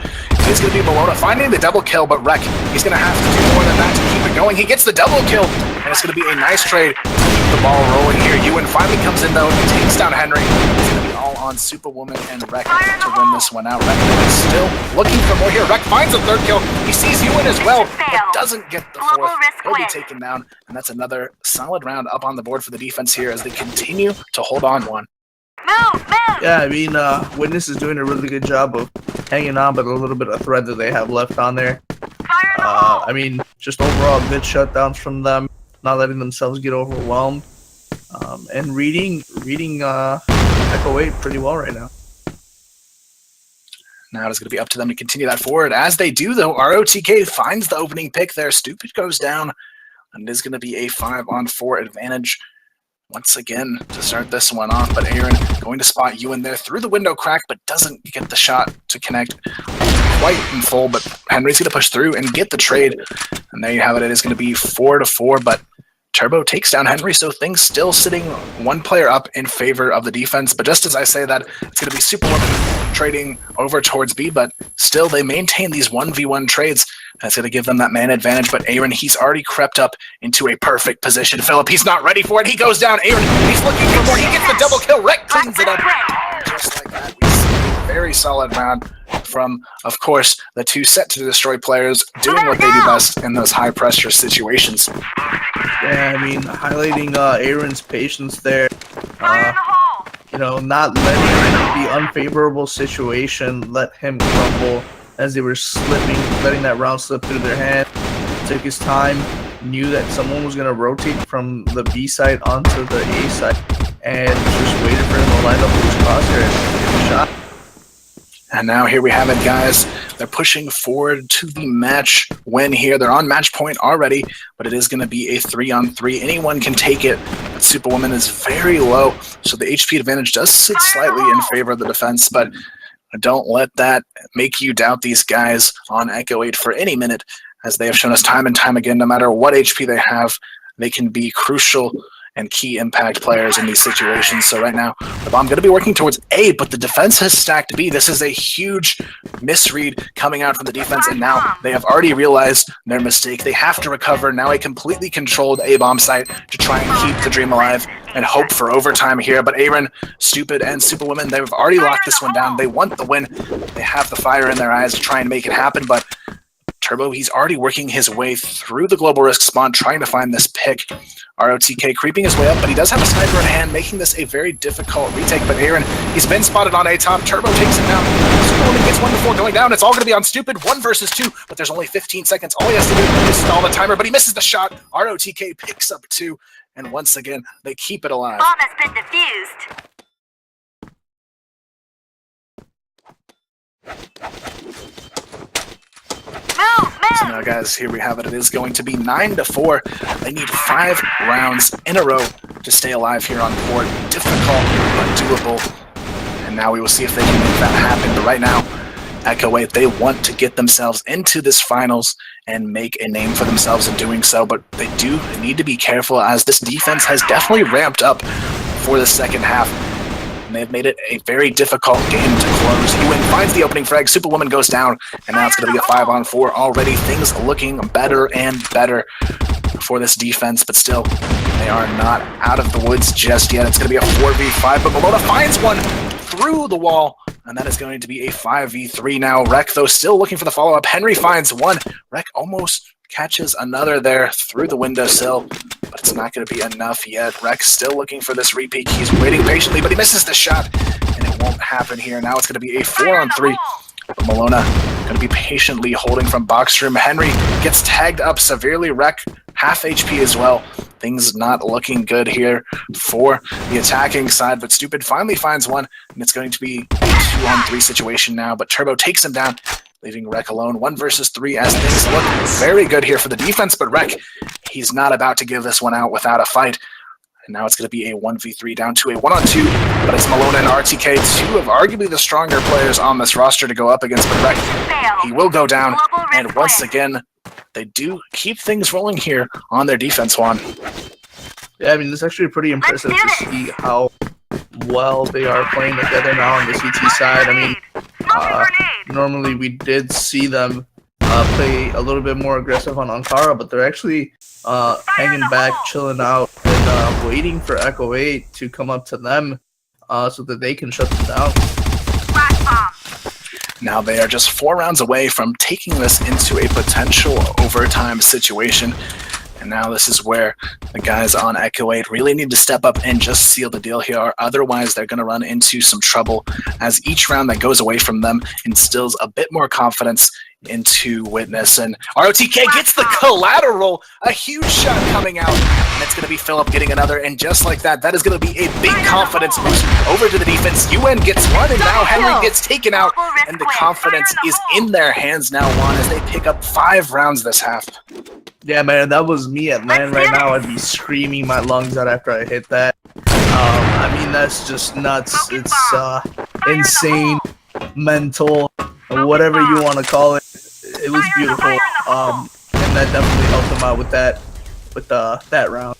It's going to be Bologna finding the double kill, but Rek, he's going to have to do more than that to keep it going. He gets the double kill, and it's going to be a nice trade to keep the ball rolling here. Ewan finally comes in, though, and takes down Henry. It's going to be all on Superwoman and Rek to win this one out. Rek is still looking for more here. Rek finds a 3rd kill. He sees Ewan as well, but doesn't get the 4th. He'll be taken down, and that's another solid round up on the board for the defense here as they continue to hold on one. Move. Yeah, I mean, Witness is doing a really good job of hanging on, but a little bit of thread that they have left on there. I mean, just overall good shutdowns from them, not letting themselves get overwhelmed, and reading Echo 8 pretty well right now. Now it's going to be up to them to continue that forward. As they do, though, ROTK finds the opening pick there. Stupid goes down, and it is going to be a 5-on-4 advantage once again to start this one off. But Aaron going to spot Ewan there through the window crack, but doesn't get the shot to connect quite in full. But Henry's going to push through and get the trade, and there you have it. It is going to be 4-4, but Turbo takes down Henry, so things still sitting 1 player up in favor of the defense. But just as I say that, it's going to be Superwoman trading over towards B, but still they maintain these 1v1 trades. That's going to give them that man advantage, but Aaron, he's already crept up into a perfect position. Philip, he's not ready for it. He goes down. Aaron, he's looking for more. He gets the double kill. Rek cleans it up. Just like that, we see a very solid round from, of course, the 2 set to destroy players doing what they do best in those high-pressure situations. Yeah, I mean, highlighting Aaron's patience there. You know, not letting the unfavorable situation let him crumble as they were slipping, letting that round slip through their hand. Took his time, knew that someone was going to rotate from the B side onto the A side, and just waited for him to line up with his crosshair and get the shot. And now here we have it, guys. They're pushing forward to the match win here. They're on match point already, but it is going to be a 3-on-3. Anyone can take it, but Superwoman is very low, so the HP advantage does sit slightly in favor of the defense, but don't let that make you doubt these guys on Echo 8 for any minute, as they have shown us time and time again, no matter what HP they have, they can be crucial and key impact players in these situations. So right now, the bomb going to be working towards A, but the defense has stacked B. This is a huge misread coming out from the defense, and now they have already realized their mistake. They have to recover now a completely controlled A bomb site to try and keep the dream alive and hope for overtime here. But Aaron, Stupid, and Superwoman, they've already locked this one down. They want the win. They have the fire in their eyes to try and make it happen, but Turbo, he's already working his way through the global risk spawn, trying to find this pick. ROTK creeping his way up, but he does have a sniper in hand, making this a very difficult retake. But Aaron, he's been spotted on A top. Turbo takes him down. Superwoman gets 1 before going down. It's all going to be on Stupid, 1 versus 2, but there's only 15 seconds. All he has to do is stall the timer, but he misses the shot. ROTK picks up 2, and once again, they keep it alive. Bomb has been defused. So now, guys, here we have it. It is going to be 9-4. They need 5 rounds in a row to stay alive here on board. Difficult, but doable. And now we will see if they can make that happen. But right now, Echo 8, they want to get themselves into this finals and make a name for themselves in doing so. But they do need to be careful, as this defense has definitely ramped up for the second half. And they've made it a very difficult game to close. UN finds the opening frag, Superwoman goes down, and now it's going to be a 5-on-4 already. Things looking better and better for this defense, but still, they are not out of the woods just yet. It's going to be a 4v5, but Malona finds one through the wall, and that is going to be a 5v3 now. Rek, though, still looking for the follow-up. Henry finds one. Rek almost catches another there through the windowsill, but it's not going to be enough yet. Rek still looking for this repeat. He's waiting patiently, but he misses the shot, and it won't happen here. Now it's going to be a 4-on-3. But Malona going to be patiently holding from box room. Henry gets tagged up severely. Rek half HP as well. Things not looking good here for the attacking side, but Stupid finally finds one, and it's going to be a 2-on-3 situation now, but Turbo takes him down, leaving Rek alone. 1 versus 3 as things look very good here for the defense, but Rek, he's not about to give this one out without a fight. And now it's going to be a 1v3 down to a 1-on-2, but it's Malona and RTK, 2 of arguably the stronger players on this roster to go up against, but Rek, he will go down, and once again, they do keep things rolling here on their defense, Juan. Yeah, I mean, it's actually pretty impressive to see how well they are playing together now on the CT side. I mean, normally we did see them play a little bit more aggressive on Ankara, but they're actually hanging back, chilling out, and waiting for Echo 8 to come up to them so that they can shut them down. Now they are just 4 rounds away from taking this into a potential overtime situation. And now this is where the guys on Echo 8 really need to step up and just seal the deal here. Otherwise, they're going to run into some trouble, as each round that goes away from them instills a bit more confidence into Witness. And ROTK gets the collateral, a huge shot coming out, and it's going to be Philip getting another, and just like that, that is going to be a big confidence boost over to the defense. UN gets one, and now Henry gets taken out, and the confidence is in their hands now, Juan, as they pick up 5 rounds this half. Yeah, man, if that was me at LAN right now, I'd be screaming my lungs out after I hit that. I mean, that's just nuts. It's insane, mental, whatever you want to call it. It was beautiful, and that definitely helped them out with that round.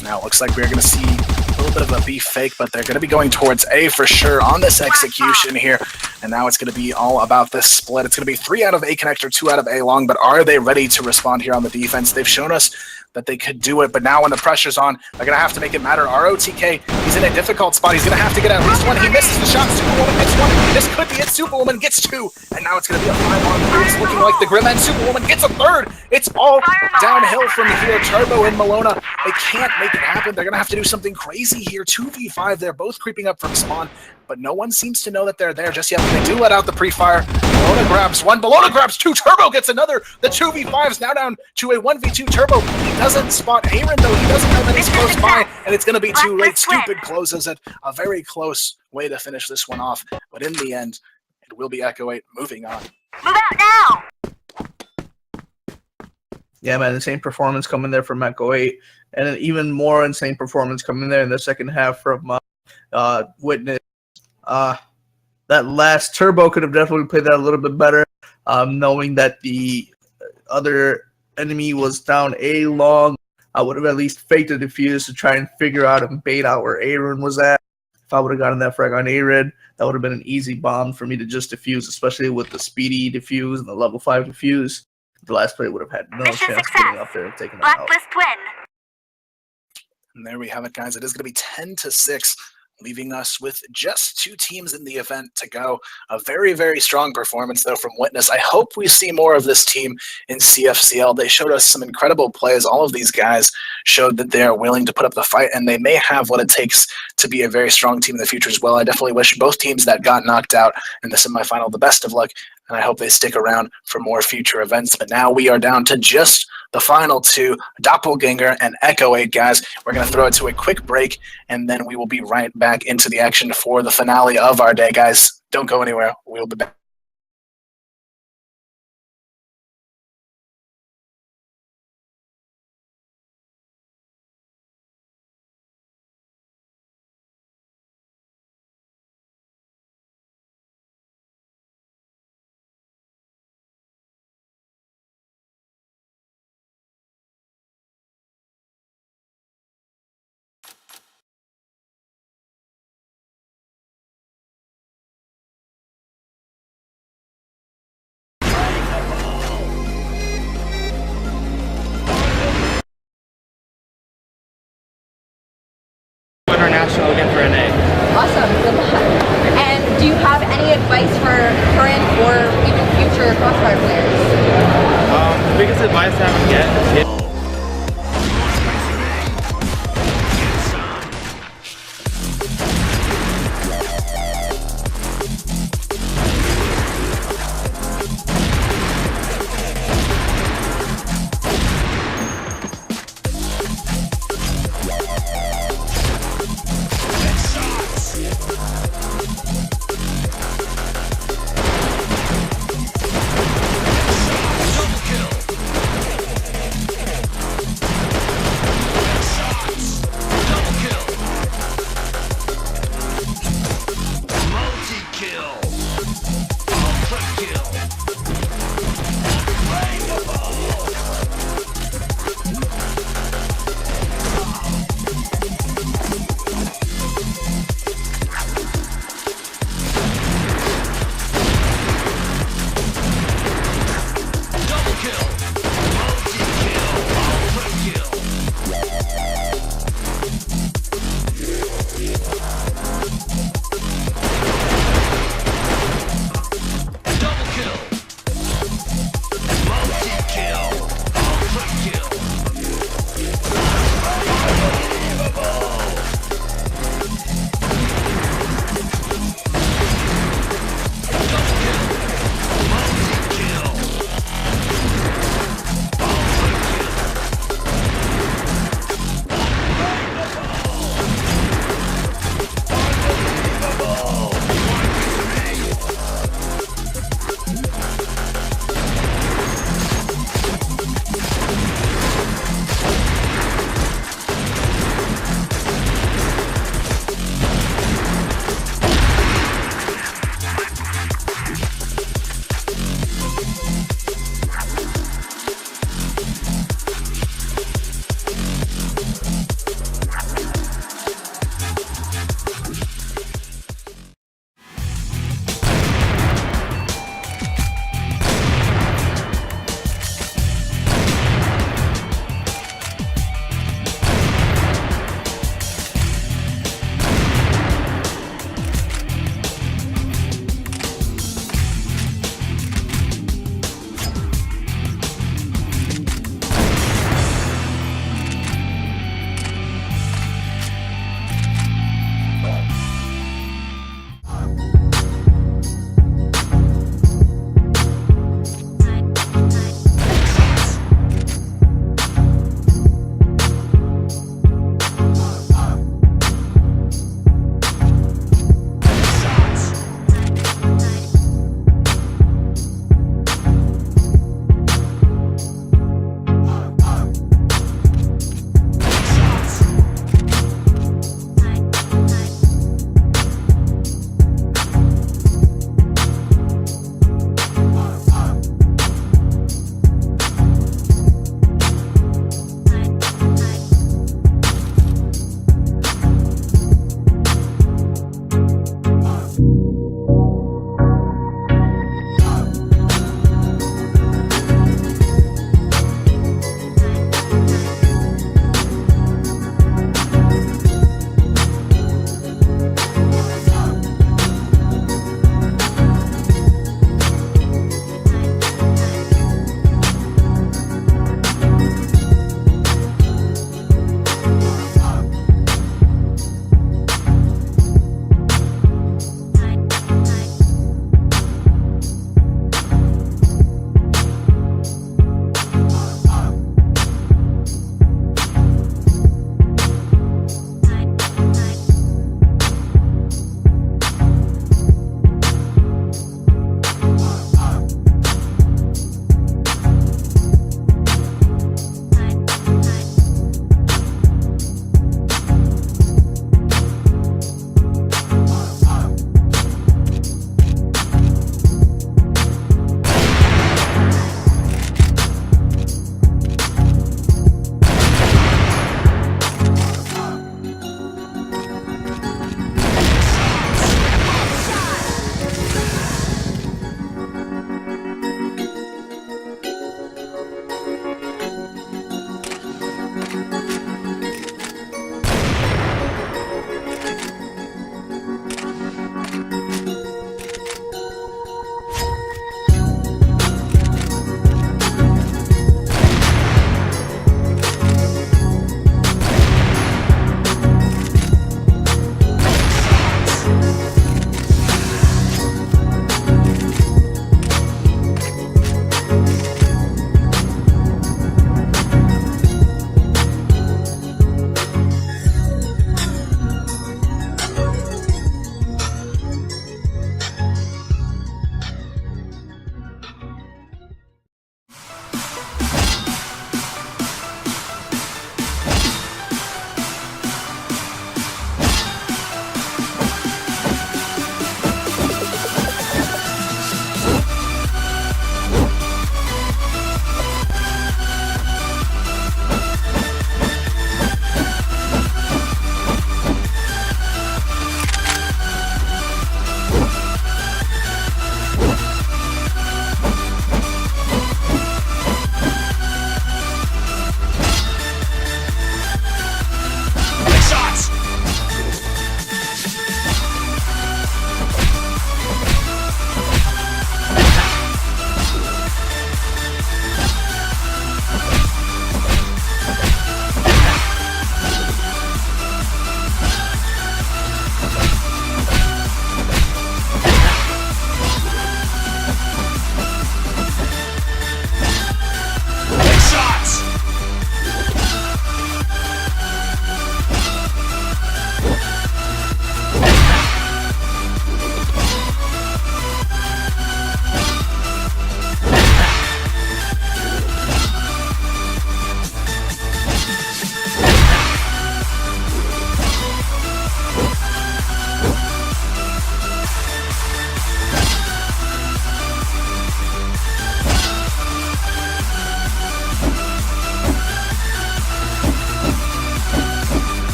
Now it looks like we're going to see a little bit of a B fake, but they're going to be going towards A for sure on this execution here. And now it's going to be all about this split. It's going to be 3 out of A connector, 2 out of A long, but are they ready to respond here on the defense? They've shown us that they could do it, but now when the pressure's on, they're going to have to make it matter. ROTK, he's in a difficult spot. He's going to have to get at least 1. He misses the shot. Superwoman gets 1. This could be it. Superwoman gets 2. And now it's going to be a 5-on-3. It's looking like the Grim, and Superwoman gets a 3rd. It's all downhill from here. Turbo and Malona, they can't make it happen. They're going to have to do something crazy here. 2v5. They're both creeping up from spawn, but no one seems to know that they're there just yet. But they do let out the pre-fire. Malona grabs 1. Malona grabs 2. Turbo gets another. The 2v5's now down to a 1v2. Turbo, he doesn't spot Aaron, though. He doesn't know that he's close by, and it's going to be too late. Stupid closes it. A very close way to finish this one off, but in the end, it will be Echo 8 moving on. Move out now! Yeah, man, insane performance coming there from Echo 8, and an even more insane performance coming there in the second half from Witness. That last Turbo could have definitely played that a little bit better, knowing that the other enemy was down A long. I would have at least faked the defuse to try and figure out and bait out where Aaron was at. If I would have gotten that frag on Aaron, that would have been an easy bomb for me to just defuse, especially with the speedy defuse and the level 5 defuse. The last player would have had no chance of getting up there and taking them out. Blacklist win. And there we have it, guys. It is going to be 10-6, leaving us with just 2 teams in the event to go. A very, very strong performance, though, from Witness. I hope we see more of this team in CFCL. They showed us some incredible plays. All of these guys showed that they are willing to put up the fight, and they may have what it takes to be a very strong team in the future as well. I definitely wish both teams that got knocked out in the semifinal the best of luck, and I hope they stick around for more future events. But now we are down to just the final two, Doppelganger and Echo 8, guys. We're going to throw it to a quick break, and then we will be right back into the action for the finale of our day, guys. Don't go anywhere. We'll be back. International again for NA. Awesome. Good luck. And do you have any advice for current or even future Crossfire players? The biggest advice I would get is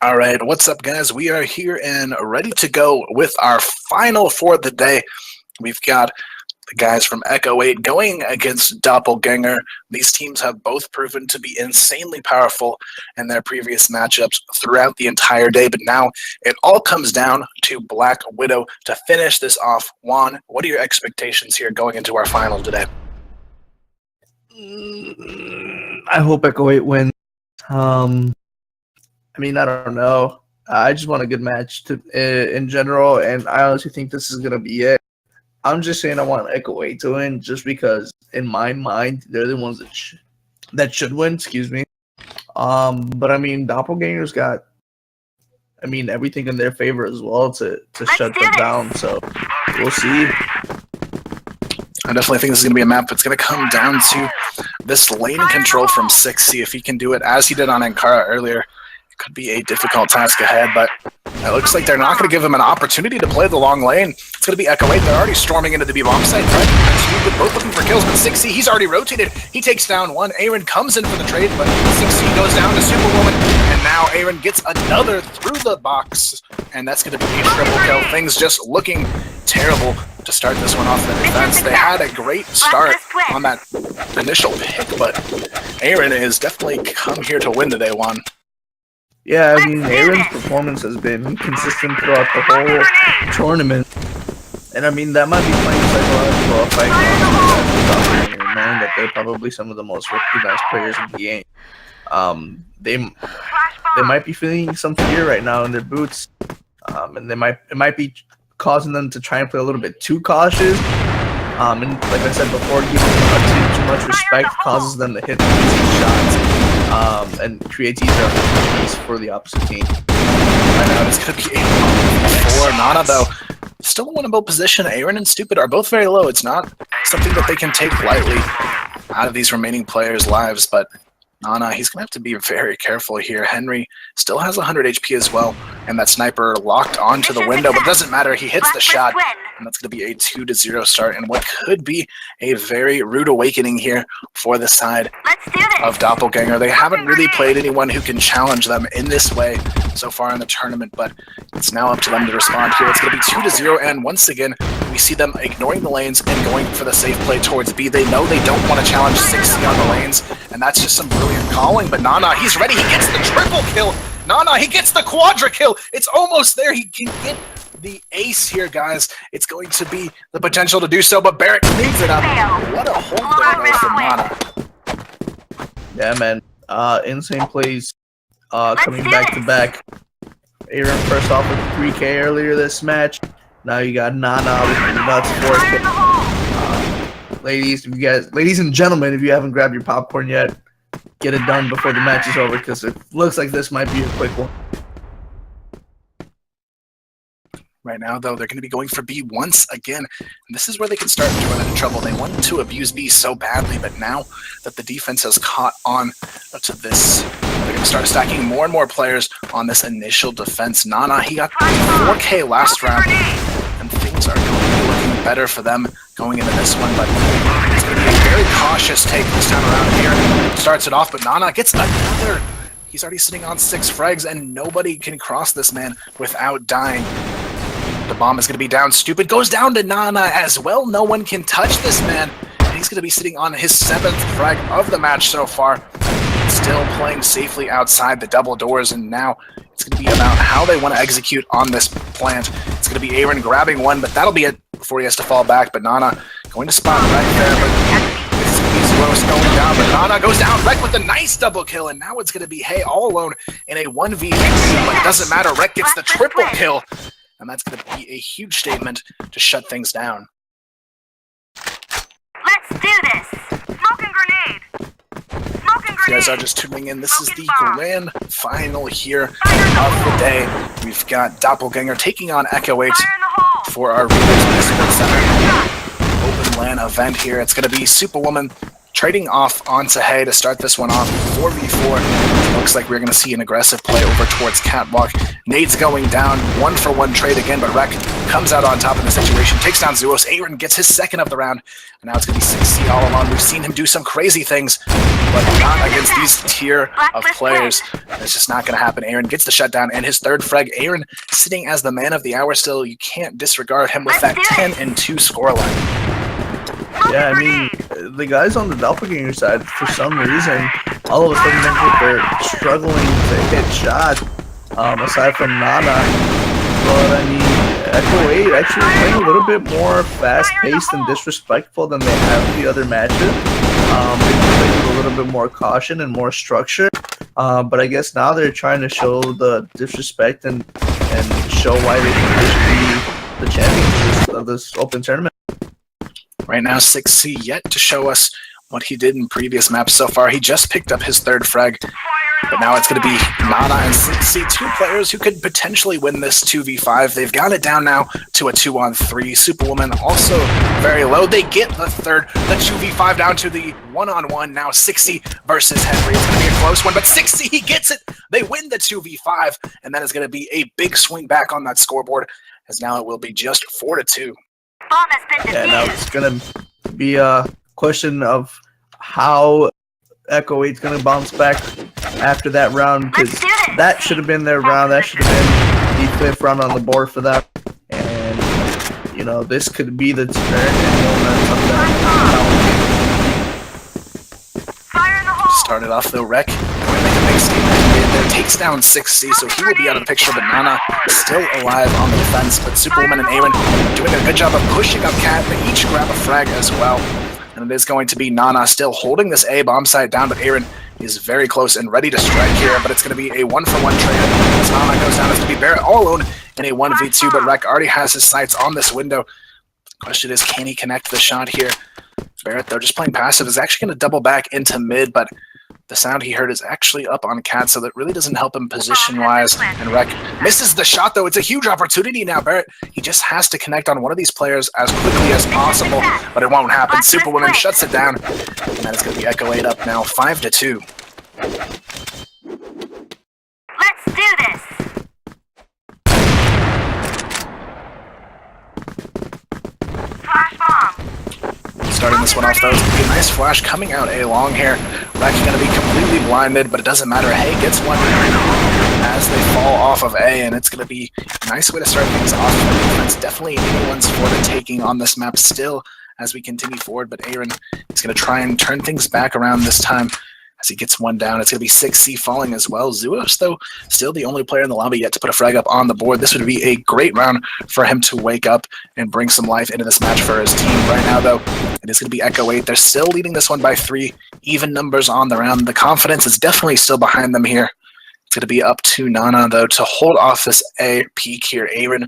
All right, what's up, guys? We are here and ready to go with our final for the day. We've got the guys from Echo 8 going against Doppelganger. These teams have both proven to be insanely powerful in their previous matchups throughout the entire day, but now it all comes down to Black Widow to finish this off. Juan, what are your expectations here going into our final today? I hope Echo 8 wins. I mean, I don't know. I just want a good match in general, and I honestly think this is going to be it. I'm just saying I want Echo 8 to win just because, in my mind, they're the ones that should win, excuse me. But, I mean, Doppelganger's got, everything in their favor as well to shut them down, so we'll see. I definitely think this is going to be a map that's going to come down to this lane control from 6. See if he can do it as he did on Ankara earlier. Could be a difficult task ahead, but it looks like they're not going to give him an opportunity to play the long lane. It's going to be Echo 8. They're already storming into the B-bomb site. Fred and Stupid both looking for kills, but 6C, he's already rotated. He takes down one. Aaron comes in for the trade, but 6C goes down to Superwoman, and now Aaron gets another through the box, and that's going to be a triple kill. Things just looking terrible to start this one off the defense. They had a great start on that initial pick, but Aaron is definitely come here to win today, Juan. Yeah, I mean, Aaron's performance has been consistent throughout the whole tournament. And I mean, that might be playing psychological effect on Doppelganger, knowing that they're probably some of the most recognized players in the game. They might be feeling some fear right now in their boots. And it might be causing them to try and play a little bit too cautious. And like I said before, giving too much respect causes them to hit easy shots. And creates easier opportunities for the opposite team. Right now, it's going to be a 4. Nana, though, still in winnable position. Aaron and Stupid are both very low. It's not something that they can take lightly out of these remaining players' lives, but Nana, he's going to have to be very careful here. Henry still has 100 HP as well, and that sniper locked onto the window, but it doesn't matter. He hits the shot, and that's going to be a 2-0 start, and what could be a very rude awakening here for the side of Doppelganger. They haven't really played anyone who can challenge them in this way so far in the tournament, but it's now up to them to respond here. It's going to be 2-0, and once again, we see them ignoring the lanes and going for the safe play towards B. They know they don't want to challenge 6C on the lanes, and that's just some brilliant calling, but Nana, he's ready. He gets the triple kill. Nana, he gets the quadra kill. It's almost there. He can get the ace here, guys. It's going to be the potential to do so, but Barrett cleans it up. What a hold there from Nana. Yeah, man. Insane plays coming back to back. Aaron first off with 3K earlier this match. Now you got Nana with nuts 4K. Ladies and gentlemen, if you haven't grabbed your popcorn yet, get it done before the match is over, because it looks like this might be a quick one. Right now, though, they're going to be going for B once again. And this is where they can start to run into trouble. They wanted to abuse B so badly, but now that the defense has caught on to this, they're going to start stacking more and more players on this initial defense. Nana, he got 4K last round, and things are going to be looking better for them going into this one, but it's going to be a very cautious take this time around here. Starts it off, but Nana gets another. He's already sitting on 6 frags, and nobody can cross this man without dying. The bomb is going to be down. Stupid goes down to Nana as well. No one can touch this man, and he's going to be sitting on his 7th frag of the match so far. It's still playing safely outside the double doors, and now it's going to be about how they want to execute on this plant. It's going to be Aaron grabbing one, but that'll be it before he has to fall back. But Nana going to spot right there, but it's Zuos going down, but Nana goes down. Rek with a nice double kill, and now it's going to be Hey all alone in a 1v2, but it doesn't matter. Rek gets the triple kill, and that's going to be a huge statement to shut things down. Let's do this! Smoking grenade! Smoking If you guys are grenade! just tuning in, this is the grand final here of the day. We've got Doppelganger taking on Echo 8 Fire in the hole! for our Raiders Esports Center open LAN event here. It's going to be Superwoman trading off onto Hey to start this one off. 4v4. Looks like we're going to see an aggressive play over towards Catwalk. Nade's going down. 1-for-1 trade again, but Rek comes out on top of the situation. Takes down Zuos. Aaron gets his second of the round. And now it's going to be 6C all along. We've seen him do some crazy things, but not against these tier of players. It's just not going to happen. Aaron gets the shutdown and his third frag. Aaron sitting as the man of the hour still. You can't disregard him with that 10-2 scoreline. Yeah, I mean, the guys on the Doppelganger side, for some reason, all of a sudden they're struggling to hit shots, aside from Nana. But, I mean, Echo 8 actually playing a little bit more fast-paced and disrespectful than they have in the other matches. They play with a little bit more caution and more structure. But I guess now they're trying to show the disrespect and show why they think they should be the champions of this open tournament. Right now, 6C yet to show us what he did in previous maps so far. He just picked up his third frag, but now it's going to be Nana and 6C, two players who could potentially win this 2v5. They've got it down now to a 2-on-3. Superwoman also very low. They get the 2v5 down to the 1-on-1. Now 6C versus Henry. It's going to be a close one, but 6C, he gets it. They win the 2v5, and that is going to be a big swing back on that scoreboard, as now it will be just 4-2. Bomb has been Yeah, now defused! it's going to be a question of how Echo 8's going to bounce back after that round, because that should have been their round. That should have been the fifth round on the board for them. And, you know, this could be the turn and momentum that Fire in the hole! Started off though, Rek going to make a big statement there, takes down 6C, so he will be out of the picture, but Nana still alive on the defense. But Superwoman and Aaron doing a good job of pushing up Cat. They each grab a frag as well, and it is going to be Nana still holding this A bomb site down, but Aaron is very close and ready to strike here. But it's going to be a 1-for-1 trade as Nana goes down. It's going to be Barrett all alone in a 1v2, but Rek already has his sights on this window. The question is, can he connect the shot here? Barrett, though, just playing passive, is actually going to double back into mid, but the sound he heard is actually up on Cat, so that really doesn't help him position-wise. And Rek misses the shot, though. It's a huge opportunity now, Barrett. He just has to connect on one of these players as quickly as possible, but it won't happen. Superwoman shuts it down, and that is going to be Echo 8 up now, 5-2. Let's do this! Flash bomb! Starting this one off, though, it's going to be a nice flash coming out A long here. Rek's going to be completely blinded, but it doesn't matter. Hey gets one as they fall off of A, and it's going to be a nice way to start things off for the defense. Definitely anyone's for the taking on this map still as we continue forward, but Aaron is going to try and turn things back around this time as he gets one down. It's going to be 6C falling as well. Zuos, though, still the only player in the lobby yet to put a frag up on the board. This would be a great round for him to wake up and bring some life into this match for his team. Right now, though, it is going to be Echo 8. They're still leading this one by 3. Even numbers on the round. The confidence is definitely still behind them here. It's going to be up to Nana, though, to hold off this A peak here. Aaron,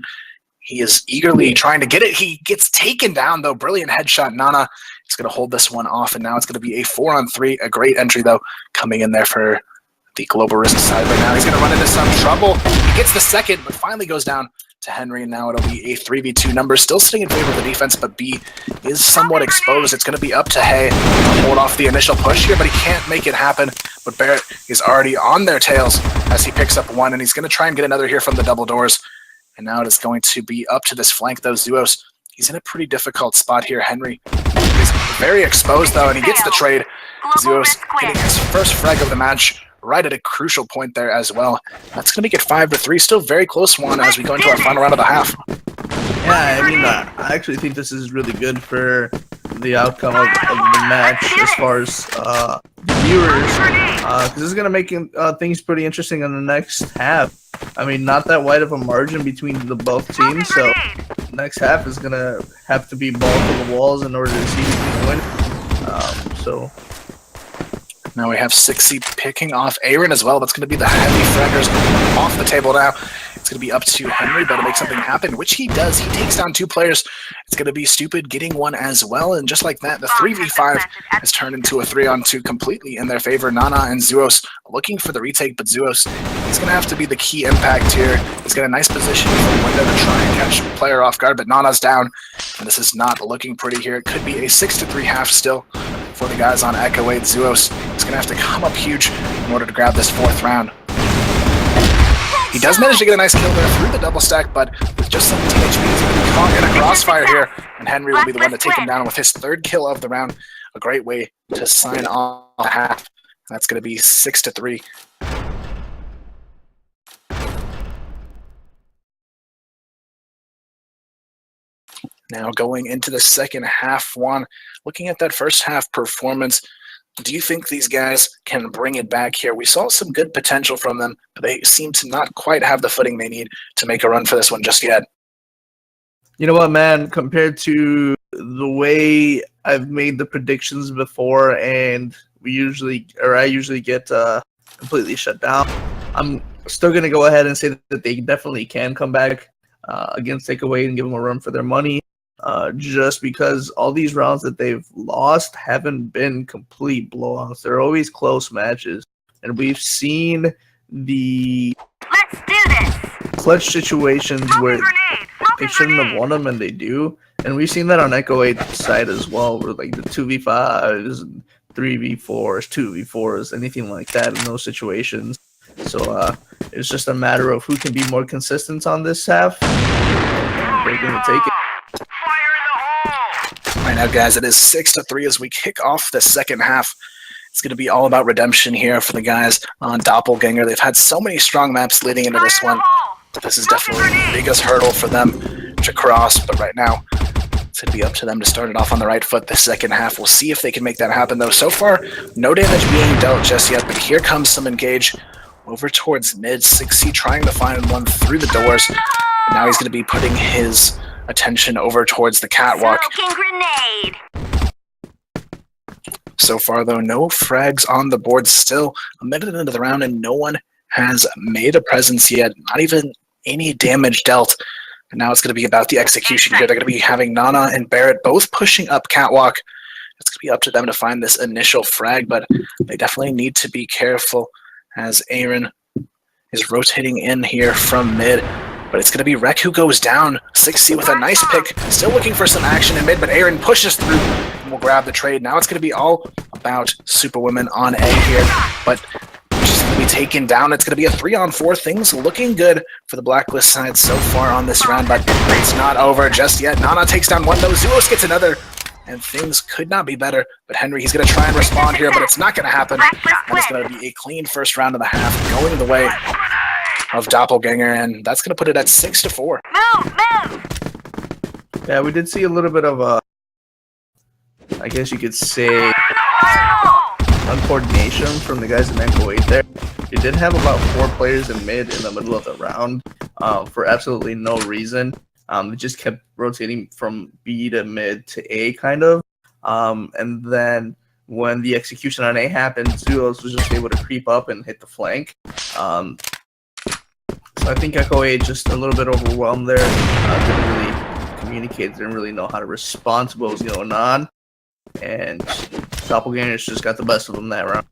he is eagerly trying to get it. He gets taken down, though. Brilliant headshot. Nana is going to hold this one off, and now it's going to be a 4-on-3. A great entry, though, coming in there for the Global Risk side. But now he's going to run into some trouble. He gets the second, but finally goes down to Henry, and now it'll be a 3v2 number. Still sitting in favor of the defense, but B is somewhat exposed. It's going to be up to Hey to hold off the initial push here, but he can't make it happen. But Barrett is already on their tails as he picks up one, and he's going to try and get another here from the double doors. And now it is going to be up to this flank, though. Zuos, he's in a pretty difficult spot here. Henry is very exposed, though, and he gets the trade. Zuos getting his first frag of the match right at a crucial point there as well. That's going to make it 5-3. Still very close one as we go into our final round of the half. Yeah, I mean, I actually think this is really good for the outcome of the match as far as viewers, because this is going to make things pretty interesting in the next half. I mean, not that wide of a margin between the both teams, so next half is going to have to be balls to the walls in order to see who can win. So now we have 6C picking off Aaron as well. That's going to be the heavy fraggers off the table now. It's going to be up to Henry, but to make something happen, which he does. He takes down 2 players. It's going to be Stupid getting one as well. And just like that, the 3v5 has turned into a 3-on-2 completely in their favor. Nana and Zuos looking for the retake, but Zuos, he's going to have to be the key impact here. He's got a nice position from window to try and catch the player off guard, but Nana's down. And this is not looking pretty here. It could be a 6-3 half still for the guys on Echo 8. Zuos is going to have to come up huge in order to grab this 4th round. He does manage to get a nice kill there through the double stack, but with just 17 HP, he's going to be caught in a crossfire here, and Henry will be the one to take him down with his 3rd kill of the round. A great way to sign off a half. That's going to be 6-3. Now going into the second half, Juan, looking at that first half performance, do you think these guys can bring it back here? We saw some good potential from them, but they seem to not quite have the footing they need to make a run for this one just yet. You know what, man? Compared to the way I've made the predictions before, and I usually get completely shut down, I'm still going to go ahead and say that they definitely can come back against Takeaway and give them a run for their money. Just because all these rounds that they've lost haven't been complete blowouts. They're always close matches. And we've seen the clutch situations where they shouldn't have won them and they do. And we've seen that on Echo 8's side as well, where like the 2v5s, 3v4s, 2v4s, anything like that in those situations. So it's just a matter of who can be more consistent on this half. And they're going to take it. Right now, guys, it is 6-3 as we kick off the second half. It's going to be all about redemption here for the guys on Doppelganger. They've had so many strong maps leading into this one. This is definitely the biggest hurdle for them to cross, but right now, it's going to be up to them to start it off on the right foot the second half. We'll see if they can make that happen, though. So far, no damage being dealt just yet, but here comes some engage over towards mid. 6C trying to find one through the doors. And now he's going to be putting his attention over towards the catwalk. So far, though, no frags on the board. Still a minute into the round, and no one has made a presence yet. Not even any damage dealt. And now it's going to be about the execution here. They're going to be having Nana and Barrett both pushing up catwalk. It's going to be up to them to find this initial frag, but they definitely need to be careful as Aaron is rotating in here from mid. But it's going to be Rek who goes down. 6C with a nice pick. Still looking for some action in mid, but Aaron pushes through and will grab the trade. Now it's going to be all about Superwomen on A here. But she's going to be taken down. It's going to be a 3-on-4. Things looking good for the Blacklist side so far on this round, but it's not over just yet. Nana takes down one, though. Zuos gets another. And things could not be better. But Henry, he's going to try and respond here, but it's not going to happen. And it's going to be a clean first round of the half going the way of Doppelganger, and that's going to put it at 6-4. Yeah, we did see a little bit of a, I guess you could say, uncoordination from the guys in Echo 8 there. They did have about 4 players in mid in the middle of the round for absolutely no reason. They just kept rotating from B to mid to A, kind of. And then when the execution on A happened, Zuos was just able to creep up and hit the flank. So I think Echo 8 just a little bit overwhelmed there. Didn't really communicate, didn't really know how to respond to what was going on. And Doppelgangers just got the best of them that round.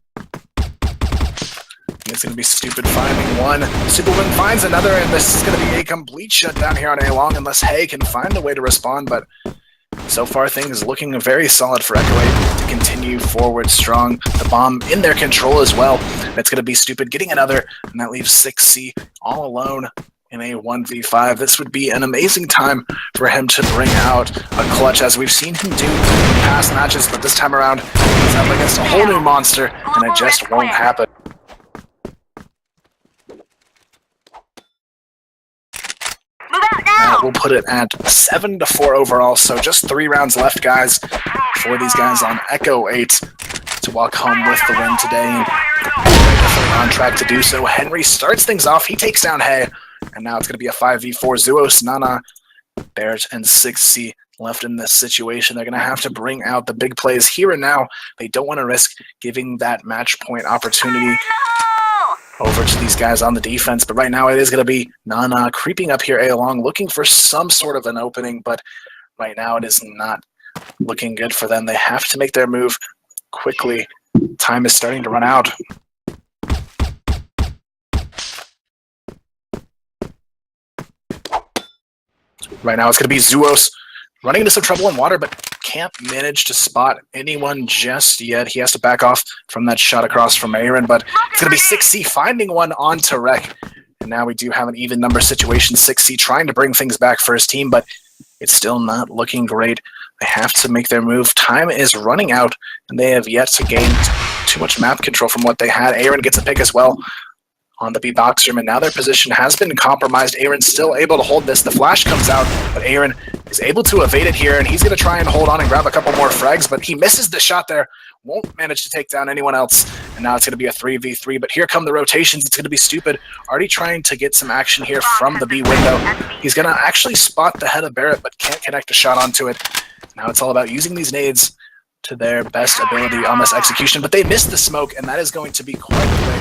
It's going to be Stupid finding one. Superwoman finds another, and this is going to be a complete shutdown here on A-Long unless Hay can find a way to respond, but so far things looking very solid for Echo 8 to continue forward strong. The bomb in their control as well. It's going to be Stupid getting another, and that leaves 6C all alone in a 1v5. This would be an amazing time for him to bring out a clutch, as we've seen him do in past matches, but this time around he's up against a whole new monster, and it just won't happen. that will put it at 7-4 overall. So just 3 rounds left, guys, for these guys on Echo 8 to walk home with the win today. And they're definitely on track to do so. Henry starts things off. He takes down Hay, and now it's going to be a 5v4. Zuos, Nana, Barrett, and 6C left in this situation. They're going to have to bring out the big plays here and now. They don't want to risk giving that match point opportunity over to these guys on the defense, but right now it is going to be Nana creeping up here A-along, looking for some sort of an opening, but right now it is not looking good for them. They have to make their move quickly. Time is starting to run out. Right now it's going to be Zuos running into some trouble in water, but can't manage to spot anyone just yet. He has to back off from that shot across from Aaron, but it's going to be 6C finding one onto Rek. And now we do have an even number situation. 6C trying to bring things back for his team, but it's still not looking great. They have to make their move. Time is running out, and they have yet to gain too much map control from what they had. Aaron gets a pick as well on the B-box room, and now their position has been compromised. Aaron's still able to hold this. The flash comes out, but Aaron is able to evade it here, and he's going to try and hold on and grab a couple more frags, but he misses the shot there. Won't manage to take down anyone else, and now it's going to be a 3v3, but here come the rotations. It's going to be Stupid already trying to get some action here from the B window. He's going to actually spot the head of Barrett, but can't connect a shot onto it. Now it's all about using these nades to their best ability on this execution, but they missed the smoke, and that is going to be quite quick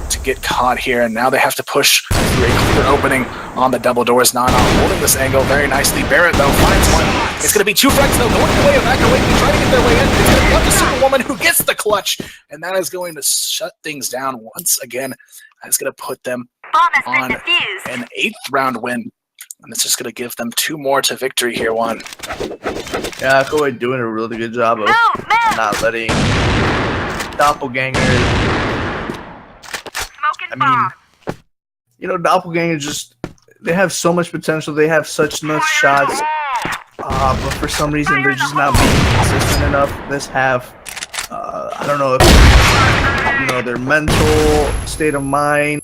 to get caught here, and now they have to push through a clear opening on the double doors. Nana holding this angle very nicely. Barrett, though, finds one. It's going to be 2 frags, though, going the way of Echo 8. They try to get their way in. It's going to be up to Superwoman, who gets the clutch, and that is going to shut things down once again. That's going to put them on an 8th round win, and it's just going to give them 2 more to victory here. Yeah, Echo 8 doing a really good job of not letting Doppelganger. I mean, you know, Doppelganger just, they have so much potential. They have such nice shots, but for some reason they're just not being consistent enough this half. I don't know if, you know, their mental state of mind,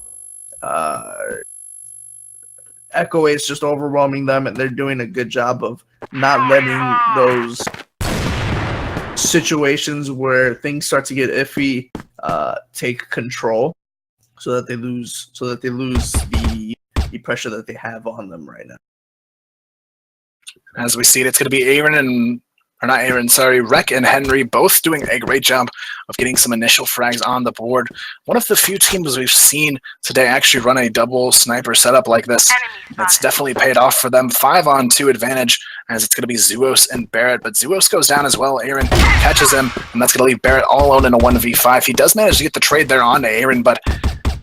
Echo 8 is just overwhelming them, and they're doing a good job of not letting those situations where things start to get iffy take control. So that they lose the pressure that they have on them right now. As we see it, it's going to be Rek and Henry both doing a great job of getting some initial frags on the board. One of the few teams we've seen today actually run a double sniper setup like this. It's definitely paid off for them. 5-on-2 advantage, as it's going to be Zuos and Barrett, but Zuos goes down as well. Aaron catches him, and that's going to leave Barrett all alone in a 1v5. He does manage to get the trade there on to Aaron, but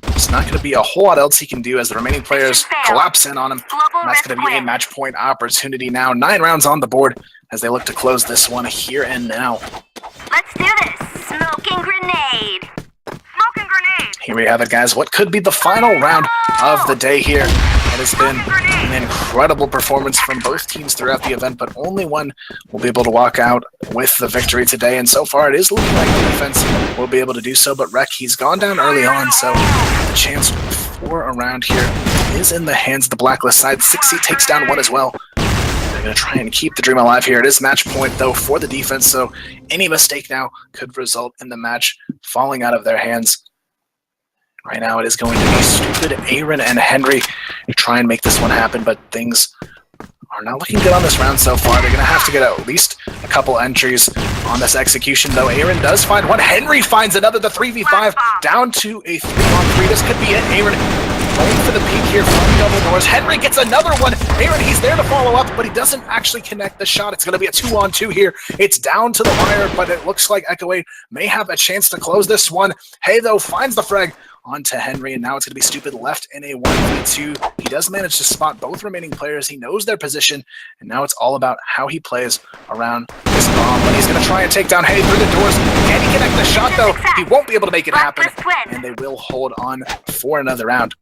there's not going to be a whole lot else he can do as the remaining players collapse in on him. And that's going to be a match point opportunity now. 9 rounds on the board as they look to close this one here and now. Let's do this. Smoking grenade. Smoking grenade. Here we have it, guys. What could be the final round of the day here? It has been an incredible performance from both teams throughout the event, but only one will be able to walk out with the victory today. And so far, it is looking like the defense will be able to do so. But Rek, he's gone down early on, so the chance for a round here is in the hands of the Blacklist side. 6C takes down one as well. They're going to try and keep the dream alive here. It is match point, though, for the defense, so any mistake now could result in the match falling out of their hands. Right now, it is going to be Stupid, Aaron, and Henry to try and make this one happen, but things are not looking good on this round so far. They're going to have to get at least a couple entries on this execution, though. Aaron does find one. Henry finds another. The 3v5 down to a 3-on-3. This could be it. Aaron going for the peak here from double doors. Henry gets another one. Aaron, he's there to follow up, but he doesn't actually connect the shot. It's going to be a 2-on-2 here. It's down to the wire, but it looks like Echo 8 may have a chance to close this one. Hay, though, finds the frag onto Henry, and now it's going to be Stupid left in a 1v2. He does manage to spot both remaining players. He knows their position, and now it's all about how he plays around this bomb. But he's going to try and take down Hay through the doors. Can he connect the shot, though? He won't be able to make it happen, and they will hold on for another round.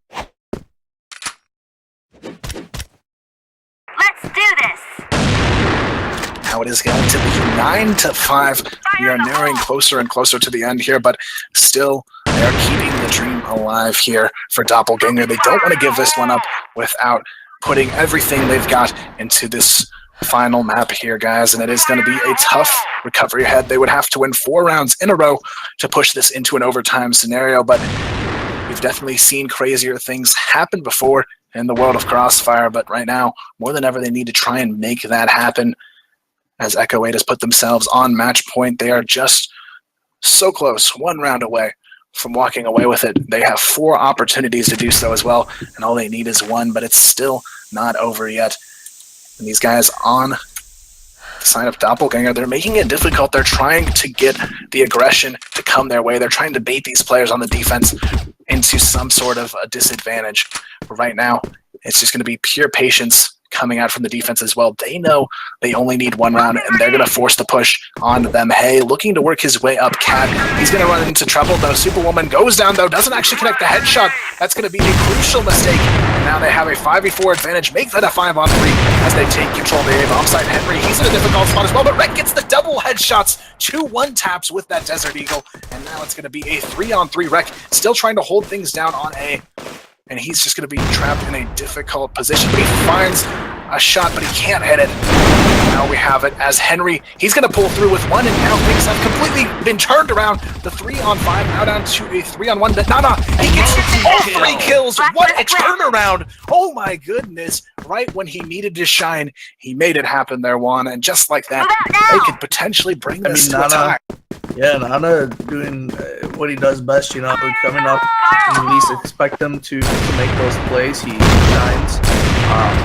Let's do this. Now it is going to be 9-5. We are narrowing closer and closer to the end here, but still they are keeping the dream alive here for Doppelganger. They don't want to give this one up without putting everything they've got into this final map here, guys, and it is going to be a tough recovery ahead. They would have to win 4 rounds in a row to push this into an overtime scenario, but we've definitely seen crazier things happen before in the world of CrossFire, but right now, more than ever, they need to try and make that happen. As Echo 8 has put themselves on match point, they are just so close, 1 round away from walking away with it. They have 4 opportunities to do so as well, and all they need is 1, but it's still not over yet. And these guys on the side of Doppelganger, they're making it difficult. They're trying to get the aggression to come their way. They're trying to bait these players on the defense into some sort of a disadvantage. But right now, it's just going to be pure patience coming out from the defense as well. They know they only need 1 round, and they're going to force the push on them. Hey, looking to work his way up, Cat. He's going to run into trouble, though. Superwoman goes down, though. Doesn't actually connect the headshot. That's going to be a crucial mistake. And now they have a 5v4 advantage. Make that a 5-on-3 as they take control of the A bomb site. Henry, he's in a difficult spot as well, but Rek gets the double headshots. 2 1-taps with that Desert Eagle, and now it's going to be a 3-on-3 Rek. Still trying to hold things down on A. And he's just going to be trapped in a difficult position, but he finds a shot, but he can't hit it. Now we have it as Henry. He's going to pull through with 1, and now things have completely been turned around. The 3-on-5 now down to a 3-on-1. Nana, he gets all 3 kills. What a turnaround. Oh my goodness. Right when he needed to shine, he made it happen there, Juan. And just like that, they could potentially bring this to a tie. Yeah, Nana doing what he does best, you know, coming up when you least expect him to make those plays. He shines,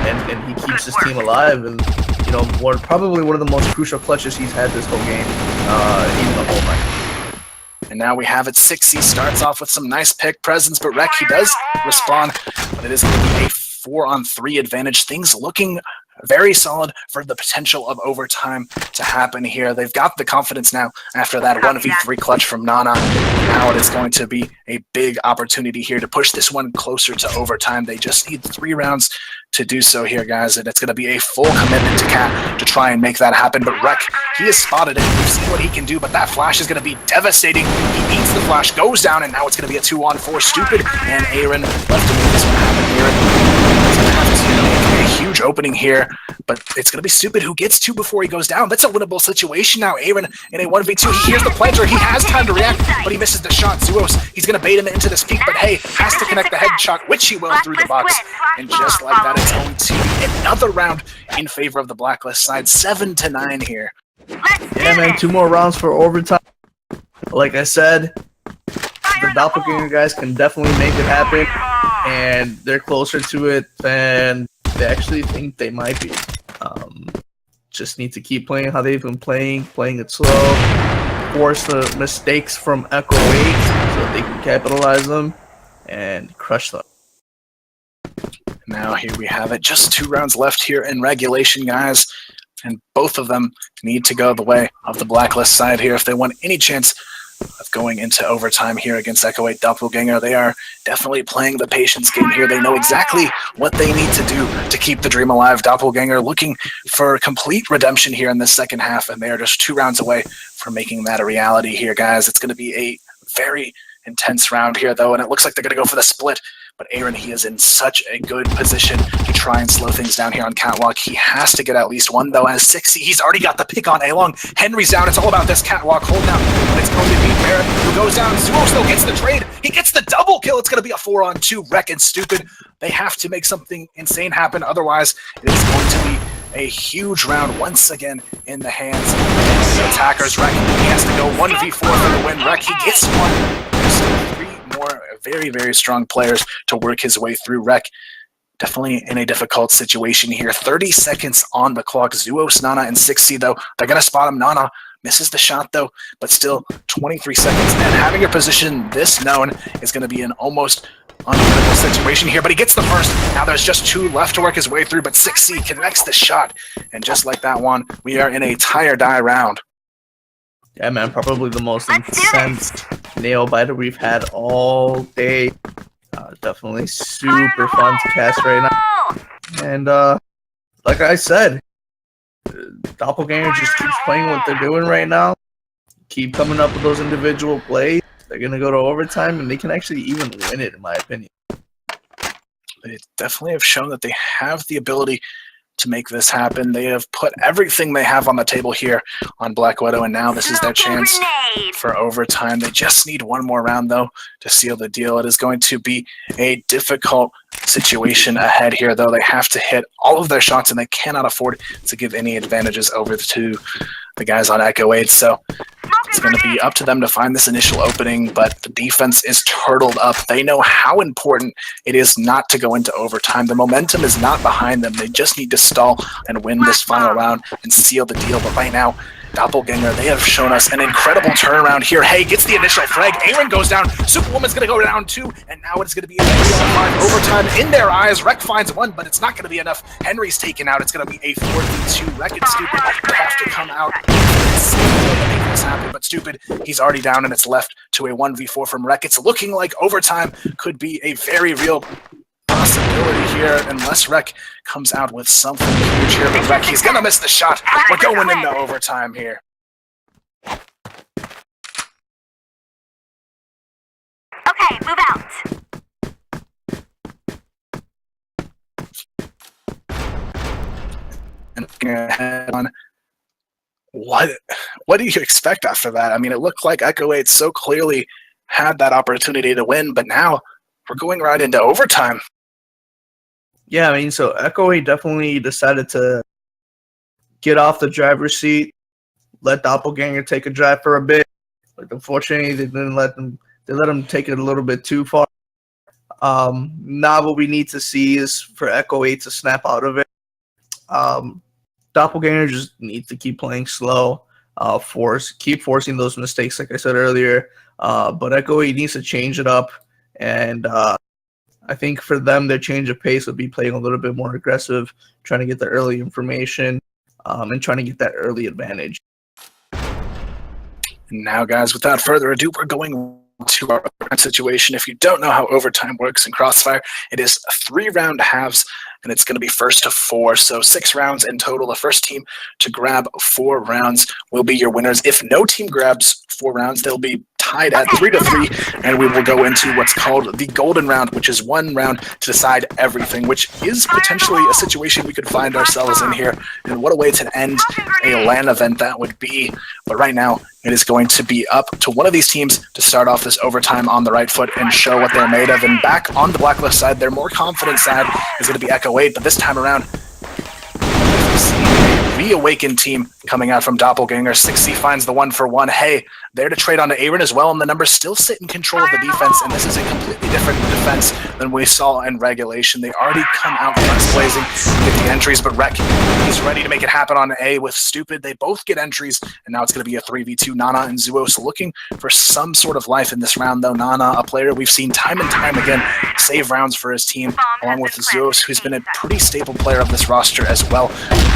and he keeps his team alive. And, you know, probably one of the most crucial clutches he's had this whole game, even the whole night. And now we have it. 6C starts off with some nice pick presence, but Rek, he does respond, but it is going to be a 4-on-3 advantage. Things looking very solid for the potential of overtime to happen here. They've got the confidence now after that 1v3 clutch from Nana. Now it is going to be a big opportunity here to push this one closer to overtime. They just need 3 rounds to do so here, guys, and it's going to be a full commitment to Cat to try and make that happen. But Rek, he has spotted it. We've seen what he can do, but that flash is going to be devastating. He eats the flash, goes down, and now it's going to be a 2-on-4. Stupid and Aaron left to make this one happen here. He's going to have to make a huge opening here, but it's going to be Stupid who gets 2 before he goes down. That's a winnable situation now. Aaron in a 1v2. He hears the planter. He has time to react, but he misses the shot. Zuos, he's going to bait him into this peak, but hey, has to connect the headshot, which he will through the box. And just like that, it's going to be another round in favor of the Blacklist side. 7-9 here. Yeah, man, 2 more rounds for overtime. Like I said, the Doppelganger guys can definitely make it happen, and they're closer to it than they actually think they might be. Just need to keep playing how they've been playing it slow, force the mistakes from Echo 8 so that they can capitalize them and crush them. Now here we have it. Just 2 rounds left here in regulation, guys. And both of them need to go the way of the Blacklist side here if they want any chance of going into overtime here against Echo 8 Doppelganger. They are definitely playing the patience game here. They know exactly what they need to do to keep the dream alive. Doppelganger looking for complete redemption here in this second half, and they are just 2 rounds away from making that a reality here, guys. It's going to be a very intense round here, though, and it looks like they're going to go for the split. But Aaron, he is in such a good position to try and slow things down here on Catwalk. He has to get at least 1, though, as 6C. He's already got the pick on A-Long. Henry's down. It's all about this Catwalk hold down. But it's going to be Barrett who goes down. Zuos still gets the trade. He gets the double kill. It's going to be a 4-on-2. Rek and Stupid. They have to make something insane happen. Otherwise, it is going to be a huge round once again in the hands of the attackers. Rek, he has to go 1v4 for the win. Rek, he gets 1. There's still 3 more very, very strong players to work his way through. Rek definitely in a difficult situation here. 30 seconds on the clock. Zuos, Nana, and 6C, though. They're going to spot him. Nana misses the shot, though, but still 23 seconds. And having your position this known is going to be an almost unwinnable situation here, but he gets the first. Now there's just 2 left to work his way through, but 6C connects the shot. And just like that one, we are in a tie-or-die round. Yeah, man, probably the most intense nail biter we've had all day. Definitely super fun to cast right now. And like I said, Doppelganger just keeps playing what they're doing right now. Keep coming up with those individual plays. They're going to go to overtime, and they can actually even win it, in my opinion. They definitely have shown that they have the ability to make this happen. They have put everything they have on the table here on Black Widow, and now this is their chance for overtime. They just need one more round, though, to seal the deal. It is going to be a difficult situation ahead here, though. They have to hit all of their shots, and they cannot afford to give any advantages over to the guys on Echo 8. So it's going to be up to them to find this initial opening, but the defense is turtled up. They know how important it is not to go into overtime. The momentum is not behind them. They just need to stall and win this final round and seal the deal. But right now, Doppelganger, they have shown us an incredible turnaround here. Hey, gets the initial frag. Aaron goes down. Superwoman's going to go down too. And now it's going to be a 3-on-5 overtime in their eyes. Rec finds one, but it's not going to be enough. Henry's taken out. It's going to be a 4v2. Rec and Stupid have to come out and make this happen. But Stupid, he's already down, and it's left to a 1v4 from Rec. It's looking like overtime could be a very real possibility here unless Rec comes out with something huge here. But Rec, he's gonna miss the shot. We're going into overtime here. Okay, move out. And head on. What do you expect after that? I mean, it looked like Echo 8 so clearly had that opportunity to win, but now we're going right into overtime. Yeah, I mean, so Echo 8 definitely decided to get off the driver's seat, let Doppelganger take a drive for a bit. But unfortunately, they didn't let them. They let him take it a little bit too far. Now what we need to see is for Echo 8 to snap out of it. Doppelganger just needs to keep playing slow, keep forcing those mistakes, like I said earlier. But Echo 8 needs to change it up, and I think for them, their change of pace would be playing a little bit more aggressive, trying to get the early information, and trying to get that early advantage. Now, guys, without further ado, we're going to our situation. If you don't know how overtime works in CrossFire, it is 3-round halves, and it's going to be 1st to 4, so 6 rounds in total. The first team to grab 4 rounds will be your winners. If no team grabs 4 rounds, they'll be tied at 3 to 3, and we will go into what's called the golden round, which is 1 round to decide everything, which is potentially a situation we could find ourselves in here. And what a way to end a LAN event that would be. But right now, it is going to be up to one of these teams to start off this overtime on the right foot and show what they're made of. And back on the Blacklist side, their more confident side is going to be Echo 8, but this time around, reawakened team coming out from Doppelganger. 6C finds the 1-for-1. Hey, there to trade onto Aaron as well, and the numbers still sit in control of the defense, and this is a completely different defense than we saw in regulation. They already come out guns blazing, get the entries, but Rec, he's ready to make it happen on A with Stupid. They both get entries, and now it's going to be a 3v2. Nana and Zuos looking for some sort of life in this round, though. Nana, a player we've seen time and time again save rounds for his team, along with Zuos, who's been a pretty stable player of this roster as well.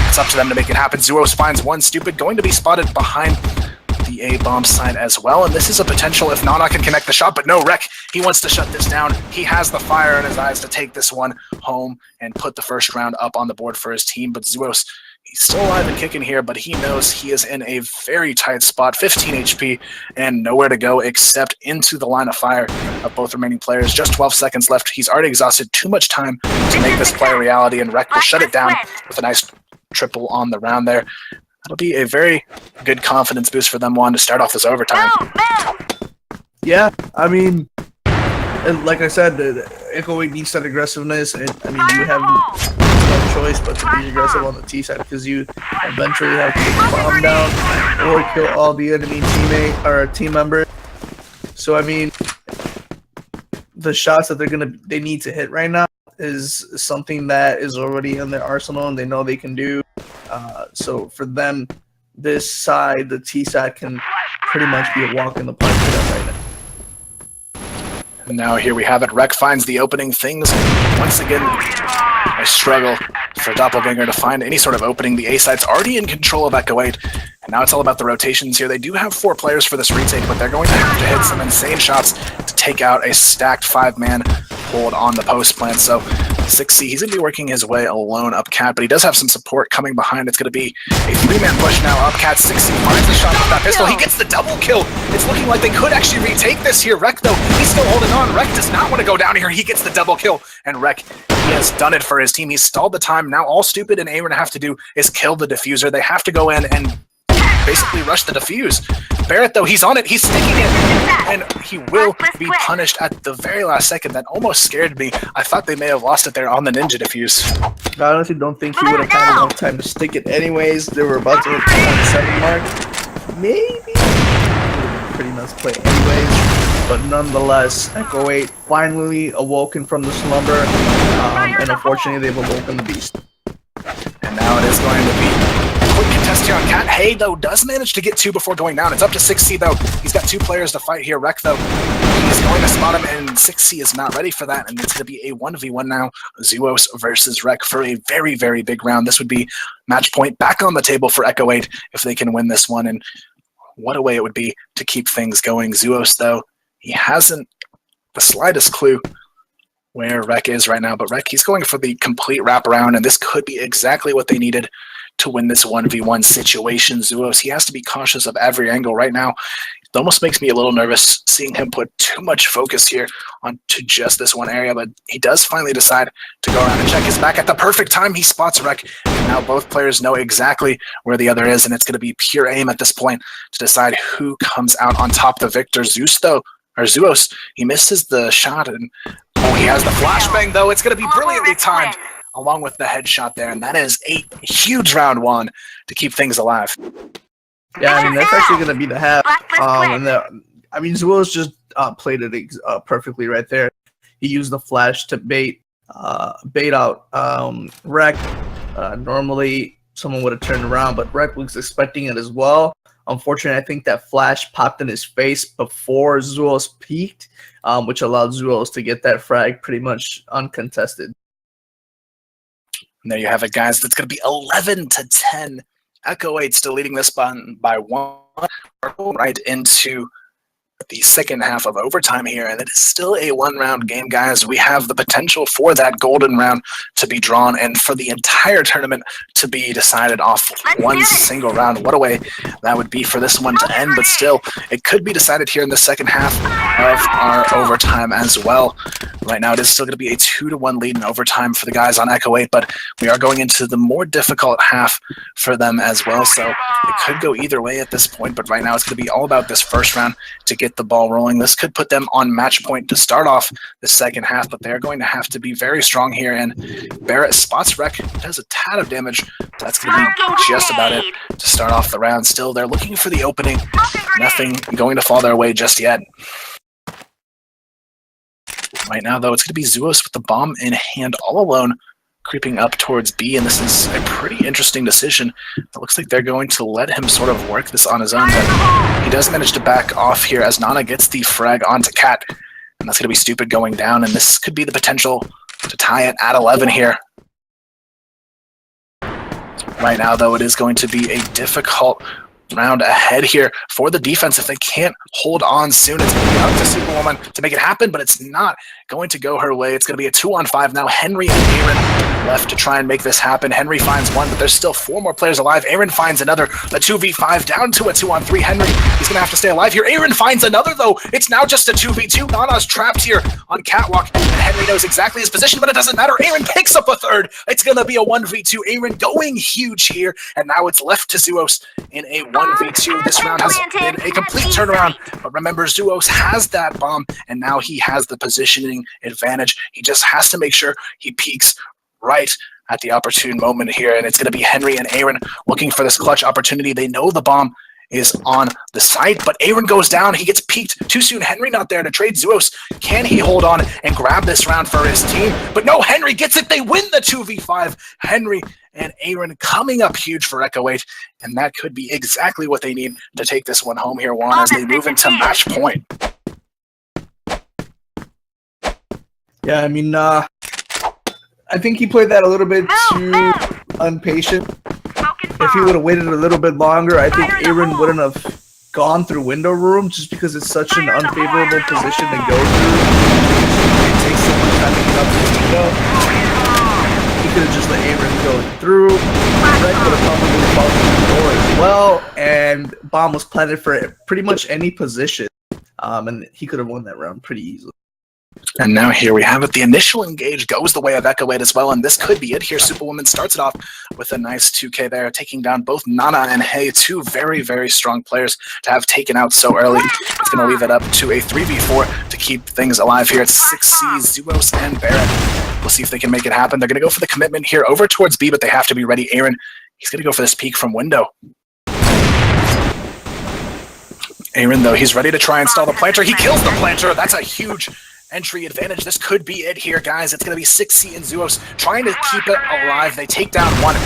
It's up to them to make it happen. Zuos finds one. Stupid going to be spotted behind the A-bomb side as well, and this is a potential if Nana can connect the shot, but no, Rec, he wants to shut this down. He has the fire in his eyes to take this one home and put the first round up on the board for his team, but Zuos, he's still alive and kicking here, but he knows he is in a very tight spot, 15 HP, and nowhere to go except into the line of fire of both remaining players. Just 12 seconds left. He's already exhausted too much time to make this play a reality, and Rec will shut it down with a nice triple on the round there. That'll be a very good confidence boost for them wanting to start off this overtime. Yeah, I mean, like I said, the Echo 8 needs that aggressiveness, and I mean, you have no choice but to be aggressive on the T side because you eventually have to get the bomb down or kill all the enemy team members. So I mean, the shots that they need to hit right now is something that is already in their arsenal and they know they can do. So for them, this side, the T side, can pretty much be a walk in the park for them right now. And now here we have it. Rec finds the opening. Things once again a struggle for Doppelganger to find any sort of opening. The A side's already in control of Echo 8, and now it's all about the rotations here. They do have 4 players for this retake, but they're going to have to hit some insane shots to take out a stacked 5-man hold on the post plant. So 6C, he's going to be working his way alone up Cat, but he does have some support coming behind. It's going to be a 3-man push now up Cat. 6C finds the shot with that pistol. He gets the double kill. It's looking like they could actually retake this here. Rec, though, he's still holding on. Rec does not want to go down here. He gets the double kill, and Rec has done it for his team. He's stalled the time. Now all Stupid and Aaron have to do is kill the diffuser. They have to go in and basically rush the defuse. Barrett, though, he's on it. He's sticking it. And he will be punished at the very last second. That almost scared me. I thought they may have lost it there on the ninja defuse. I honestly don't think he would have had enough time to stick it anyways. They were about to hit the 7 mark. Maybe. Pretty nuts play anyways. But nonetheless, Echo 8 finally awoken from the slumber. And unfortunately, they've awoken the beast. And now it is going to be a quick contest here on Cat. Hay, though, does manage to get 2 before going down. It's up to 6C, though. He's got 2 players to fight here. Rek, though, he's going to spot him, and 6C is not ready for that. And it's going to be a 1v1 now. Zuos versus Rek for a very, very big round. This would be match point back on the table for Echo 8 if they can win this one. And what a way it would be to keep things going. Zuos, though, he hasn't the slightest clue where Rek is right now, but Rek, he's going for the complete wraparound, and this could be exactly what they needed to win this 1v1 situation. Zuos, he has to be cautious of every angle right now. It almost makes me a little nervous seeing him put too much focus here onto just this one area, but he does finally decide to go around and check his back at the perfect time. He spots Rek, and now both players know exactly where the other is, and it's going to be pure aim at this point to decide who comes out on top. The victor, Zuos, he misses the shot, and he has the flashbang, though. It's going to be brilliantly timed along with the headshot there, and that is a huge round 1 to keep things alive. Yeah, I mean, that's actually going to be the half. Zuos just played it perfectly right there. He used the flash to bait out Rek. Normally, someone would have turned around, but Rek was expecting it as well. Unfortunately, I think that flash popped in his face before Zuos peaked, which allowed Zuos to get that frag pretty much uncontested. And there you have it, guys. That's going to be 11-10. Echo 8 still leading this by 1. Right into the second half of overtime here, and it is still a 1-round game, guys. We have the potential for that golden round to be drawn and for the entire tournament to be decided off one single round. What a way that would be for this one to end, but still, it could be decided here in the second half of our overtime as well. Right now, it is still going to be a 2-1 lead in overtime for the guys on Echo 8, but we are going into the more difficult half for them as well, so it could go either way at this point, but right now it's going to be all about this first round to get the ball rolling. This could put them on match point to start off the second half, but they're going to have to be very strong here, and Barrett spots Rek, does a tad of damage. That's going to be just about it to start off the round. Still, they're looking for the opening. Nothing going to fall their way just yet. Right now, though, it's going to be Zuos with the bomb in hand all alone, creeping up towards B, and this is a pretty interesting decision. It looks like they're going to let him sort of work this on his own, but he does manage to back off here as Nana gets the frag onto Cat, and that's going to be Stupid going down, and this could be the potential to tie it at 11 here. Right now, though, it is going to be a difficult round ahead here for the defense. If they can't hold on soon, it's going to be up to Superwoman to make it happen, but it's not going to go her way. It's going to be a 2-on-5 now. Henry and Aaron left to try and make this happen. Henry finds one, but there's still 4 more players alive. Aaron finds another. A 2v5 down to a 2-on-3. Henry, he's going to have to stay alive here. Aaron finds another, though. It's now just a 2v2. Nana's trapped here on Catwalk, and Henry knows exactly his position, but it doesn't matter. Aaron picks up a third. It's going to be a 1v2. Aaron going huge here, and now it's left to Zuos in a 1v2. This round has been a complete turnaround, but remember, Zuos has that bomb, and now he has the positioning advantage. He just has to make sure he peaks right at the opportune moment here, and it's going to be Henry and Aaron looking for this clutch opportunity. They know the bomb is on the site, but Aaron goes down. He gets peeked too soon. Henry not there to trade Zuos. Can he hold on and grab this round for his team? But no, Henry gets it. They win the 2v5. Henry and Aaron coming up huge for Echo 8, and that could be exactly what they need to take this one home here, Juan, as they move into match point. Yeah, I mean, I think he played that a little bit too impatient. If he would have waited a little bit longer, I think Aaron wouldn't have gone through window room just because it's such an unfavorable position to go through. It takes so much time to get up to the window. He could have just let Aaron go through. Rek would have probably followed the door as well, and bomb was planted for pretty much any position, and he could have won that round pretty easily. And now here we have it. The initial engage goes the way of Echo 8 as well, and this could be it here. Superwoman starts it off with a nice 2K there, taking down both Nana and Hey, two very, very strong players to have taken out so early. It's going to leave it up to a 3v4 to keep things alive here. It's 6C, Zuos, and Barrett. We'll see if they can make it happen. They're going to go for the commitment here over towards B, but they have to be ready. Aaron, he's going to go for this peek from window. Aaron, though, he's ready to try and stall the planter. He kills the planter. That's a huge entry advantage. This could be it here, guys. It's going to be 6C and Zuos trying to keep it alive. They take down one. Could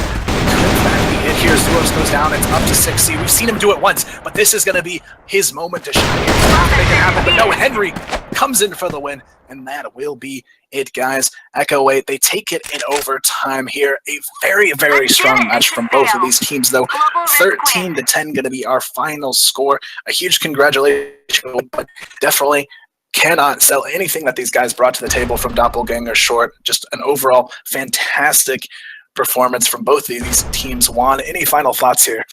that be it here? Zuos goes down. It's up to 6C. We've seen him do it once, but this is going to be his moment to shine. It's not going to happen, but no, Henry comes in for the win, and that will be it, guys. Echo 8, they take it in overtime here. A very, very strong match from both of these teams, though. 13-10 going to be our final score. A huge congratulations, but definitely cannot sell anything that these guys brought to the table from Doppelganger short. Just an overall fantastic performance from both of these teams. Juan, any final thoughts here?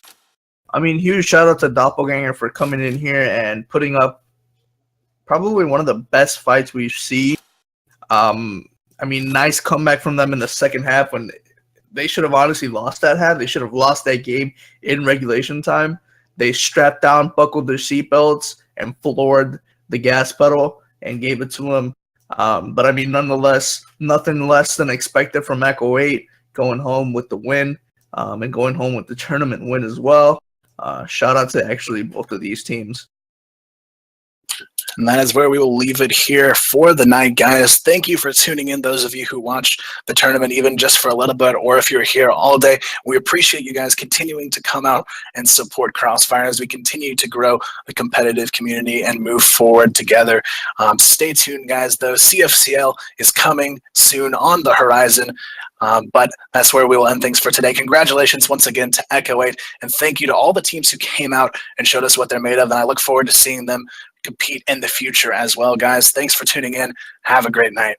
I mean, huge shout out to Doppelganger for coming in here and putting up probably one of the best fights we've seen. I mean, nice comeback from them in the second half when they should have honestly lost that half. They should have lost that game in regulation time. They strapped down, buckled their seatbelts, and floored the gas pedal and gave it to them. But I mean, nonetheless, nothing less than expected from Echo 8 going home with the win and going home with the tournament win as well. Shout out to actually both of these teams. And that is where we will leave it here for the night, guys. Thank you for tuning in, those of you who watched the tournament even just for a little bit, or if you're here all day. We appreciate you guys continuing to come out and support CrossFire as we continue to grow the competitive community and move forward together. Stay tuned, guys, though. CFCL is coming soon on the horizon. But that's where we will end things for today. Congratulations once again to Echo 8, and thank you to all the teams who came out and showed us what they're made of, and I look forward to seeing them compete in the future as well, guys. Thanks for tuning in. Have a great night.